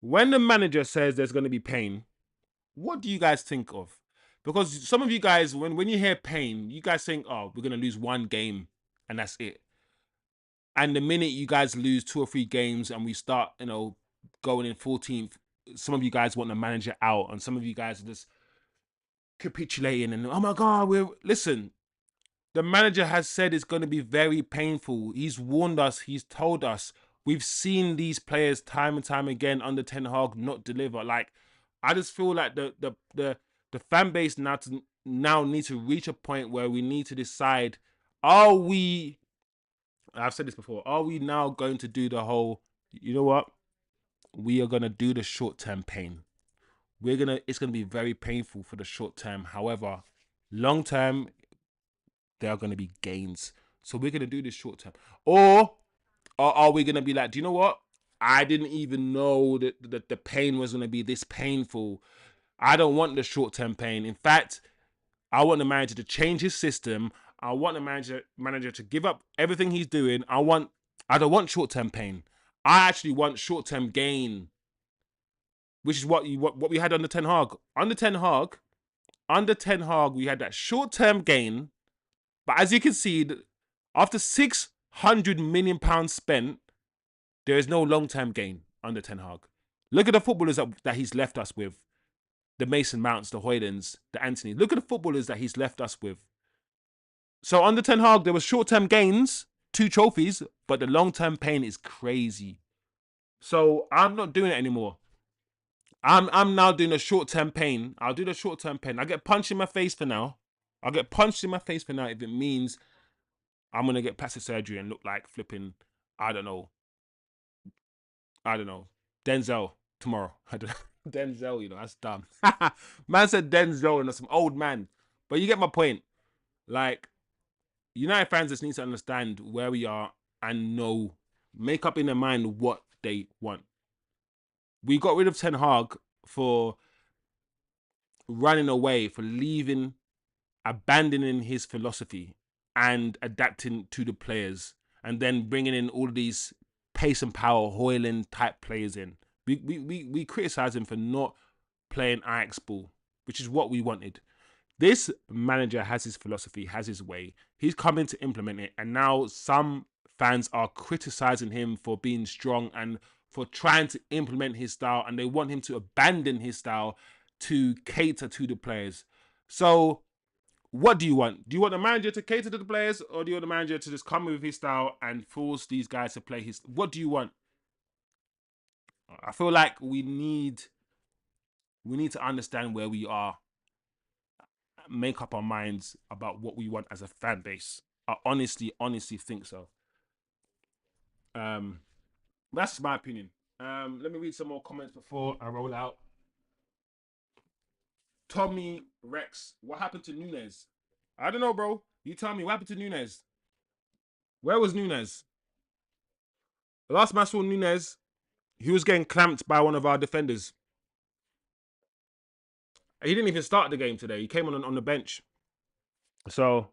When the manager says there's going to be pain, what do you guys think of? Because some of you guys, when you hear pain, you guys think, oh, we're going to lose one game and that's it. And the minute you guys lose 2 or 3 games and we start, going in 14th, some of you guys want the manager out, and some of you guys are just capitulating and, oh my God, listen, the manager has said it's going to be very painful. He's warned us. He's told us. We've seen these players time and time again under Ten Hag not deliver. Like, I just feel like the fan base now need to reach a point where we need to decide, are we, I've said this before, are we now going to do the whole, you know what? We are going to do the short-term pain. It's going to be very painful for the short term. However, long term, there are going to be gains. So we're going to do this short term. Or are we going to be like, do you know what? I didn't even know that the pain was going to be this painful. I don't want the short term pain. In fact, I want the manager to change his system. I want the manager to give up everything he's doing. I don't want short term pain. I actually want short term gain, which is what we had under Ten Hag. Under Ten Hag, we had that short term gain. But as you can see, after £600 million spent, there is no long term gain under Ten Hag. Look at the footballers that he's left us with. The Mason Mounts, the Hojlunds, the Antony. Look at the footballers that he's left us with. So under Ten Hag, there was short-term gains, 2 trophies, but the long-term pain is crazy. So I'm not doing it anymore. I'm now doing a short-term pain. I'll do the short-term pain. I get punched in my face for now. I'll get punched in my face for now if it means I'm going to get plastic surgery and look like flipping, I don't know, Denzel tomorrow. I don't know. Denzel, that's dumb. Man said Denzel and some old man. But you get my point. Like, United fans just need to understand where we are and make up in their mind what they want. We got rid of Ten Hag for running away, for leaving, abandoning his philosophy and adapting to the players, and then bringing in all these pace and power Hojlund type players in. We criticize him for not playing Ajax ball, which is what we wanted. This manager has his philosophy, has his way. He's coming to implement it, and now some fans are criticizing him for being strong and for trying to implement his style, and they want him to abandon his style to cater to the players. So what do you want? Do you want the manager to cater to the players, or do you want the manager to just come with his style and force these guys to play his? What do you want? I feel like we need to understand where we are, make up our minds about what we want as a fan base. I honestly think so. That's my opinion. Let me read some more comments before I roll out. Tommy Rex, what happened to Nunes? I don't know, bro. You tell me, what happened to Nunes? Where was Nunes? The last match I saw Nunes, He was getting clamped by one of our defenders. He didn't even start the game today. He came on the bench. So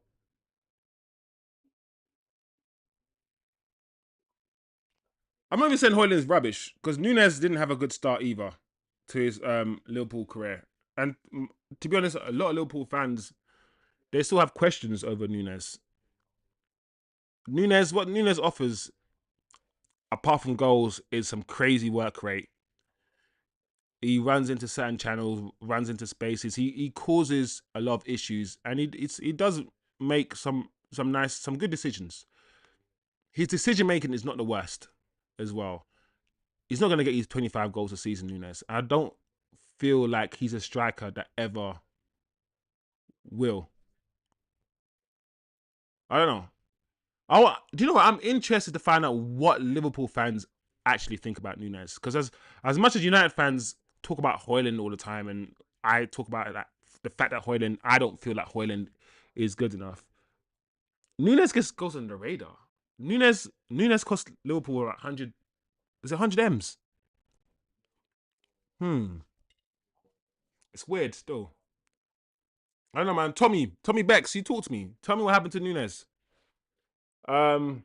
I'm not even saying Hojlund's rubbish because Núñez didn't have a good start either to his Liverpool career. And to be honest, a lot of Liverpool fans, they still have questions over Núñez. What Núñez offers, apart from goals, is some crazy work rate. He runs into certain channels, runs into spaces. He causes a lot of issues, and he does make some good decisions. His decision making is not the worst, as well. He's not going to get his 25 goals a season, Núñez. I don't feel like he's a striker that ever will. I don't know. Do you know what? I'm interested to find out what Liverpool fans actually think about Núñez. Because as much as United fans talk about Hojlund all the time, and I talk about that, the fact that Hojlund, I don't feel like Hojlund is good enough. Núñez just goes under the radar. Núñez cost Liverpool 100. Is it 100 M's? It's weird still. I don't know, man. Tommy Bex, you talk to me. Tell me what happened to Núñez. Um,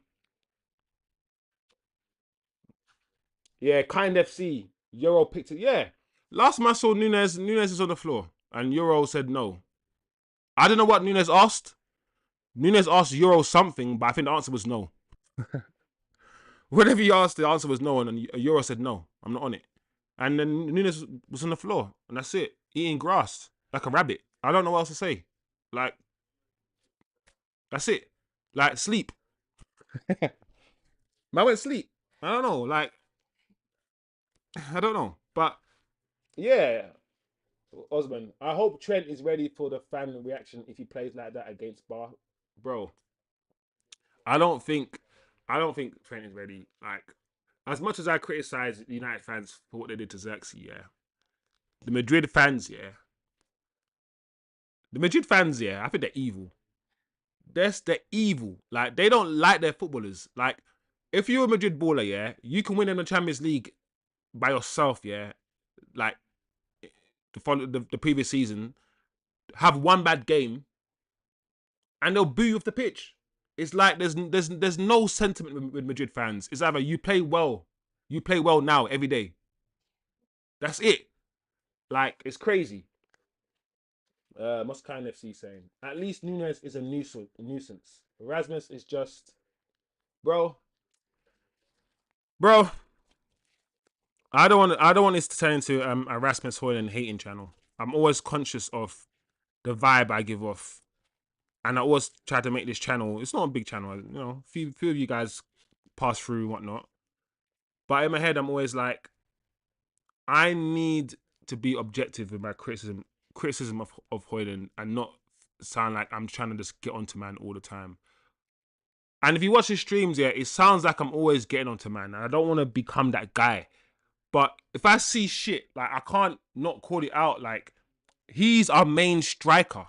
yeah, Kind FC. Euro picked it. Yeah. Last time I saw Núñez is on the floor. And Euro said no. I don't know what Núñez asked. Núñez asked Euro something, but I think the answer was no. Whatever he asked, the answer was no, and Euro said no, I'm not on it. And then Núñez was on the floor, and that's it. Eating grass like a rabbit. I don't know what else to say. Like, that's it. Like, sleep. I went sleep. I don't know. Like, I don't know. But yeah, Osman, I hope Trent is ready for the fan reaction if he plays like that against Bar. Bro, I don't think Trent is ready. Like, as much as I criticize United fans for what they did to Zirkzee, yeah. The Madrid fans, yeah. I think they're evil. They're evil. Like, they don't like their footballers. Like, if you're a Madrid baller, yeah, you can win in the Champions League by yourself, yeah. Like, the previous season, have one bad game, and they'll boo you off the pitch. It's like there's no sentiment with Madrid fans. It's either you play well now every day. That's it. Like, it's crazy. What's Kind FC saying? At least Núñez is a nuisance. Erasmus is just, bro. I don't want this to turn into a Rasmus Hojlund hating channel. I'm always conscious of the vibe I give off, and I always try to make this channel. It's not a big channel, you know. Few of you guys pass through and whatnot, but in my head, I'm always like, I need to be objective with my criticism of Hojlund, and not sound like I'm trying to just get onto man all the time. And if you watch his streams, yeah, it sounds like I'm always getting onto man, and I don't want to become that guy. But if I see shit, like, I can't not call it out. Like, he's our main striker.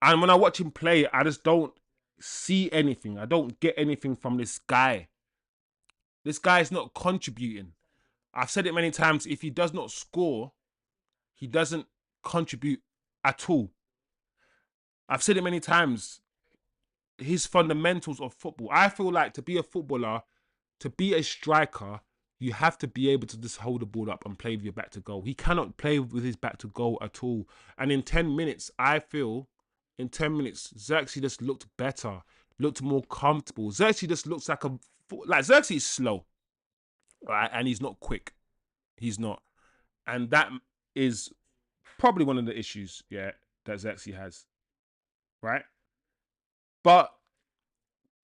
And when I watch him play, I just don't see anything. I don't get anything from this guy. This guy is not contributing. I've said it many times. If he does not score, he doesn't contribute at all. I've said it many times. His fundamentals of football. I feel like to be a footballer, to be a striker, you have to be able to just hold the ball up and play with your back to goal. He cannot play with his back to goal at all. And in 10 minutes, I feel, Zirkzee just looked better, looked more comfortable. Zirkzee just looks like Zirkzee is slow, right? And he's not quick. He's not. And that is probably one of the issues, yeah, that Zirkzee has, right? But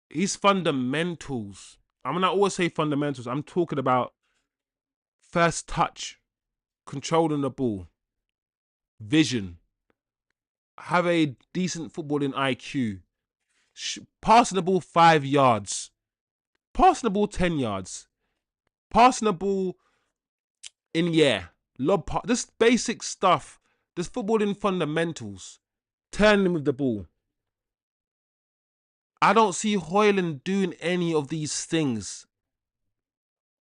his fundamentals, I'm going to always say fundamentals. I'm talking about first touch, controlling the ball, vision, have a decent footballing IQ, passing the ball 5 yards, passing the ball 10 yards, passing the ball in the air, just basic stuff, just footballing fundamentals, turning with the ball. I don't see Hojlund doing any of these things.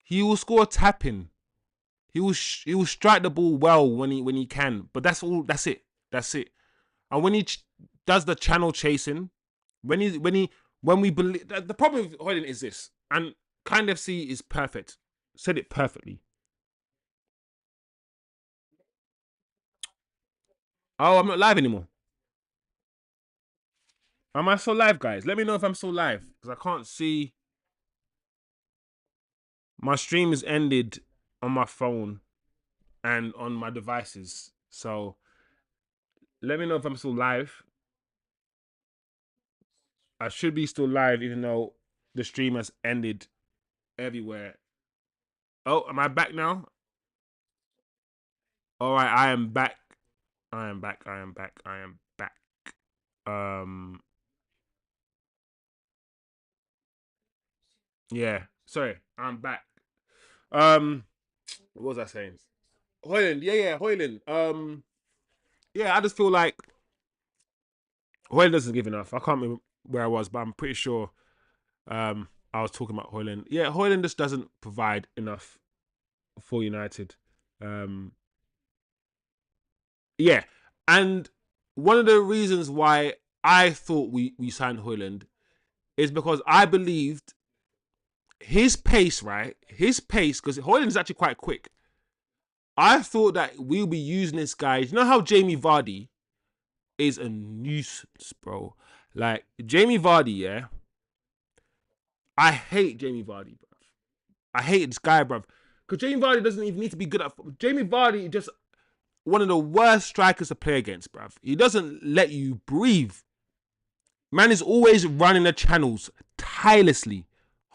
He will score a tap in. He will strike the ball well when he can. But that's all. That's it. That's it. And when he does the channel chasing, when we believe the problem with Hojlund is this, and kind of see is perfect. Said it perfectly. Oh, I'm not live anymore. Am I still live, guys? Let me know if I'm still live because I can't see. My stream is ended on my phone and on my devices. So let me know if I'm still live. I should be still live, even though the stream has ended everywhere. Oh, am I back now? All right, I am back. I am back. I am back. I am back. Um, yeah. Sorry, I'm back. Um, what was I saying? Hojlund, yeah, Hojlund. Yeah, I just feel like Hojlund doesn't give enough. I can't remember where I was, but I'm pretty sure I was talking about Hojlund. Yeah, Hojlund just doesn't provide enough for United. Um, yeah, and one of the reasons why I thought we signed Hojlund is because I believed his pace, right? His pace, because Hojlund is actually quite quick. I thought that we'll be using this guy. You know how Jamie Vardy is a nuisance, bro. Like Jamie Vardy, yeah. I hate Jamie Vardy, bro. I hate this guy, bro. Because Jamie Vardy doesn't even need to be good at football. Jamie Vardy is just one of the worst strikers to play against, bruv. He doesn't let you breathe. Man is always running the channels tirelessly,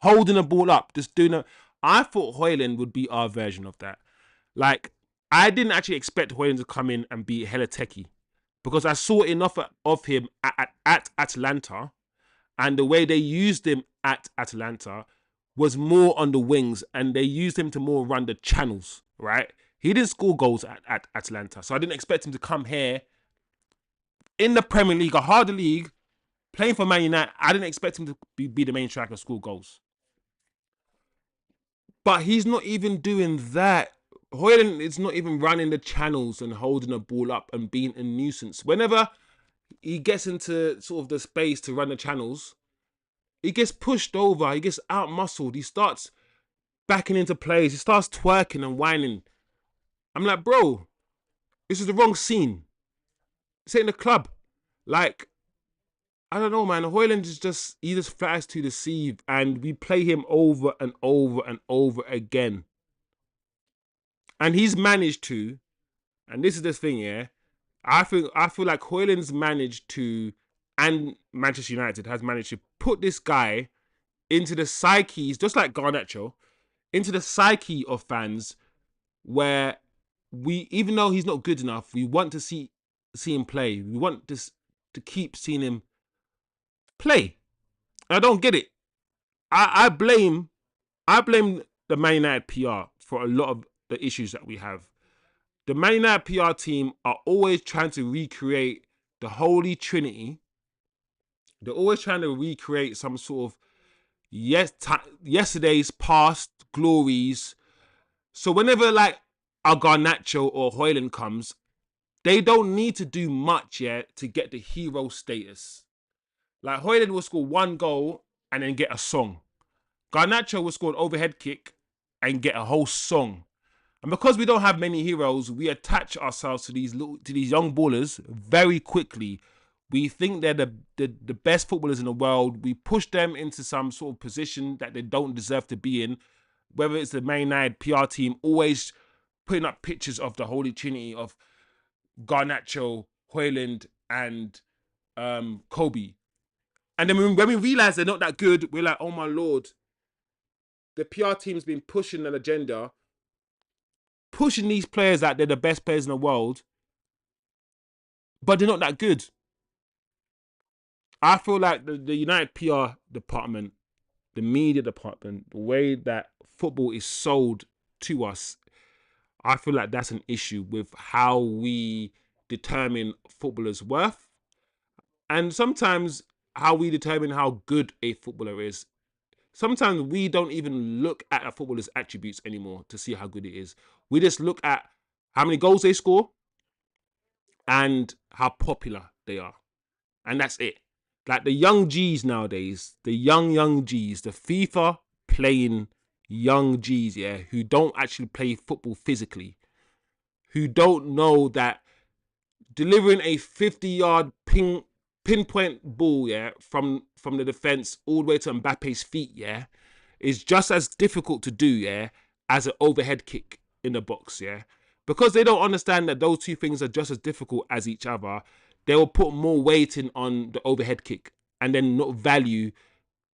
holding the ball up, just doing it. I thought Hojlund would be our version of that. Like, I didn't actually expect Hojlund to come in and be hella techie because I saw enough of him at Atlanta, and the way they used him at Atlanta was more on the wings, and they used him to more run the channels, right? He didn't score goals at Atlanta, so I didn't expect him to come here in the Premier League, a harder league, playing for Man United. I didn't expect him to be the main striker and score goals. But he's not even doing that. Hojlund is not even running the channels and holding the ball up and being a nuisance. Whenever he gets into sort of the space to run the channels, he gets pushed over, he gets out muscled, he starts backing into plays, he starts twerking and whining. I'm like, bro, this is the wrong scene. This ain't the club. Like, I don't know, man. Hojlund is just, he just flies to deceive, and we play him over and over and over again. And he's managed to, and this is the thing, yeah. I feel like Hojlund's managed to, and Manchester United has managed to put this guy into the psyches, just like Garnacho, into the psyche of fans, where we, even though he's not good enough, we want to see him play. We want to keep seeing him play. I don't get it. I blame the Man United PR for a lot of the issues that we have. The Man United PR team are always trying to recreate the Holy Trinity. They're always trying to recreate some sort of yesterday's past glories. So whenever like a Garnacho or Hojlund comes, they don't need to do much yet to get the hero status. Like Hojlund will score one goal and then get a song. Garnacho will score an overhead kick and get a whole song. And because we don't have many heroes, we attach ourselves to these young ballers very quickly. We think they're the best footballers in the world. We push them into some sort of position that they don't deserve to be in. Whether it's the Man United PR team always putting up pictures of the Holy Trinity of Garnacho, Hojlund, and Kobbie. And then when we realize they're not that good, we're like, oh my Lord. The PR team's been pushing an agenda, pushing these players that they're the best players in the world, but they're not that good. I feel like the United PR department, the media department, the way that football is sold to us, I feel like that's an issue with how we determine footballers' worth, and sometimes how we determine how good a footballer is. sometimes we don't even look at a footballer's attributes anymore to see how good it is. We just look at how many goals they score and how popular they are. And that's it. Like the young G's nowadays, the young G's, the FIFA playing young G's, yeah, who don't actually play football physically, who don't know that delivering a 50-yard pinpoint ball, yeah, from the defense all the way to Mbappe's feet, yeah, is just as difficult to do, yeah, as an overhead kick in the box, yeah. Because they don't understand that those two things are just as difficult as each other, they will put more weighting on the overhead kick and then not value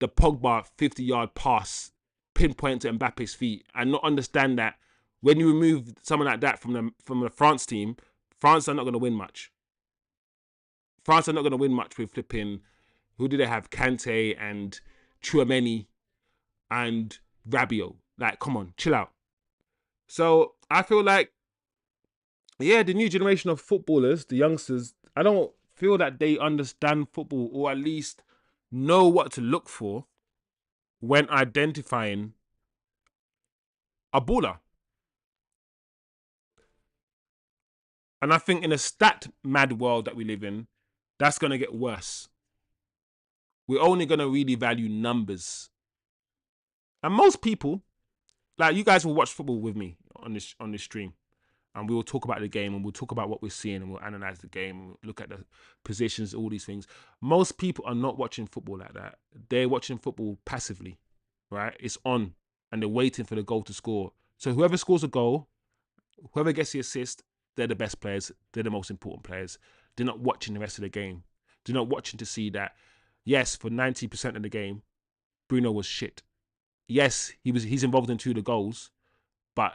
the Pogba 50-yard pass pinpoint to Mbappe's feet, and not understand that when you remove someone like that from the France team, France are not going to win much. France are not going to win much with flipping. Who do they have? Kante and Chouameni and Rabiot. Like, come on, chill out. So I feel like, yeah, the new generation of footballers, the youngsters, I don't feel that they understand football, or at least know what to look for when identifying a baller. And I think in a stat mad world that we live in, that's going to get worse. We're only going to really value numbers. And most people, like, you guys will watch football with me on this stream, and we will talk about the game, and we'll talk about what we're seeing, and we'll analyze the game, and we'll look at the positions, all these things. Most people are not watching football like that. They're watching football passively, right? It's on, and they're waiting for the goal to score. So whoever scores a goal, whoever gets the assist, they're the best players. They're the most important players. They're not watching the rest of the game. They're not watching to see that, yes, for 90% of the game, Bruno was shit. Yes, he's involved in 2 of the goals, but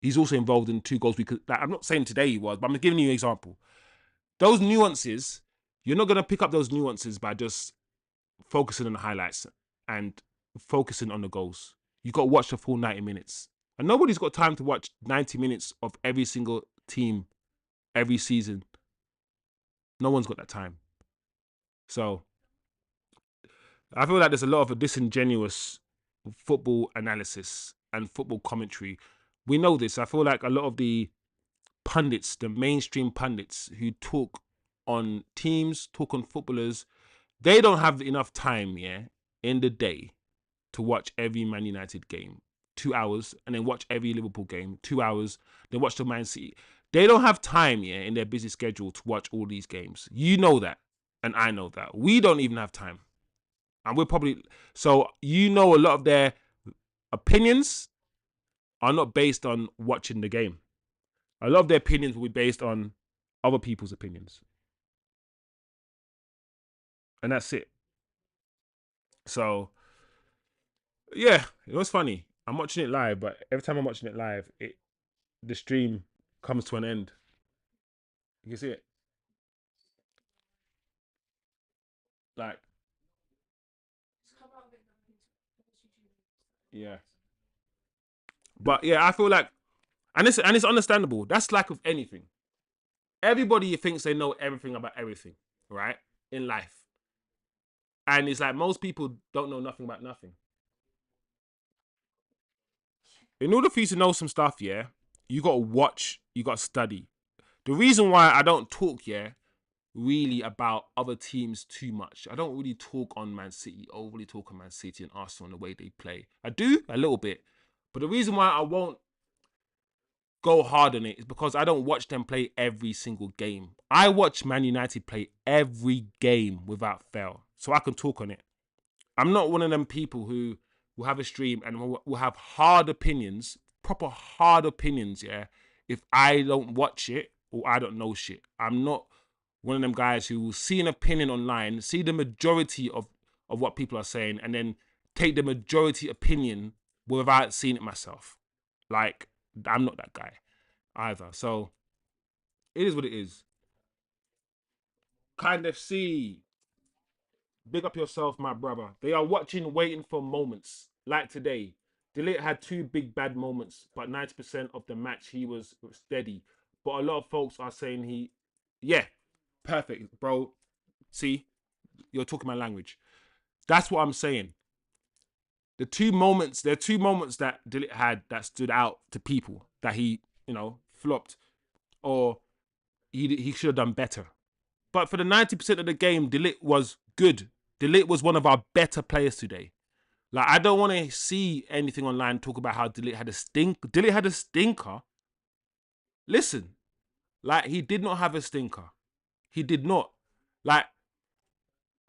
he's also involved in 2 goals because, like, I'm not saying today he was, but I'm giving you an example. Those nuances, you're not going to pick up those nuances by just focusing on the highlights and focusing on the goals. You got to watch the full 90 minutes. And nobody's got time to watch 90 minutes of every single team every season. No one's got that time. So I feel like there's a lot of a disingenuous football analysis and football commentary. We know this. I feel like a lot of the pundits, the mainstream pundits who talk on teams, talk on footballers, they don't have enough time, yeah, in the day to watch every Man United game, 2 hours, and then watch every Liverpool game, 2 hours, then watch the Man City. They don't have time, yeah, in their busy schedule to watch all these games. You know that, and I know that. We don't even have time. And we're probably, so you know, a lot of their opinions are not based on watching the game. A lot of their opinions will be based on other people's opinions. And that's it. So, yeah, it was funny. I'm watching it live, but every time I'm watching it live, the stream comes to an end. You can see it. Like, yeah. But yeah, I feel like, and it's understandable. That's like with anything. Everybody thinks they know everything about everything, right? In life. And it's like most people don't know nothing about nothing. In order for you to know some stuff, yeah, you got to watch, you got to study. The reason why I don't talk, yeah, really about other teams too much. I don't really talk on Man City, overly talk on Man City and Arsenal and the way they play. I do a little bit, but the reason why I won't go hard on it is because I don't watch them play every single game. I watch Man United play every game without fail, so I can talk on it. I'm not one of them people who will have a stream and will have hard opinions, proper hard opinions, yeah, if I don't watch it or I don't know shit. I'm not one of them guys who will see an opinion online, see the majority of what people are saying, and then take the majority opinion without seeing it myself. Like, I'm not that guy either. So it is what it is. Kind of see. Big up yourself, my brother. They are watching, waiting for moments. Like today, Dalot had 2 big bad moments, but 90% of the match he was steady. But a lot of folks are saying yeah, perfect, bro. See, you're talking my language. That's what I'm saying. there are two moments that Dalot had that stood out to people that he, flopped or he should have done better. But for the 90% of the game, Dalot was good. Dalot was one of our better players today. Like, I don't want to see anything online talk about how Dalot had a stink. Dalot had a stinker. Listen, like, he did not have a stinker. He did not. Like,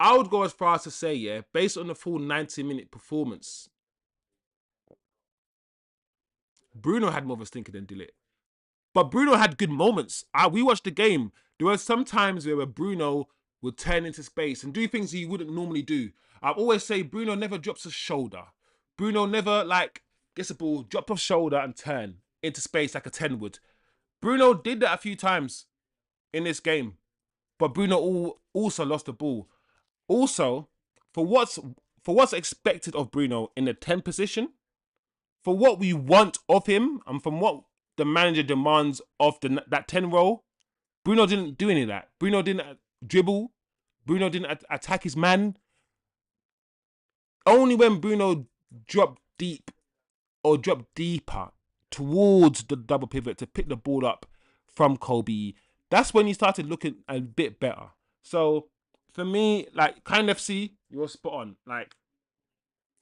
I would go as far as to say, yeah, based on the full 90-minute performance, Bruno had more of a stinker than Dalot. But Bruno had good moments. We watched the game. There were some times where Bruno would turn into space and do things he wouldn't normally do. I always say Bruno never drops a shoulder. Bruno never, like, gets a ball, drop off shoulder and turn into space like a 10 would. Bruno did that a few times in this game. But Bruno also lost the ball. Also, for what's expected of Bruno in the 10 position, for what we want of him, and from what the manager demands of that 10 role, Bruno didn't do any of that. Bruno didn't dribble. Bruno didn't attack his man. Only when Bruno dropped deep or dropped deeper towards the double pivot to pick the ball up from Kobbie, that's when he started looking a bit better. So for me, like, kind of see, you're spot on. Like,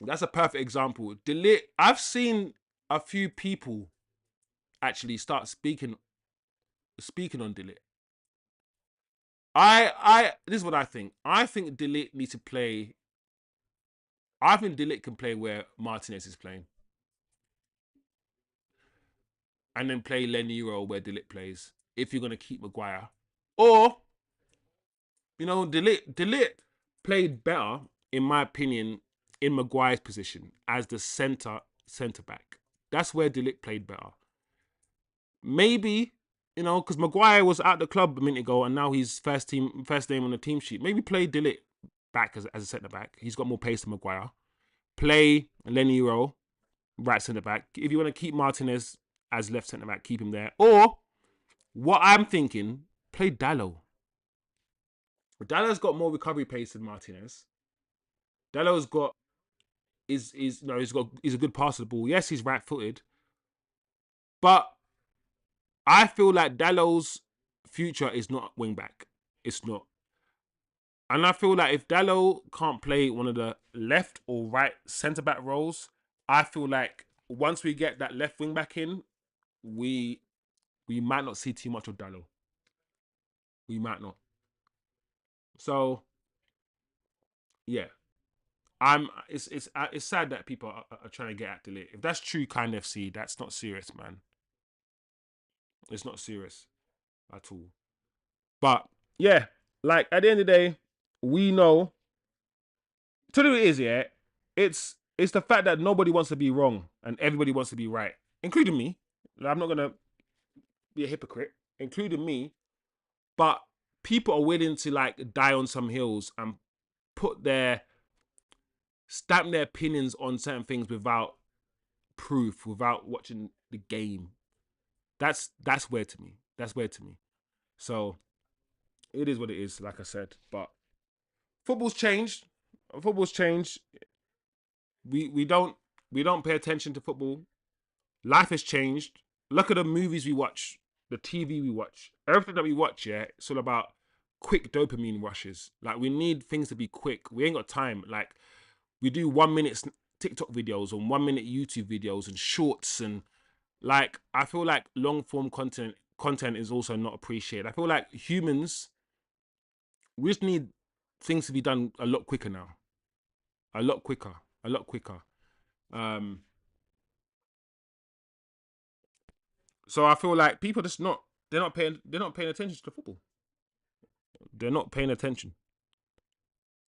that's a perfect example. Dalot, I've seen a few people actually start speaking on Dalot. This is what I think. I think Dalot needs to play. I think Dalot can play where Martinez is playing, and then play Leniro where Dalot plays. If you're gonna keep Maguire, or Dalot played better in my opinion in Maguire's position as the centre back. That's where Dalot played better. Maybe, because Maguire was at the club a minute ago and now he's first name on the team sheet. Maybe play Dalot back as a centre back. He's got more pace than Maguire. Play Leniro right centre back. If you want to keep Martinez as left centre back, keep him there. Or what I'm thinking, play Dalot. Dalot's got more recovery pace than Martinez. Dalot's got he's a good passer of the ball. Yes, he's right-footed, but I feel like Dalot's future is not wing back. It's not. And I feel like if Dalot can't play one of the left or right centre-back roles, I feel like once we get that left wing back in, we might not see too much of Dalot. We might not. So, yeah. It's sad that people are trying to get at Dalot. If that's true kind FC, that's not serious, man. It's not serious at all. But yeah, like at the end of the day, we know. To do it is, yeah, it's the fact that nobody wants to be wrong and everybody wants to be right, including me. Like, I'm not gonna be a hypocrite, including me. But people are willing to like die on some hills and stamp their opinions on certain things without proof, without watching the game. That's weird to me. That's weird to me. So it is what it is, like I said. But football's changed. Football's changed. We don't pay attention to football. Life has changed. Look at the movies we watch, the TV we watch, everything that we watch. Yeah, it's all about quick dopamine rushes. Like, we need things to be quick. We ain't got time. Like, we do 1 minute TikTok videos and 1 minute YouTube videos and shorts, and like, I feel like long form content is also not appreciated. I feel like humans, we just need things to be done a lot quicker now. A lot quicker. So I feel like people just they're not paying attention to football. They're not paying attention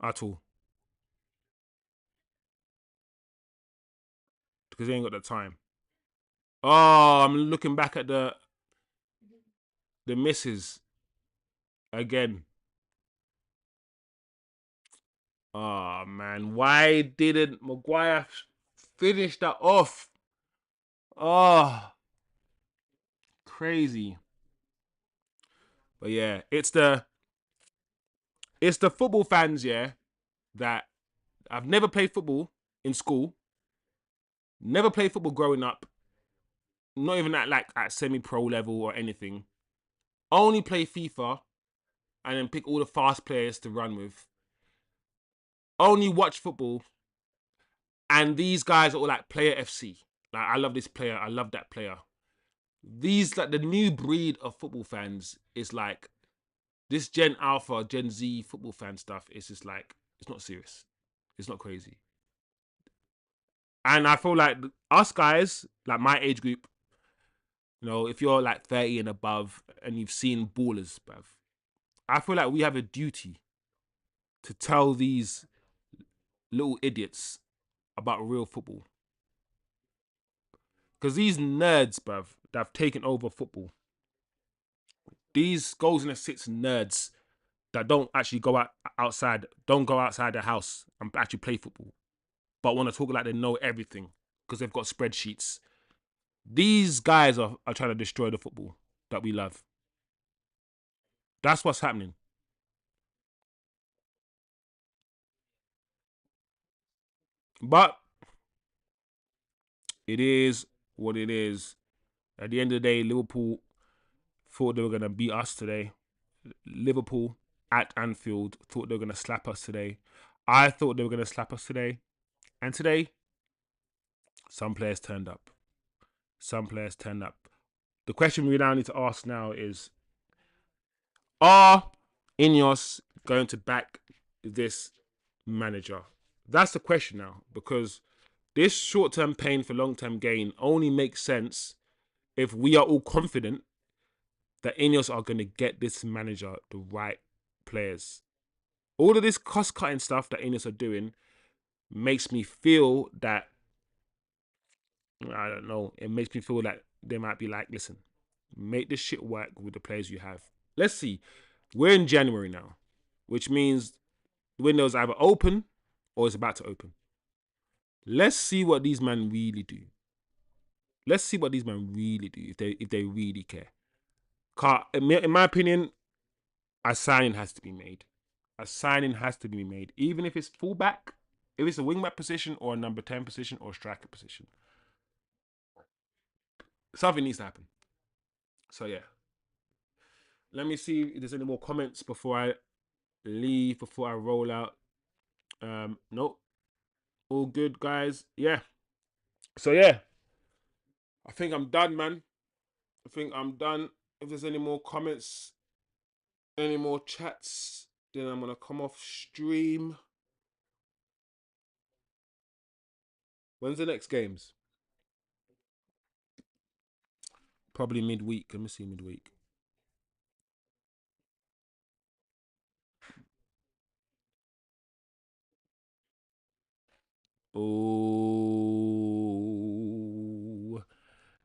at all because they ain't got the time. Oh, I'm looking back at the misses again. Oh man, why didn't Maguire finish that off? Oh, crazy. But yeah, it's the football fans, yeah, that I've never played football in school. Never played football growing up. Not even at semi-pro level or anything. Only play FIFA and then pick all the fast players to run with. Only watch football. And these guys are all like player FC. Like, I love this player. I love that player. These, like, the new breed of football fans is like this Gen Alpha, Gen Z football fan stuff. It's just like, it's not serious. It's not crazy. And I feel like us guys, like my age group, you know, if you're like 30 and above and you've seen ballers, bruv, I feel like we have a duty to tell these little idiots about real football. Because these nerds, bruv, that have taken over football, these goals and assists nerds that don't actually go outside, don't go outside their house and actually play football, but want to talk like they know everything because they've got spreadsheets. These guys are trying to destroy the football that we love. That's what's happening. But it is what it is. At the end of the day, Liverpool thought they were going to beat us today. Liverpool at Anfield thought they were going to slap us today. I thought they were going to slap us today. And today, some players turned up. Some players turned up. The question we now need to ask now is, are Ineos going to back this manager? That's the question now, because this short-term pain for long-term gain only makes sense if we are all confident that Ineos are going to get this manager the right players. All of this cost-cutting stuff that Ineos are doing makes me feel that, I don't know, it makes me feel that they might be like, listen, make this shit work with the players you have. Let's see. We're in January now, which means the window's either open or it's about to open. Let's see what these men really do. Let's see what these men really do if they really care. In my opinion, a signing has to be made. A signing has to be made, even if it's fullback, if it's a wingback position or a number 10 position or a striker position. Something needs to happen. So yeah. Let me see if there's any more comments before I leave, before I roll out. Nope. All good, guys. Yeah. So yeah. I think I'm done, man. I think I'm done. If there's any more comments, any more chats, then I'm gonna come off stream. When's the next games? Probably midweek. Let me see midweek. Oh,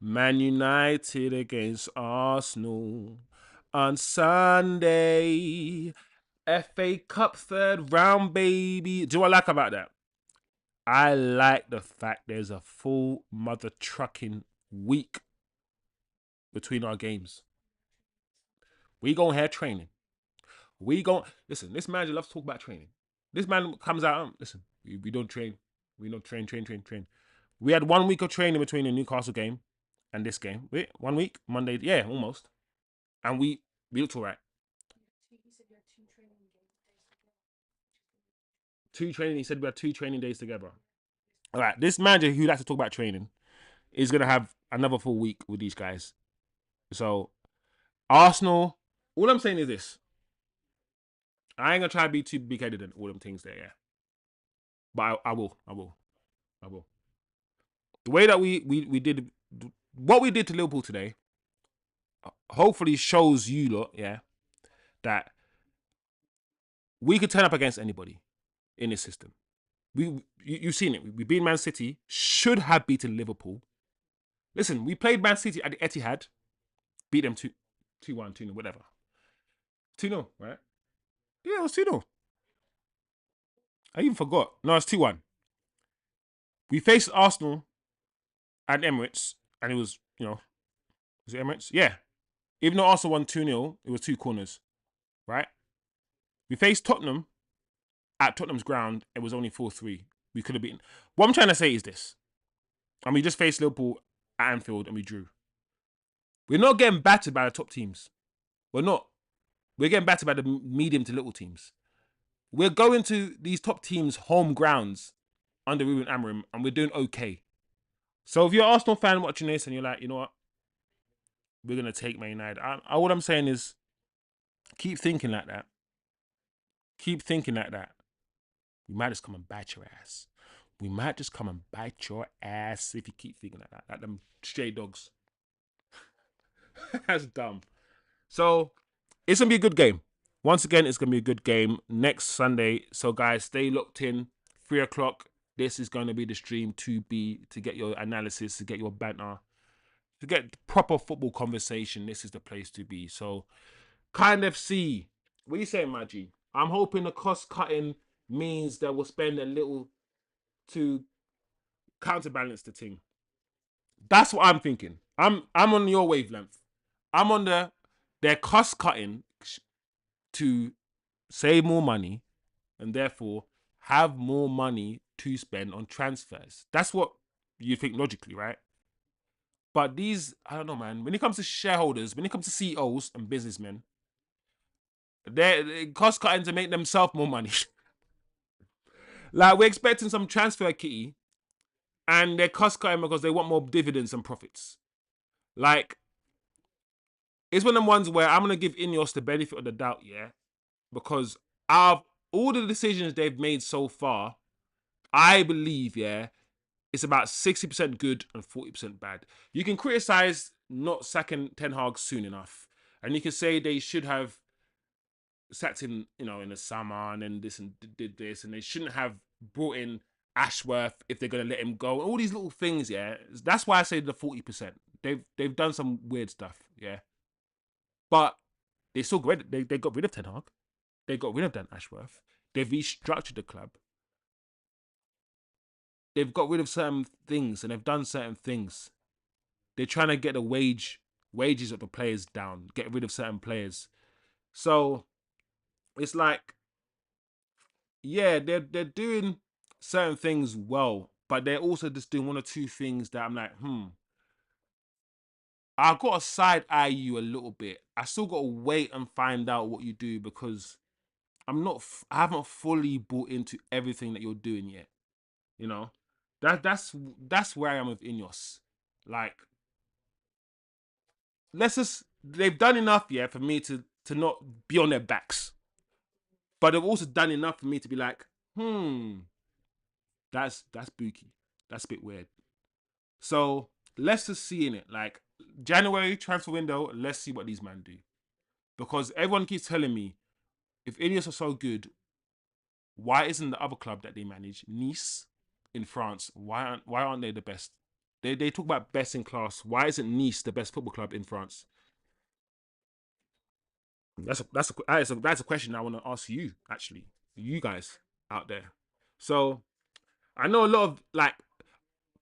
Man United against Arsenal on Sunday. FA Cup third round, baby. Do you know what I like about that? I like the fact there's a full mother trucking week between our games. We go here training. We go listen. This manager loves to talk about training. This man comes out. Listen, we don't train. We don't train. We had 1 week of training between the Newcastle game and this game. Wait, 1 week, Monday. Yeah, almost. And we looked alright. Two training. He said we had 2 training days together. All right, this manager who likes to talk about training is gonna have another full week with these guys. So Arsenal. All I'm saying is this. I ain't gonna try to be too big-headed and all them things there, yeah. But I will. The way that we did what we did to Liverpool today, hopefully shows you lot, yeah, that we could turn up against anybody in this system. You've seen it. We beat Man City. Should have beaten Liverpool. Listen, we played Man City at the Etihad, beat them 2-1, 2-0, whatever. 2-0, right? Yeah, it was 2-0. I even forgot. No, it's 2-1. We faced Arsenal at Emirates, and it was, was it Emirates? Yeah. Even though Arsenal won 2-0, it was 2 corners, right? We faced Tottenham at Tottenham's ground. It was only 4-3. We could have beaten. What I'm trying to say is this. And we just faced Liverpool at Anfield and we drew. We're not getting battered by the top teams. We're not. We're getting battered by the medium to little teams. We're going to these top teams' home grounds under Ruben Amorim, and we're doing okay. So if you're an Arsenal fan watching this and you're like, you know what, we're gonna take Man United. What I'm saying is, keep thinking like that. Keep thinking like that. We might just come and bite your ass. We might just come and bite your ass if you keep thinking like that. Like them stray dogs. That's dumb. So it's gonna be a good game. Once again, it's gonna be a good game next Sunday. So guys, stay locked in. 3 o'clock. This is going to be the stream to get your analysis, to get your banter, to get proper football conversation. This is the place to be. So kind of see. What are you saying, Maggie? I'm hoping the cost cutting means that we'll spend a little to counterbalance the thing. That's what I'm thinking. I'm on your wavelength. I'm on they're cost cutting to save more money and therefore have more money to spend on transfers. That's what you think logically, right? But these, I don't know, man. When it comes to shareholders, when it comes to CEOs and businessmen, they're cost cutting to make themselves more money. Like we're expecting some transfer kitty, and they're cost cutting because they want more dividends and profits. Like it's one of them ones where I'm gonna give Ineos the benefit of the doubt, yeah, because out of all the decisions they've made so far, I believe, yeah, it's about 60% good and 40% bad. You can criticize not sacking Ten Hag soon enough, and you can say they should have sacked him, in the summer and then this and did this, and they shouldn't have brought in Ashworth if they're gonna let him go. All these little things, yeah. That's why I say the 40%. They've done some weird stuff, yeah. But they still they got rid of Ten Hag. They got rid of Dan Ashworth. They've restructured the club. They've got rid of certain things and they've done certain things. They're trying to get the wages of the players down, get rid of certain players. So it's like, yeah, they're doing certain things well, but they're also just doing one or two things that I'm like, I've got to side eye you a little bit. I still got to wait and find out what you do because I haven't fully bought into everything that you're doing yet. You know, that's where I am with Ineos. Like, they've done enough, yeah, for me to not be on their backs, but they've also done enough for me to be like, that's booky, that's a bit weird. So let's just see in it. Like January transfer window, let's see what these men do because everyone keeps telling me if Ineos are so good, why isn't the other club that they manage, Nice, in France? Why aren't they the best? They talk about best in class. Why isn't Nice the best football club in France? That's a question I want to ask you actually, you guys out there. So I know a lot of like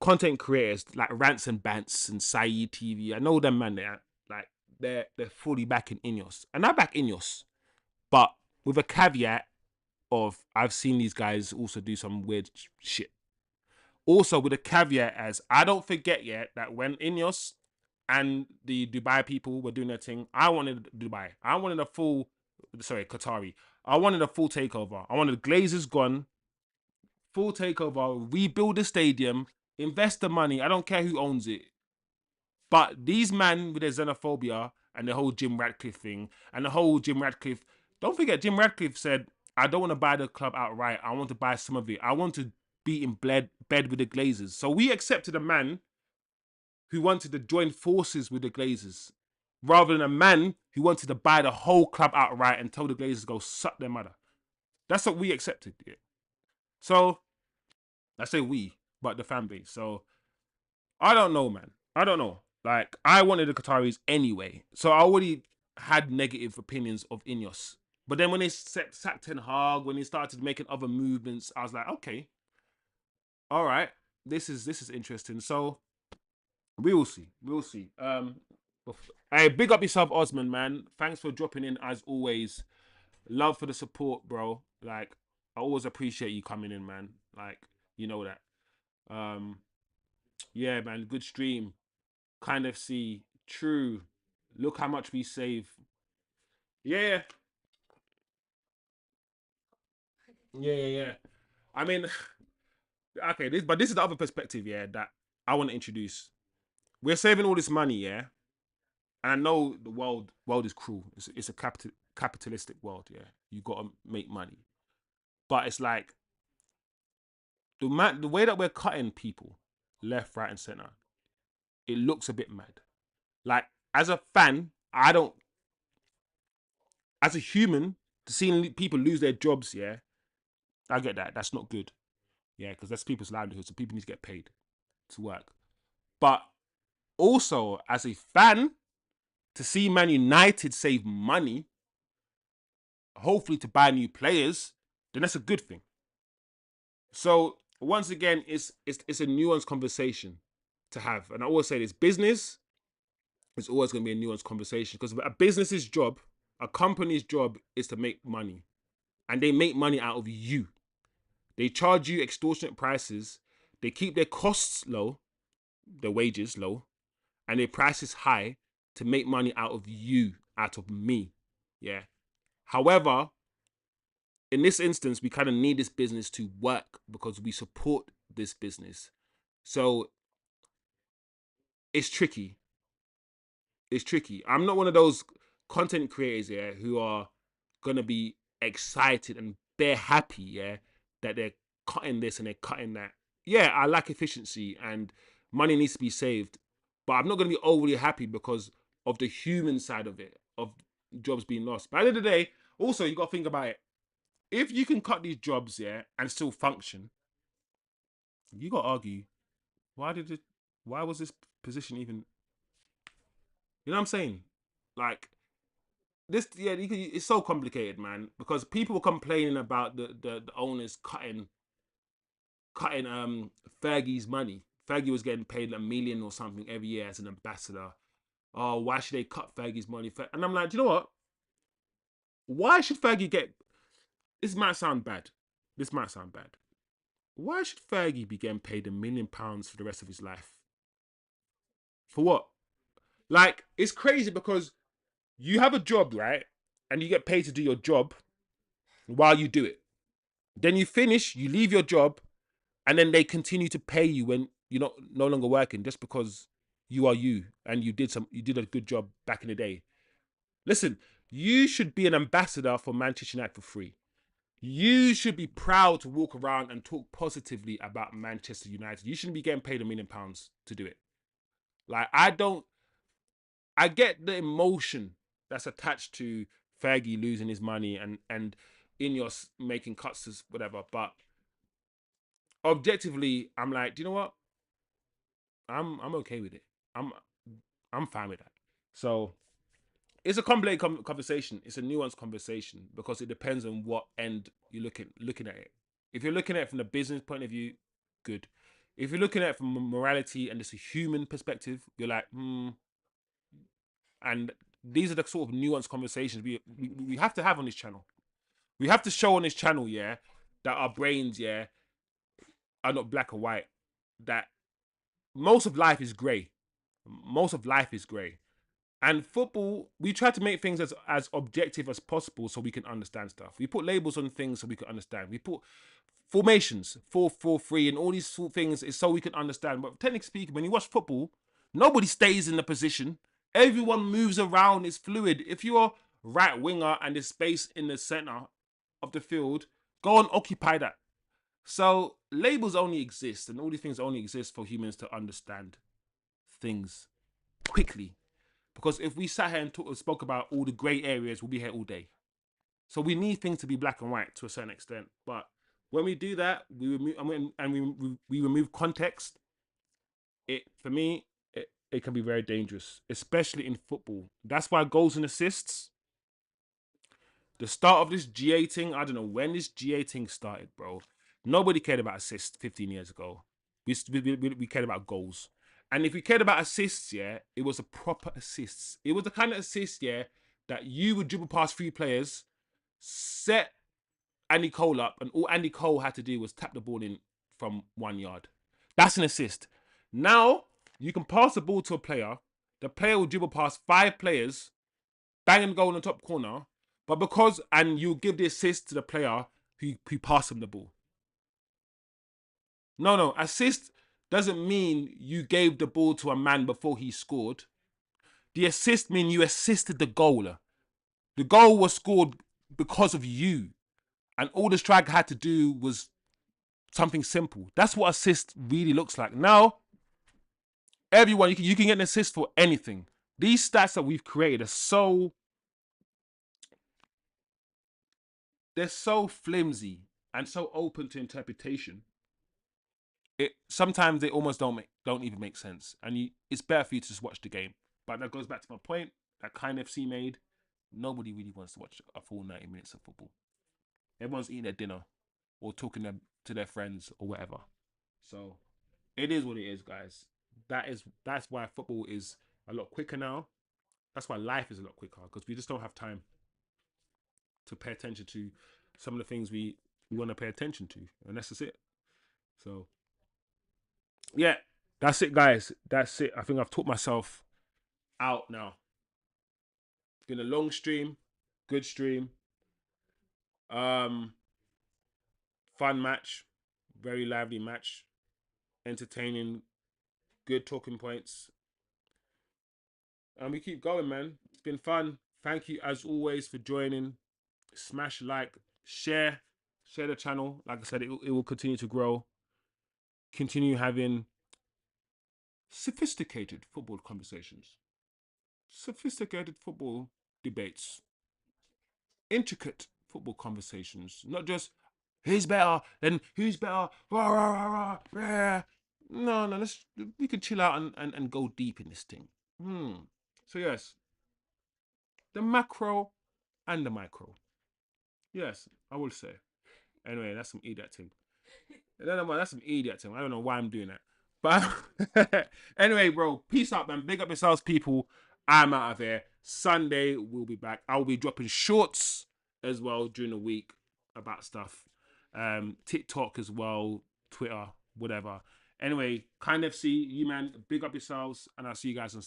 content creators like Rants and Bants and Saeed TV. I know them man. They're fully backing Ineos, and I back Ineos, but with a caveat of I've seen these guys also do some weird shit. Also with a caveat as I don't forget yet that when Ineos and the Dubai people were doing their thing, I wanted Dubai. I wanted a full, sorry, Qatari. I wanted a full takeover. I wanted Glazers gone, full takeover, rebuild the stadium, invest the money. I don't care who owns it. But these men with their xenophobia and the whole Jim Radcliffe thing and the whole Jim Radcliffe, don't forget Jim Radcliffe said, I don't want to buy the club outright. I want to buy some of it. I want to be in bed with the Glazers. So we accepted a man who wanted to join forces with the Glazers rather than a man who wanted to buy the whole club outright and tell the Glazers to go suck their mother. That's what we accepted. Yeah. So I say we, but the fan base. So I don't know, man. I don't know. Like I wanted the Qataris anyway, so I already had negative opinions of Ineos. But then when they sacked Ten Hag, when he started making other movements, I was like, okay, all right, this is interesting. So we will see. We'll see. Hey, big up yourself, Osman, man. Thanks for dropping in as always. Love for the support, bro. Like, I always appreciate you coming in, man. Like, you know that. Um, Yeah, man, good stream. Kind of see. True. Look how much we save. Yeah, yeah. I mean, okay, this is the other perspective, yeah, that I want to introduce. We're saving all this money, yeah, and I know the world is cruel. It's a capitalistic world, yeah. You got to make money, but it's like the way that we're cutting people, left, right, and center. It looks a bit mad. Like as a fan, I don't. As a human, to seeing people lose their jobs, yeah, I get that. That's not good, yeah, because that's people's livelihood. So people need to get paid to work. But also, as a fan, to see Man United save money, hopefully to buy new players, then that's a good thing. So once again, it's a nuanced conversation to have, and I always say this: business is always going to be a nuanced conversation because a business's job, a company's job, is to make money, and they make money out of you. They charge you extortionate prices. They keep their costs low, their wages low, and their prices high to make money out of you, out of me. Yeah. However, in this instance, we kind of need this business to work because we support this business. So it's tricky. It's tricky. I'm not one of those content creators, yeah, who are gonna be excited and they're happy, yeah, that they're cutting this and they're cutting that. Yeah, I like efficiency and money needs to be saved, but I'm not gonna be overly happy because of the human side of it, of jobs being lost. But at the end of the day, also you gotta think about it. If you can cut these jobs, yeah, and still function, you gotta argue why did it why was this position even, you know what I'm saying? Like this, yeah, it's so complicated, man, because people were complaining about the owners cutting Fergie's money. Fergie was getting paid $1 million or something every year as an ambassador. Oh, why should they cut Fergie's money? And I'm like, do you know what? Why should Fergie get? This might sound bad. This might sound bad. Why should Fergie be getting paid £1 million for the rest of his life? For what? Like, it's crazy because you have a job, right? And you get paid to do your job while you do it. Then you finish, you leave your job, and then they continue to pay you when you're no longer working just because you are you and you did a good job back in the day. Listen, you should be an ambassador for Manchester United for free. You should be proud to walk around and talk positively about Manchester United. You shouldn't be getting paid £1 million to do it. Like I get the emotion that's attached to Fergie losing his money and in your making cuts to whatever, but objectively, I'm like, do you know what? I'm okay with it. I'm I'm fine with that. So it's a complicated conversation. It's a nuanced conversation because it depends on what end you're looking at it. If you're looking at it from the business point of view, good. If you're looking at it from a morality and just a human perspective, you're like, and these are the sort of nuanced conversations we have to have on this channel. We have to show on this channel, yeah, that our brains, yeah, are not black and white. That most of life is grey. Most of life is grey. And football, we try to make things as objective as possible so we can understand stuff. We put labels on things so we can understand. We put formations, 4-4-3, and all these sort of things is so we can understand. But technically speaking, when you watch football, nobody stays in the position. Everyone moves around, it's fluid. If you're right winger and there's space in the center of the field, go and occupy that. So labels only exist, and all these things only exist for humans to understand things quickly. Because if we sat here and spoke about all the grey areas, we'll be here all day. So we need things to be black and white to a certain extent. But when we do that, we remove we remove context. It for me, it can be very dangerous, especially in football. That's why goals and assists. The start of this GA thing, I don't know when this GA thing started, bro. Nobody cared about assists 15 years ago. We cared about goals. And if we cared about assists, yeah, it was a proper assists. It was the kind of assist, yeah, that you would dribble past 3 players, set Andy Cole up, and all Andy Cole had to do was tap the ball in from 1 yard. That's an assist. Now you can pass the ball to a player. The player will dribble past 5 players, bang and goal in the top corner. But and you give the assist to the player who passed him the ball. No, assist doesn't mean you gave the ball to a man before he scored. The assist means you assisted the goal. The goal was scored because of you. And all the striker had to do was something simple. That's what assist really looks like. Now, everyone, you can get an assist for anything. These stats that we've created are they're so flimsy and so open to interpretation. Sometimes they almost don't even make sense, and it's better for you to just watch the game. But that goes back to my point that KFC made. Nobody really wants to watch a full 90 minutes of football. Everyone's eating their dinner or talking to their friends or whatever. So it is what it is, guys. That's why football is a lot quicker now. That's why life is a lot quicker, because we just don't have time to pay attention to some of the things we want to pay attention to, and that's just it. So yeah, that's it, guys. That's it. I think I've taught myself out now. It's been a long stream, good stream. Fun match, very lively match, entertaining, good talking points. And we keep going, man. It's been fun. Thank you as always for joining. Smash like, share the channel. Like I said, it will continue to grow. Continue having sophisticated football conversations, sophisticated football debates, intricate football conversations, not just who's better, then who's better. Rah, rah, rah, rah, rah. No, we can chill out and go deep in this thing. So yes, the macro and the micro. Yes, I will say. Anyway, that's some idiot thing. That's some idiot thing. I don't know why I'm doing that. But anyway, bro, peace out, man. Big up yourselves, people. I'm out of here. Sunday, we'll be back. I'll be dropping shorts as well during the week about stuff. TikTok as well, Twitter, whatever. Anyway, KFC, you man, big up yourselves, and I'll see you guys on